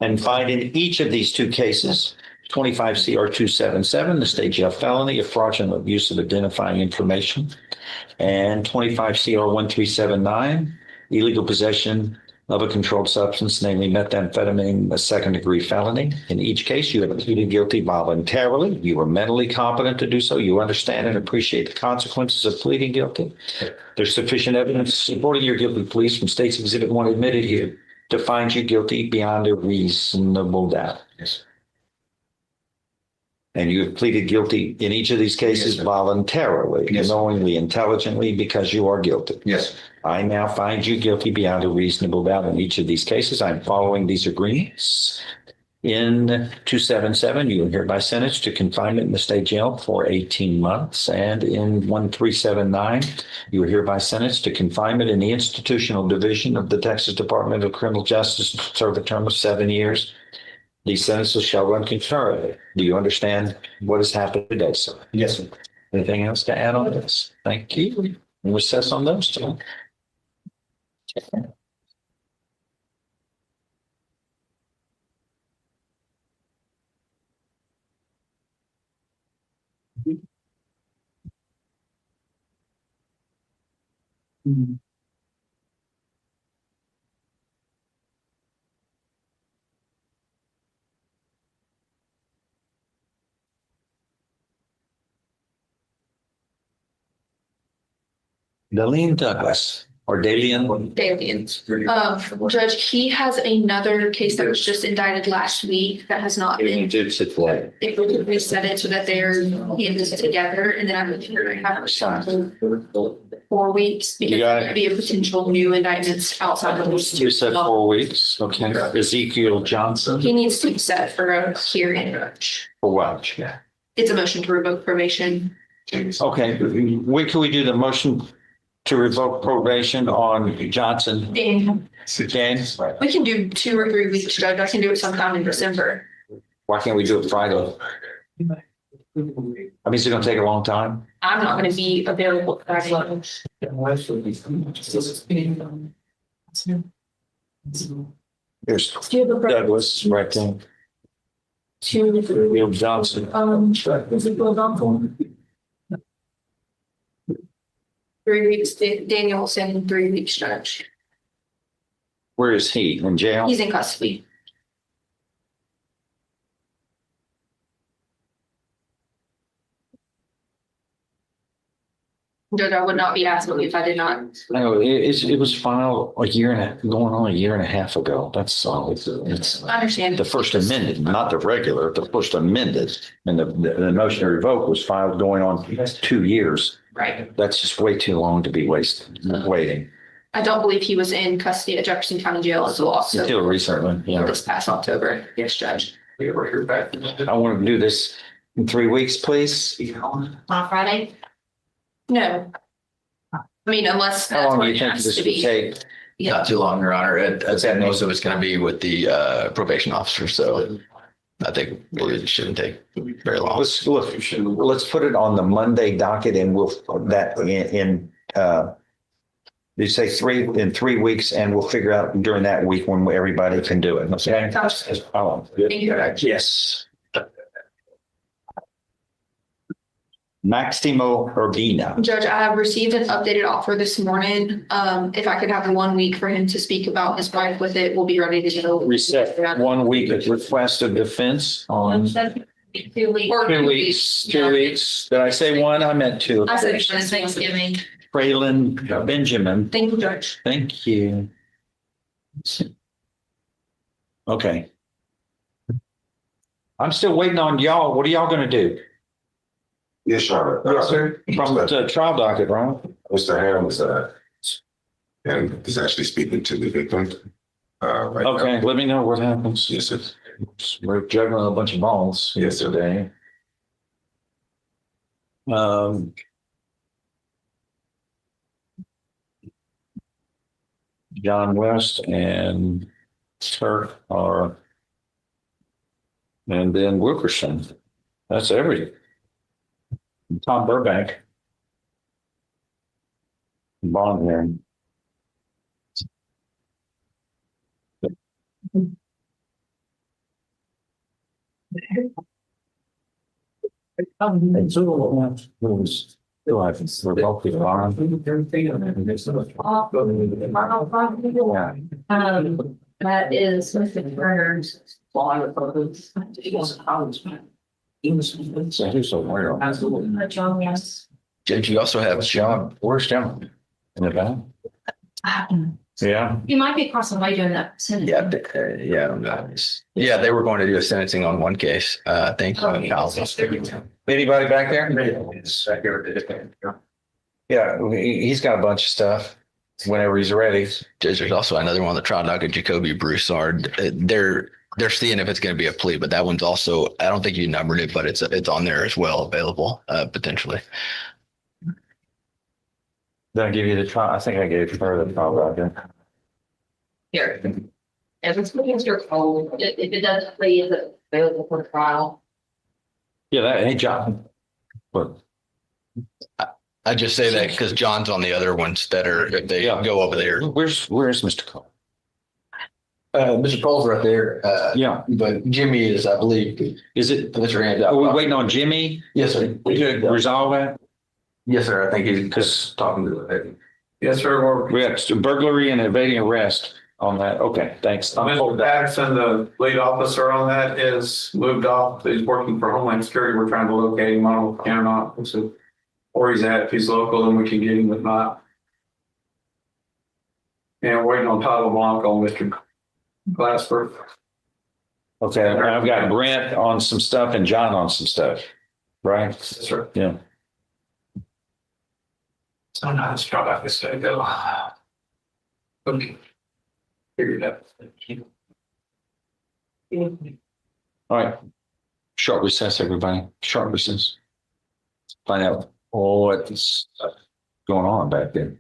and find in each of these two cases, 25 CR 277, the state jail felony of fraudulent use of identifying information, and 25 CR 1379, illegal possession of a controlled substance, namely methamphetamine, a second-degree felony. In each case, you have pleaded guilty voluntarily. You are mentally competent to do so. You understand and appreciate the consequences of pleading guilty. There's sufficient evidence supporting your guilty pleas from State's Exhibit 1 admitted here to find you guilty beyond a reasonable doubt. Yes. And you have pleaded guilty in each of these cases voluntarily, knowingly, intelligently, because you are guilty. Yes. I now find you guilty beyond a reasonable doubt in each of these cases. I'm following these agreements. In 277, you are hereby sentenced to confinement in the state jail for 18 months. And in 1379, you are hereby sentenced to confinement in the institutional division of the Texas Department of Criminal Justice to serve a term of 7 years. These sentences shall run concurrently. Do you understand what has happened today, sir? Yes, sir. Anything else to add on this? Thank you. We'll recess on those two. Darlene Douglas or Dalian. Dalian. Judge, he has another case that was just indicted last week that has not been. If we could reset it so that they're handed together, and then I'm going to have some 4 weeks because there could be a potential new indictments outside of those two. You said 4 weeks. Okay. Ezekiel Johnson. He needs to be set for a hearing. For what? It's a motion to revoke probation. Okay. When can we do the motion to revoke probation on Johnson? Dan, Dan? we can do 2 or 3 weeks, Judge. I can do it sometime in December. Why can't we do it Friday? I mean, is it going to take a long time? I'm not going to be available Friday. There's Douglas right there. Bill Johnson. Is it going on? 3 weeks, Daniel will send in 3 weeks, Judge. Where is he? In jail? He's in custody. Judge, I would not be asking if I did not. No, it was filed going on a year and a half ago. That's all. It's I understand. the first amended, not the regular, the first amended. And the motion to revoke was filed going on 2 years. Right. That's just way too long to be waiting. I don't believe he was in custody at Jefferson County Jail until October. Until recently, yeah. This past October. Yes, Judge. I want to do this in 3 weeks, please. On Friday? No. I mean, unless How that's long what do it you think has this to would be. take? Not too long, Your Honor. I'd say most of it's going to be with the probation officer, so I think it shouldn't take very long. Let's put it on the Monday docket and we'll that in you say 3 weeks and we'll figure out during that week when everybody can do it. Okay. Thank you. Yes. Maximo Urbina. Judge, I have received an updated offer this morning. If I could have 1 week for him to speak about his wife with it, we'll be ready to go. Reset 1 week at request of defense on 2 weeks. Or 2 weeks. 2 weeks. Did I say one? I meant two. I said Thanksgiving. Traylon Benjamin. Thank you, Judge. Thank you. Okay. I'm still waiting on y'all. What are y'all going to do? Yes, sir. Yes, sir. From the trial docket, right? Mr. Ham's And is actually speaking to the victim. Right now. Okay, let me know what happens. Yes, sir. We're juggling a bunch of balls Yes, sir. today. John West and Turk are, and then Wilkerson. That's everything. Tom Burbank. Bond hearing. And so, still happens. We're both the bond. That is Mr. Turner's. So who's so weird? John, yes. Judge, you also have John. Where's John? In the back? Yeah. You might be across the way doing that sentence. Yeah, they were going to do a sentencing on one case. I think. Anybody back there? Yeah, he's got a bunch of stuff whenever he's ready. Judge, there's also another one on the trial docket, Jacoby Broussard. They're seeing if it's going to be a plea, but that one's also, I don't think you numbered it, but it's on there as well, available, potentially. Did I give you the trial? I think I gave her the trial docket. Here. If it's Mr. Cole, if it doesn't play, is it available for trial? Yeah, hey, John. But I just say that because John's on the other ones that are, if they go over there. Where's Mr. Cole? Mr. Cole's right there. Yeah. But Jimmy is, I believe. Is it? Mr. Rand. Are we waiting on Jimmy? Yes, sir. To resolve that? Yes, sir. I think he's just talking to it. Yes, sir. We got burglary and evading arrest on that. Okay, thanks. Mr. Patterson, the lead officer on that, is moved off. He's working for Homeland Security. We're trying to locate him. I don't know if we can or not. So, or he's at, if he's local, then we can get him. If not, and we're waiting on Pablo Blanco on Mr. Glassford. Okay, I've got Brent on some stuff and John on some stuff, right? Yes, sir. Yeah. So now let's try back this way. Go. Okay. Figured it out. All right. Short recess, everybody. Short recess. Find out what's going on back there.